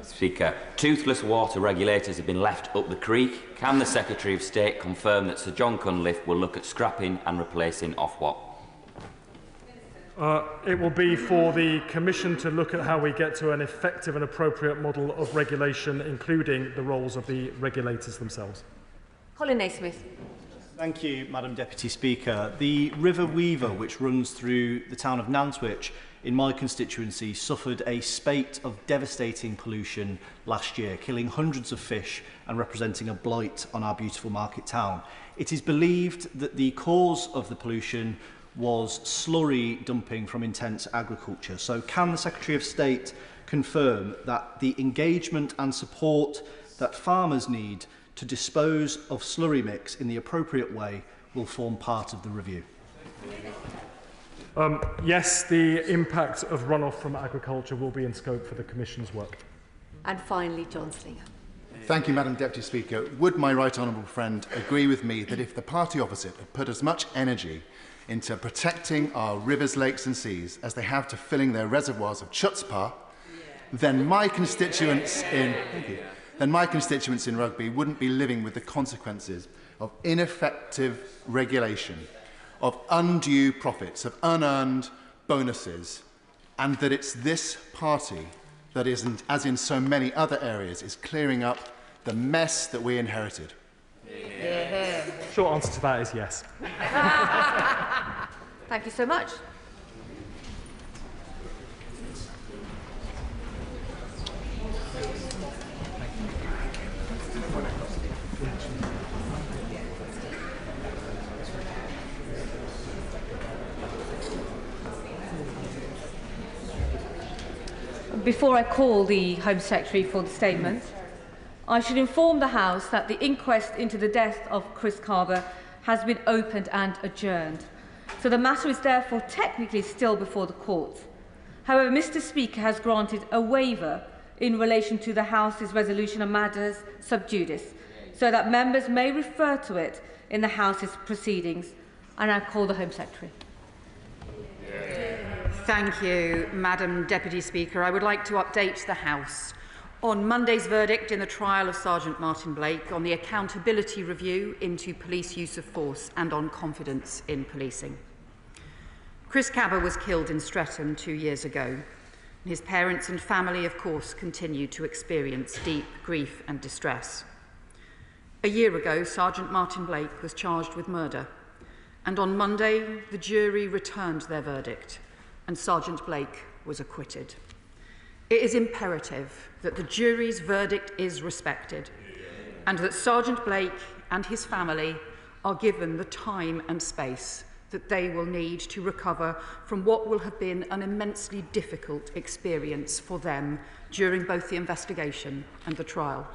Speaker, toothless water regulators have been left up the creek. Can the Secretary of State confirm that Sir John Cunliffe will look at scrapping and replacing Ofwat? It will be for the Commission to look at how we get to an effective and appropriate model of regulation, including the roles of the regulators themselves. Colin Naismith. Thank you, Madam Deputy Speaker. The River Weaver, which runs through the town of Nantwich in my constituency, suffered a spate of devastating pollution last year, killing hundreds of fish and representing a blight on our beautiful market town. It is believed that the cause of the pollution was slurry dumping from intense agriculture. So can the Secretary of State confirm that the engagement and support that farmers need to dispose of slurry mix in the appropriate way will form part of the review? Yes, the impact of runoff from agriculture will be in scope for the Commission's work. And finally, John Slinger. Thank you, Madam Deputy Speaker. Would my right honourable friend agree with me that if the party opposite had put as much energy into protecting our rivers, lakes and seas as they have to filling their reservoirs of chutzpah, then my constituents in Rugby wouldn't be living with the consequences of ineffective regulation, of undue profits, of unearned bonuses, and that it's this party that isn't, as in so many other areas, is clearing up the mess that we inherited. Yeah. Short answer to that is yes. Thank you so much. before I call the Home Secretary for the statement, I should inform the House that the inquest into the death of Chris Carver has been opened and adjourned. So the matter is therefore technically still before the court. However, Mr. Speaker has granted a waiver in relation to the House's resolution on matters sub judice, so that members may refer to it in the House's proceedings. I now call the Home Secretary. Thank you, Madam Deputy Speaker. I would like to update the House on Monday's verdict in the trial of Sergeant Martin Blake, on the accountability review into police use of force and on confidence in policing. Chris Carver was killed in Streatham 2 years ago. His parents and family, of course, continue to experience deep grief and distress. A year ago, Sergeant Martin Blake was charged with murder, and on Monday, the jury returned their verdict, and Sergeant Blake was acquitted. It is imperative that the jury's verdict is respected, and that Sergeant Blake and his family are given the time and space that they will need to recover from what will have been an immensely difficult experience for them during both the investigation and the trial.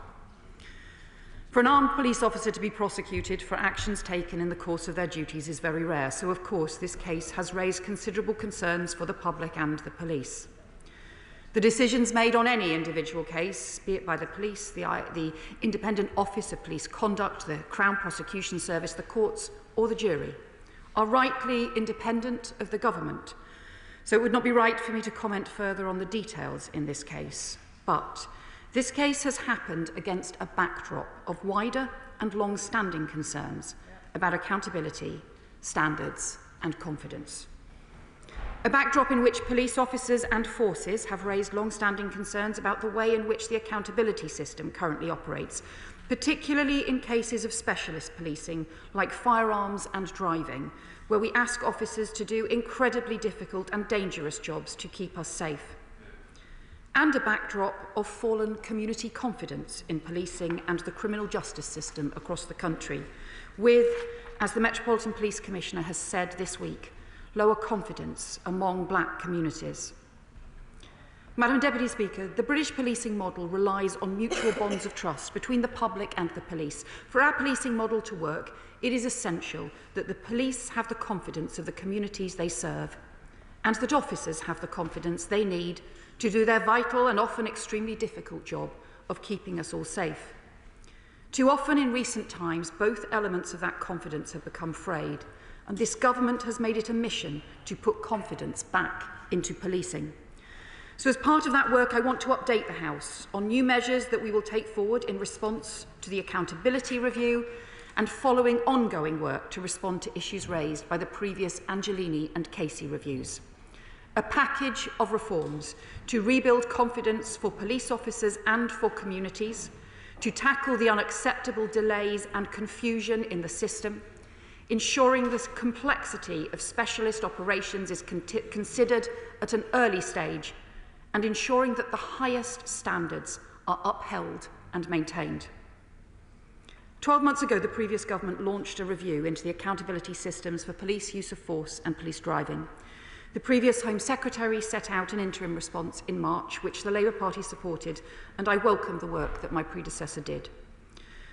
For an armed police officer to be prosecuted for actions taken in the course of their duties is very rare, so of course this case has raised considerable concerns for the public and the police. The decisions made on any individual case, be it by the police, the Independent Office of Police Conduct, the Crown Prosecution Service, the courts or the jury, are rightly independent of the government. So it would not be right for me to comment further on the details in this case. But this case has happened against a backdrop of wider and long-standing concerns about accountability, standards and confidence. A backdrop in which police officers and forces have raised long-standing concerns about the way in which the accountability system currently operates, particularly in cases of specialist policing like firearms and driving, where we ask officers to do incredibly difficult and dangerous jobs to keep us safe. And a backdrop of fallen community confidence in policing and the criminal justice system across the country, with, as the Metropolitan Police Commissioner has said this week, lower confidence among black communities. Madam Deputy Speaker, the British policing model relies on mutual bonds of trust between the public and the police. For our policing model to work, it is essential that the police have the confidence of the communities they serve, and that officers have the confidence they need to do their vital and often extremely difficult job of keeping us all safe. Too often in recent times, both elements of that confidence have become frayed, and this government has made it a mission to put confidence back into policing. So as part of that work, I want to update the House on new measures that we will take forward in response to the accountability review and following ongoing work to respond to issues raised by the previous Angelini and Casey reviews. A package of reforms to rebuild confidence for police officers and for communities, to tackle the unacceptable delays and confusion in the system, ensuring the complexity of specialist operations is considered at an early stage, and ensuring that the highest standards are upheld and maintained. 12 months ago, the previous government launched a review into the accountability systems for police use of force and police driving. The previous Home Secretary set out an interim response in March, which the Labour Party supported, and I welcome the work that my predecessor did.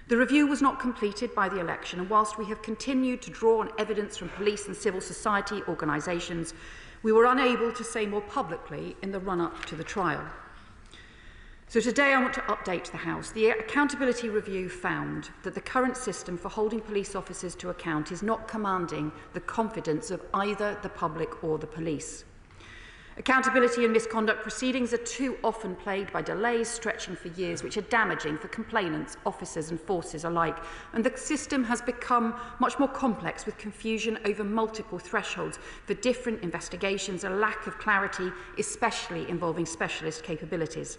The review was not completed by the election, and whilst we have continued to draw on evidence from police and civil society organisations, we were unable to say more publicly in the run-up to the trial. So today I want to update the House. The accountability review found that the current system for holding police officers to account is not commanding the confidence of either the public or the police. Accountability and misconduct proceedings are too often plagued by delays stretching for years, which are damaging for complainants, officers and forces alike. And the system has become much more complex, with confusion over multiple thresholds for different investigations, a lack of clarity, especially involving specialist capabilities.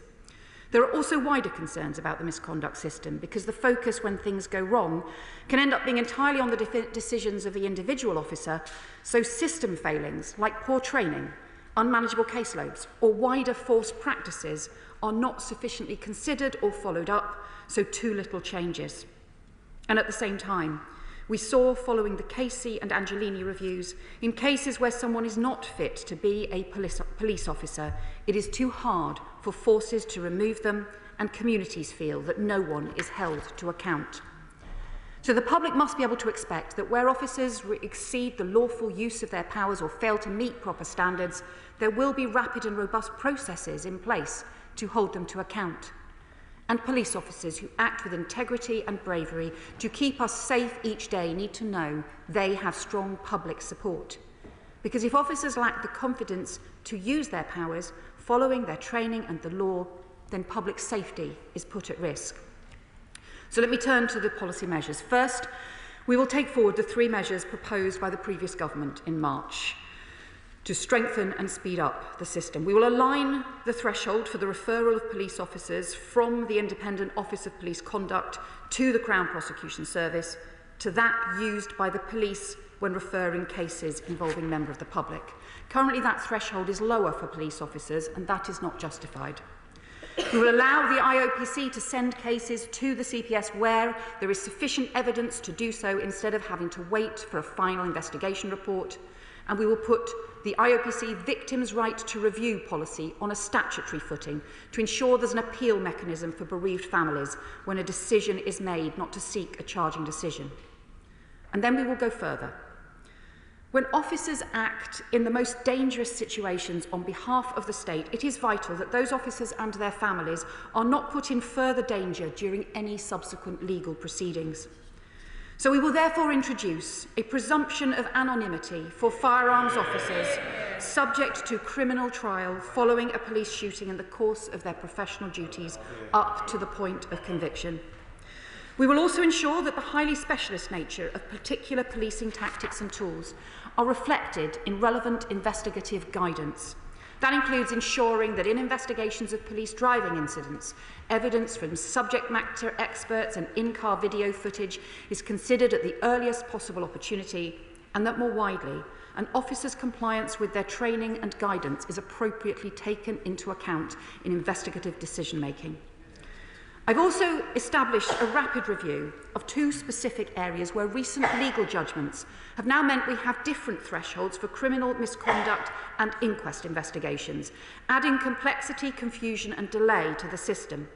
There are also wider concerns about the misconduct system, because the focus when things go wrong can end up being entirely on the decisions of the individual officer, so system failings like poor training, unmanageable caseloads or wider force practices are not sufficiently considered or followed up, so too little changes. And at the same time, we saw, following the Casey and Angelini reviews, in cases where someone is not fit to be a police officer, it is too hard for forces to remove them, and communities feel that no one is held to account. So the public must be able to expect that where officers exceed the lawful use of their powers or fail to meet proper standards, there will be rapid and robust processes in place to hold them to account. And police officers who act with integrity and bravery to keep us safe each day need to know they have strong public support. Because if officers lack the confidence to use their powers following their training and the law, then public safety is put at risk. So let me turn to the policy measures. First, we will take forward the 3 measures proposed by the previous government in March to strengthen and speed up the system. We will align the threshold for the referral of police officers from the Independent Office of Police Conduct to the Crown Prosecution Service to that used by the police when referring cases involving members of the public. Currently, that threshold is lower for police officers, and that is not justified. We will allow the IOPC to send cases to the CPS where there is sufficient evidence to do so instead of having to wait for a final investigation report. And we will put the IOPC victims' right to review policy on a statutory footing to ensure there's an appeal mechanism for bereaved families when a decision is made not to seek a charging decision. And then we will go further. When officers act in the most dangerous situations on behalf of the state, it is vital that those officers and their families are not put in further danger during any subsequent legal proceedings. So we will therefore introduce a presumption of anonymity for firearms officers subject to criminal trial following a police shooting in the course of their professional duties up to the point of conviction. We will also ensure that the highly specialist nature of particular policing tactics and tools are reflected in relevant investigative guidance. That includes ensuring that in investigations of police driving incidents, evidence from subject matter experts and in-car video footage is considered at the earliest possible opportunity, and that more widely, an officer's compliance with their training and guidance is appropriately taken into account in investigative decision-making. I've also established a rapid review of 2 specific areas where recent legal judgments have now meant we have different thresholds for criminal misconduct and inquest investigations, adding complexity, confusion and delay to the system.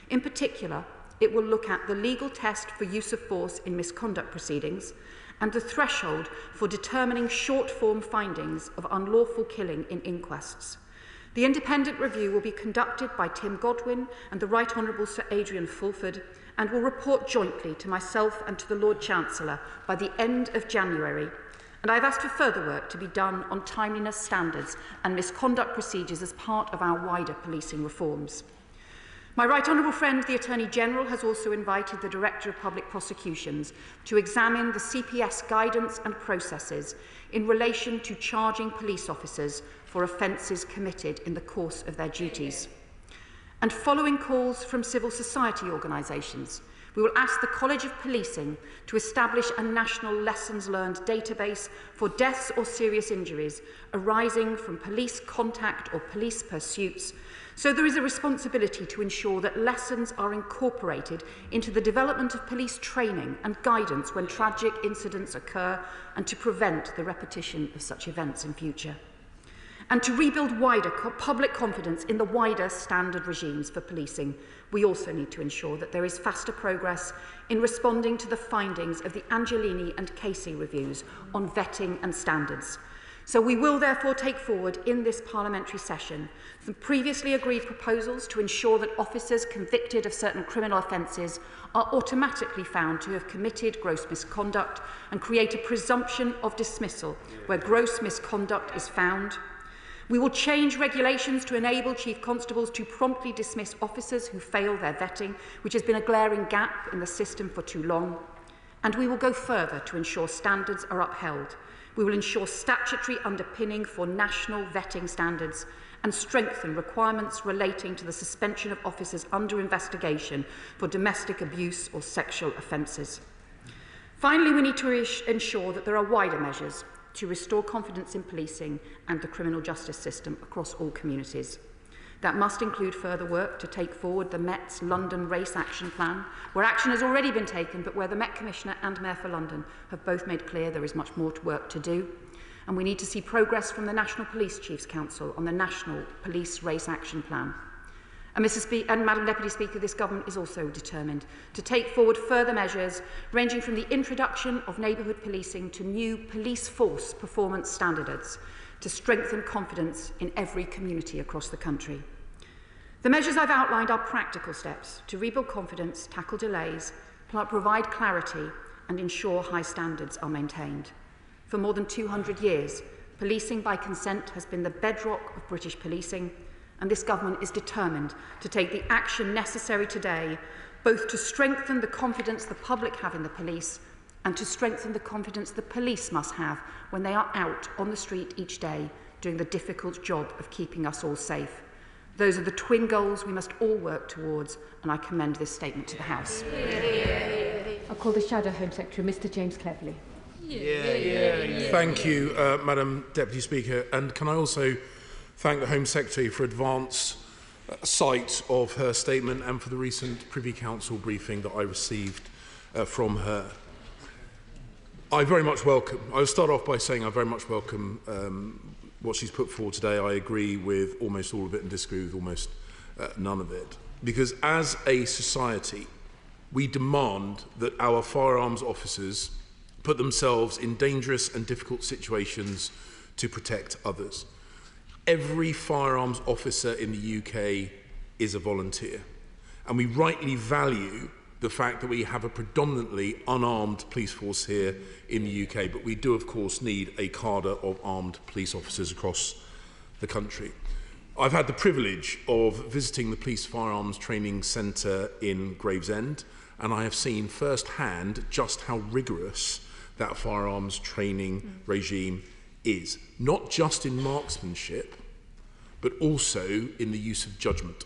In particular, it will look at the legal test for use of force in misconduct proceedings and the threshold for determining short-form findings of unlawful killing in inquests. The independent review will be conducted by Tim Godwin and the Right Honourable Sir Adrian Fulford and will report jointly to myself and to the Lord Chancellor by the end of January. And I've asked for further work to be done on timeliness standards and misconduct procedures as part of our wider policing reforms. My right honourable friend, the Attorney-General, has also invited the Director of Public Prosecutions to examine the CPS guidance and processes in relation to charging police officers for offences committed in the course of their duties. And following calls from civil society organisations, we will ask the College of Policing to establish a national lessons learned database for deaths or serious injuries arising from police contact or police pursuits. So there is a responsibility to ensure that lessons are incorporated into the development of police training and guidance when tragic incidents occur and to prevent the repetition of such events in future. And to rebuild wider public confidence in the wider standard regimes for policing, we also need to ensure that there is faster progress in responding to the findings of the Angelini and Casey reviews on vetting and standards. So we will therefore take forward in this parliamentary session some previously agreed proposals to ensure that officers convicted of certain criminal offences are automatically found to have committed gross misconduct and create a presumption of dismissal where gross misconduct is found. We will change regulations to enable Chief Constables to promptly dismiss officers who fail their vetting, which has been a glaring gap in the system for too long. And we will go further to ensure standards are upheld. We will ensure statutory underpinning for national vetting standards and strengthen requirements relating to the suspension of officers under investigation for domestic abuse or sexual offences. Finally, we need to ensure that there are wider measures to restore confidence in policing and the criminal justice system across all communities. That must include further work to take forward the Met's London Race Action Plan, where action has already been taken, but where the Met Commissioner and Mayor for London have both made clear there is much more work to do. And we need to see progress from the National Police Chiefs Council on the National Police Race Action Plan. And Madam Deputy Speaker, this government is also determined to take forward further measures ranging from the introduction of neighbourhood policing to new police force performance standards to strengthen confidence in every community across the country. The measures I've outlined are practical steps to rebuild confidence, tackle delays, provide clarity and ensure high standards are maintained. For more than 200 years, policing by consent has been the bedrock of British policing, and this government is determined to take the action necessary today, both to strengthen the confidence the public have in the police and to strengthen the confidence the police must have when they are out on the street each day doing the difficult job of keeping us all safe. Those are the twin goals we must all work towards, and I commend this statement to the House. I call the Shadow Home Secretary, Mr James Cleverly. Thank you, Madam Deputy Speaker. And can I also thank the Home Secretary for advance sight of her statement and for the recent Privy Council briefing that I received from her. I very much welcome, I'll start off by saying I very much welcome what she's put forward today. I agree with almost all of it and disagree with almost none of it. Because as a society, we demand that our firearms officers put themselves in dangerous and difficult situations to protect others. Every firearms officer in the UK is a volunteer, and we rightly value the fact that we have a predominantly unarmed police force here in the UK, but we do of course need a cadre of armed police officers across the country. I've had the privilege of visiting the Police Firearms Training Centre in Gravesend, and I have seen firsthand just how rigorous that firearms training regime is, not just in marksmanship, but also in the use of judgment.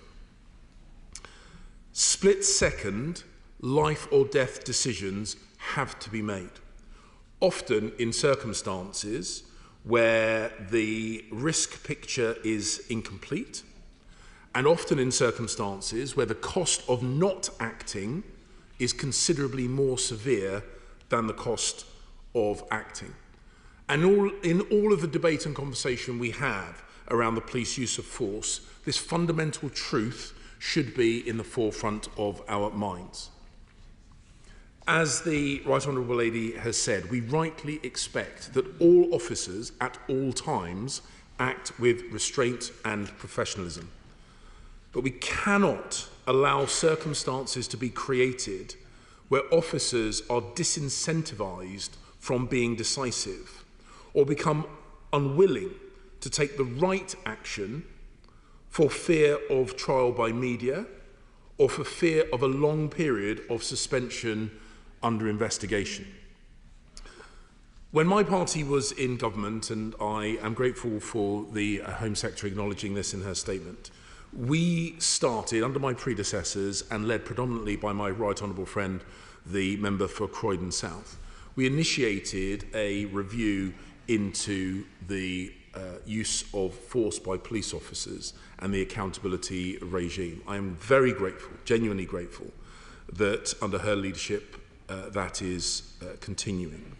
Split-second, life or death decisions have to be made, often in circumstances where the risk picture is incomplete, and often in circumstances where the cost of not acting is considerably more severe than the cost of acting. And in all of the debate and conversation we have around the police use of force, this fundamental truth should be in the forefront of our minds. As the Right Honourable Lady has said, we rightly expect that all officers at all times act with restraint and professionalism. But we cannot allow circumstances to be created where officers are disincentivised from being decisive or become unwilling to take the right action for fear of trial by media or for fear of a long period of suspension under investigation. When my party was in government, and I am grateful for the Home Secretary acknowledging this in her statement, we started under my predecessors and led predominantly by my right honourable friend, the member for Croydon South. We initiated a review into the use of force by police officers and the accountability regime. I am very grateful, genuinely grateful, that under her leadership that is continuing.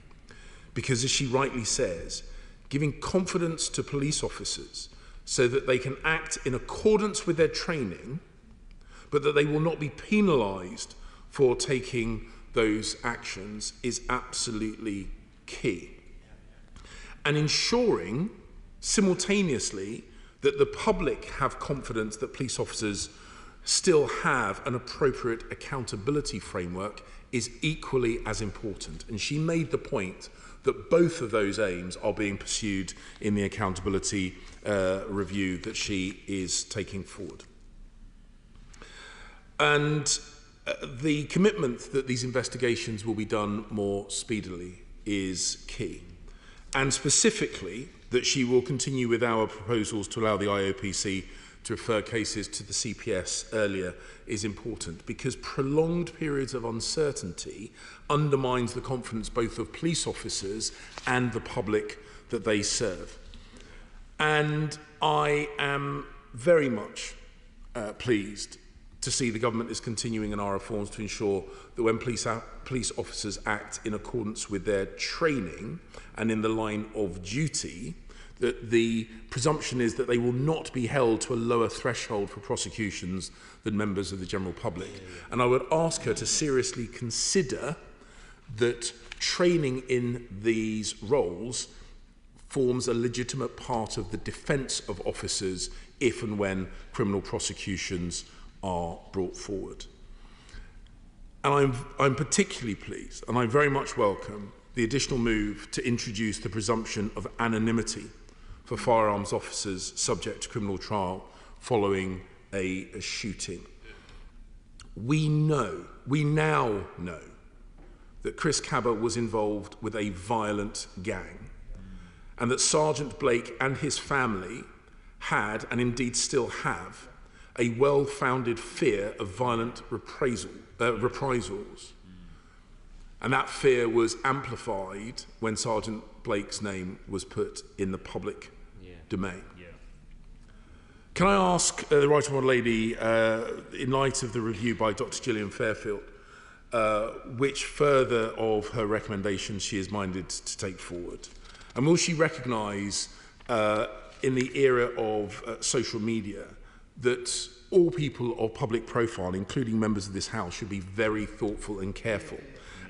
Because as she rightly says, giving confidence to police officers so that they can act in accordance with their training, but that they will not be penalised for taking those actions is absolutely key. And ensuring simultaneously that the public have confidence that police officers still have an appropriate accountability framework is equally as important. And she made the point that both of those aims are being pursued in the accountability review that she is taking forward. And the commitment that these investigations will be done more speedily is key. And specifically, that she will continue with our proposals to allow the IOPC to refer cases to the CPS earlier is important, because prolonged periods of uncertainty undermines the confidence both of police officers and the public that they serve. And I am very much pleased to see the government is continuing in our reforms to ensure that when police officers act in accordance with their training and in the line of duty, that the presumption is that they will not be held to a lower threshold for prosecutions than members of the general public. And I would ask her to seriously consider that training in these roles forms a legitimate part of the defence of officers if and when criminal prosecutions are brought forward. And I'm particularly pleased, and I very much welcome the additional move to introduce the presumption of anonymity for firearms officers subject to criminal trial following a shooting. We now know that Chris Cabba was involved with a violent gang, and that Sergeant Blake and his family had, and indeed still have, a well-founded fear of violent reprisals. And that fear was amplified when Sergeant Blake's name was put in the public domain. Can I ask the Right Honourable Lady, in light of the review by Dr. Gillian Fairfield, which further of her recommendations she is minded to take forward? And will she recognise, in the era of social media, that all people of public profile, including members of this House, should be very thoughtful and careful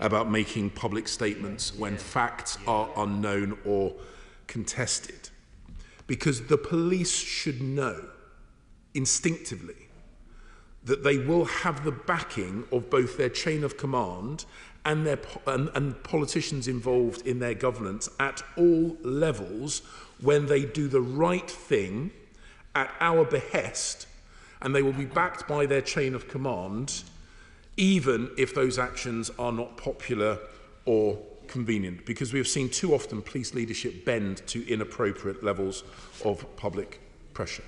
about making public statements when facts are unknown or contested? Because the police should know instinctively that they will have the backing of both their chain of command and politicians involved in their governance at all levels when they do the right thing at our behest, and they will be backed by their chain of command even if those actions are not popular or convenient, because we have seen too often police leadership bend to inappropriate levels of public pressure.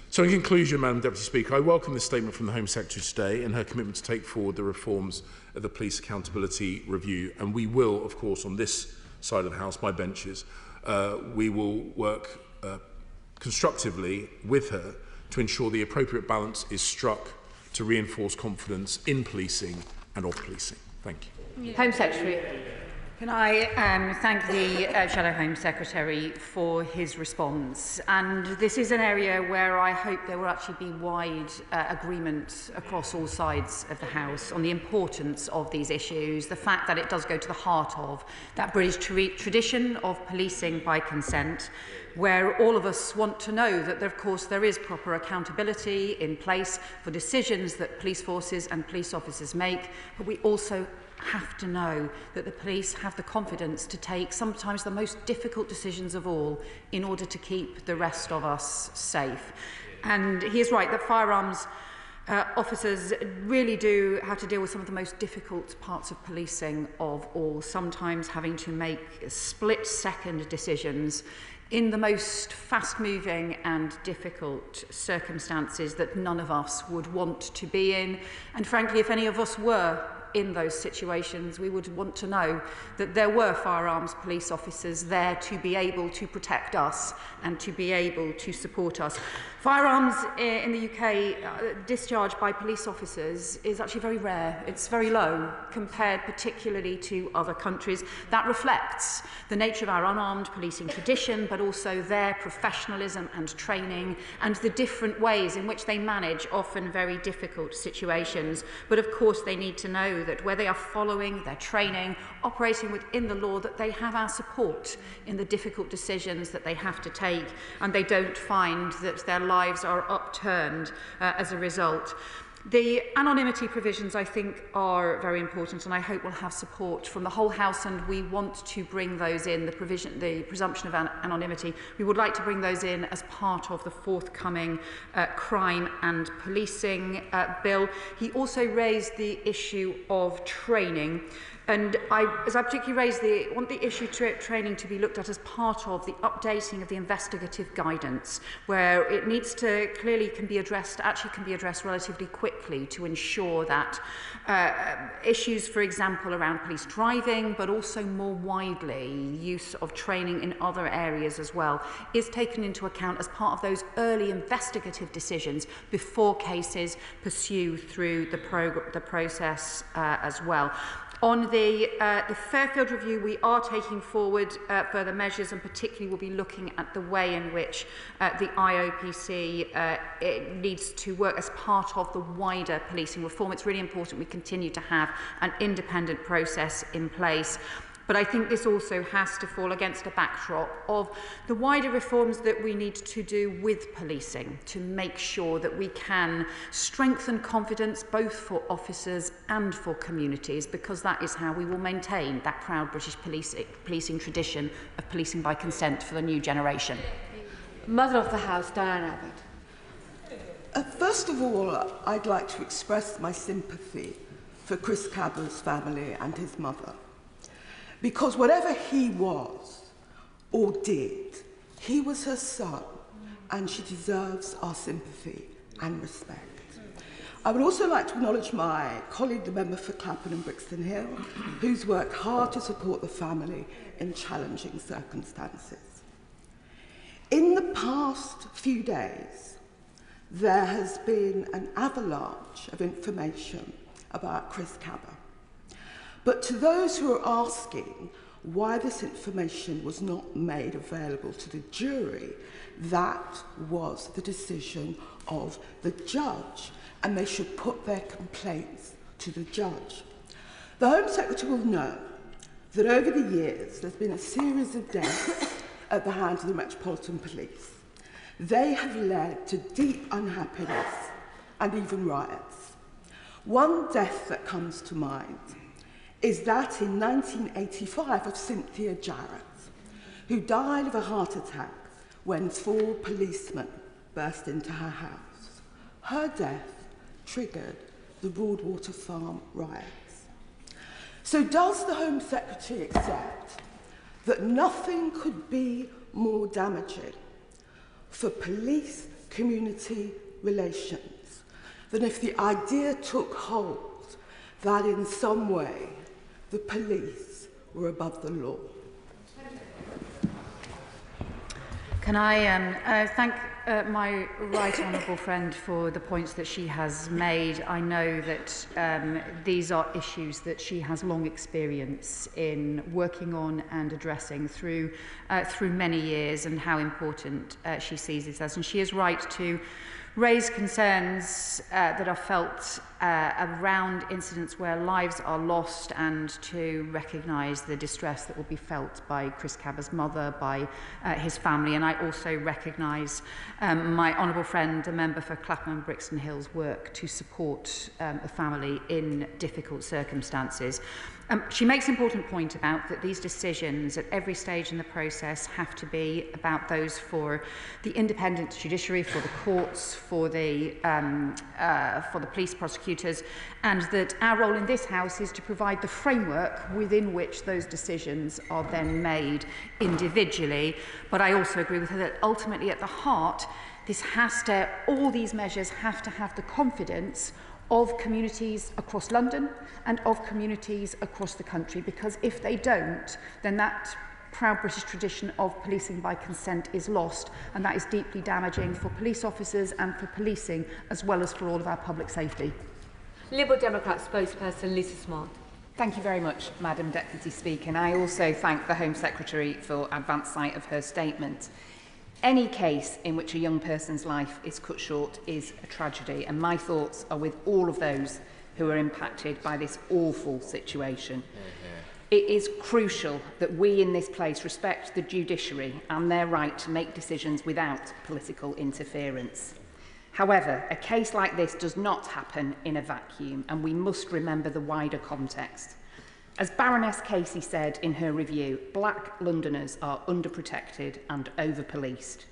So in conclusion, Madam Deputy Speaker, I welcome this statement from the Home Secretary today and her commitment to take forward the reforms of the Police Accountability Review. And we will, of course, on this side of the House, my benches, we will work constructively with her to ensure the appropriate balance is struck to reinforce confidence in policing and of policing. Thank you. Home Secretary. Can I thank the Shadow Home Secretary for his response? And this is an area where I hope there will actually be wide agreement across all sides of the House on the importance of these issues, the fact that it does go to the heart of that British tradition of policing by consent, where all of us want to know that, of course, there is proper accountability in place for decisions that police forces and police officers make, but we also have to know that the police have the confidence to take sometimes the most difficult decisions of all in order to keep the rest of us safe. And he is right that firearms officers really do have to deal with some of the most difficult parts of policing of all, sometimes having to make split-second decisions in the most fast-moving and difficult circumstances that none of us would want to be in. And frankly, if any of us were in those situations, we would want to know that there were firearms police officers there to be able to protect us and to be able to support us. Firearms in the UK discharged by police officers is actually very rare. It's very low compared particularly to other countries. That reflects the nature of our unarmed policing tradition, but also their professionalism and training and the different ways in which they manage often very difficult situations. But of course they need to know that where they are following their training, operating within the law, that they have our support in the difficult decisions that they have to take, and they don't find that their lives are upturned as a result. The anonymity provisions, I think, are very important, and I hope we'll have support from the whole House, and we want to bring those in, the presumption of anonymity. We would like to bring those in as part of the forthcoming crime and policing bill. He also raised the issue of training. And as I particularly want the issue training to be looked at as part of the updating of the investigative guidance, where it needs to can be addressed relatively quickly to ensure that issues, for example, around police driving, but also more widely use of training in other areas as well, is taken into account as part of those early investigative decisions before cases pursue through the process as well. On the Fairfield review, we are taking forward further measures, and particularly we'll be looking at the way in which the IOPC it needs to work as part of the wider policing reform. It's really important we continue to have an independent process in place. But I think this also has to fall against a backdrop of the wider reforms that we need to do with policing to make sure that we can strengthen confidence both for officers and for communities, because that is how we will maintain that proud British policing tradition of policing by consent for the new generation. Mother of the House, Diane Abbott. First of all, I'd like to express my sympathy for Chris Cabba's family and his mother. Because whatever he was or did, he was her son, and she deserves our sympathy and respect. I would also like to acknowledge my colleague, the member for Clapham and Brixton Hill, who's worked hard to support the family in challenging circumstances. In the past few days, there has been an avalanche of information about Chris Cabba. But to those who are asking why this information was not made available to the jury, that was the decision of the judge, and they should put their complaints to the judge. The Home Secretary will know that over the years there's been a series of deaths at the hands of the Metropolitan Police. They have led to deep unhappiness and even riots. One death that comes to mind is that in 1985 of Cynthia Jarrett, who died of a heart attack when 4 policemen burst into her house. Her death triggered the Broadwater Farm riots. So does the Home Secretary accept that nothing could be more damaging for police-community relations than if the idea took hold that in some way the police were above the law? Can I thank my right honourable friend for the points that she has made. I know that these are issues that she has long experience in working on and addressing through many years, and how important she sees this as. And she is right to raise concerns that are felt around incidents where lives are lost, and to recognise the distress that will be felt by Chris Cabba's mother, by his family. And I also recognise my honourable friend, a member for Clapham and Brixton Hill's work to support the family in difficult circumstances. She makes an important point about that these decisions at every stage in the process have to be about those for the independent judiciary, for the courts, for the police prosecutors, and that our role in this House is to provide the framework within which those decisions are then made individually. But I also agree with her that ultimately at the heart, all these measures have to have the confidence of communities across London and of communities across the country, because if they don't, then that proud British tradition of policing by consent is lost, and that is deeply damaging for police officers and for policing, as well as for all of our public safety. Liberal Democrat spokesperson Lisa Smart. Thank you very much, Madam Deputy Speaker, and I also thank the Home Secretary for advance sight of her statement. Any case in which a young person's life is cut short is a tragedy, and my thoughts are with all of those who are impacted by this awful situation. It is crucial that we in this place respect the judiciary and their right to make decisions without political interference. However, a case like this does not happen in a vacuum, and we must remember the wider context. As Baroness Casey said in her review, black Londoners are underprotected and over-policed.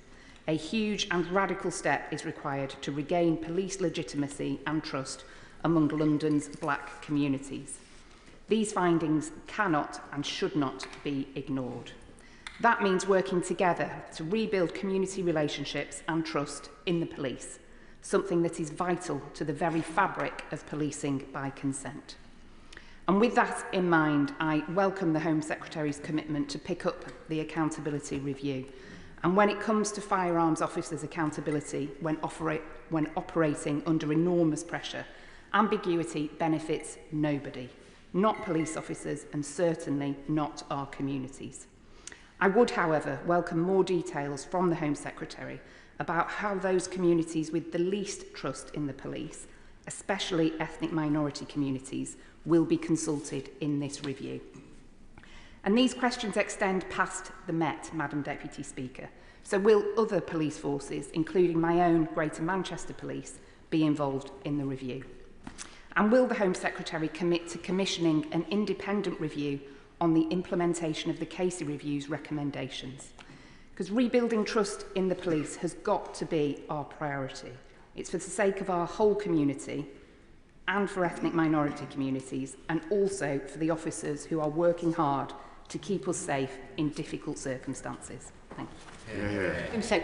A huge and radical step is required to regain police legitimacy and trust among London's black communities. These findings cannot and should not be ignored. That means working together to rebuild community relationships and trust in the police, something that is vital to the very fabric of policing by consent. And with that in mind, I welcome the Home Secretary's commitment to pick up the accountability review. And when it comes to firearms officers' accountability when operating under enormous pressure, ambiguity benefits nobody. not police officers, and certainly not our communities. I would, however, welcome more details from the Home Secretary about how those communities with the least trust in the police, especially ethnic minority communities, will be consulted in this review. And these questions extend past the Met, Madam Deputy Speaker. So will other police forces, including my own Greater Manchester Police, be involved in the review? And will the Home Secretary commit to commissioning an independent review on the implementation of the Casey Review's recommendations? Because rebuilding trust in the police has got to be our priority. It's for the sake of our whole community and for ethnic minority communities, and also for the officers who are working hard to keep us safe in difficult circumstances. Thank you.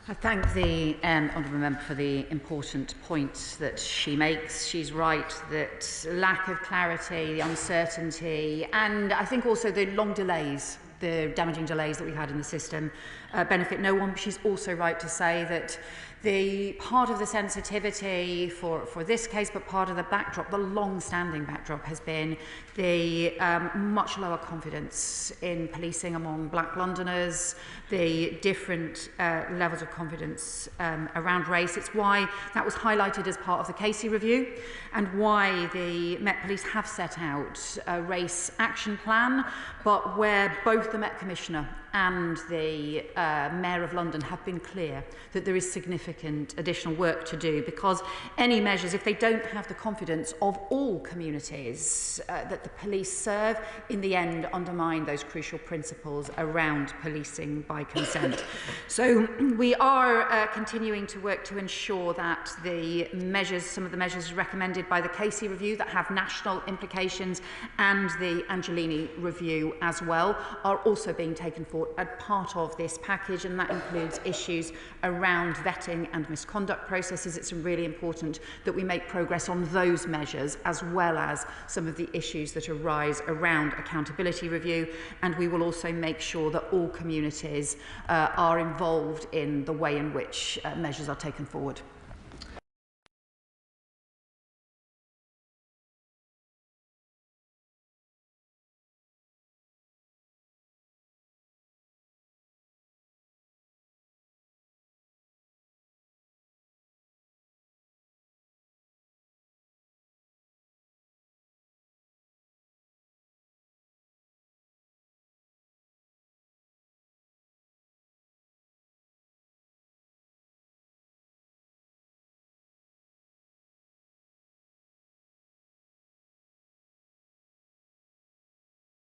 I thank the honourable member for the important point that she makes. She's right that lack of clarity, the uncertainty, and I think also the long delays, the damaging delays that we had in the system benefit no one. But she's also right to say that the part of the sensitivity for this case, but part of the backdrop, the long-standing backdrop, has been the much lower confidence in policing among Black Londoners, the different levels of confidence around race. It's why that was highlighted as part of the Casey Review, and why the Met Police have set out a race action plan, but where both the Met Commissioner and the Mayor of London have been clear that there is significant additional work to do, because any measures, if they don't have the confidence of all communities that the police serve, in the end undermine those crucial principles around policing by consent. So we are continuing to work to ensure that the measures, some of the measures recommended by the Casey Review that have national implications, and the Angelini Review as well, are also being taken forward as part of this package, and that includes issues around vetting and misconduct processes. It's really important that we make progress on those measures, as well as some of the issues that arise around accountability review, and we will also make sure that all communities are involved in the way in which measures are taken forward.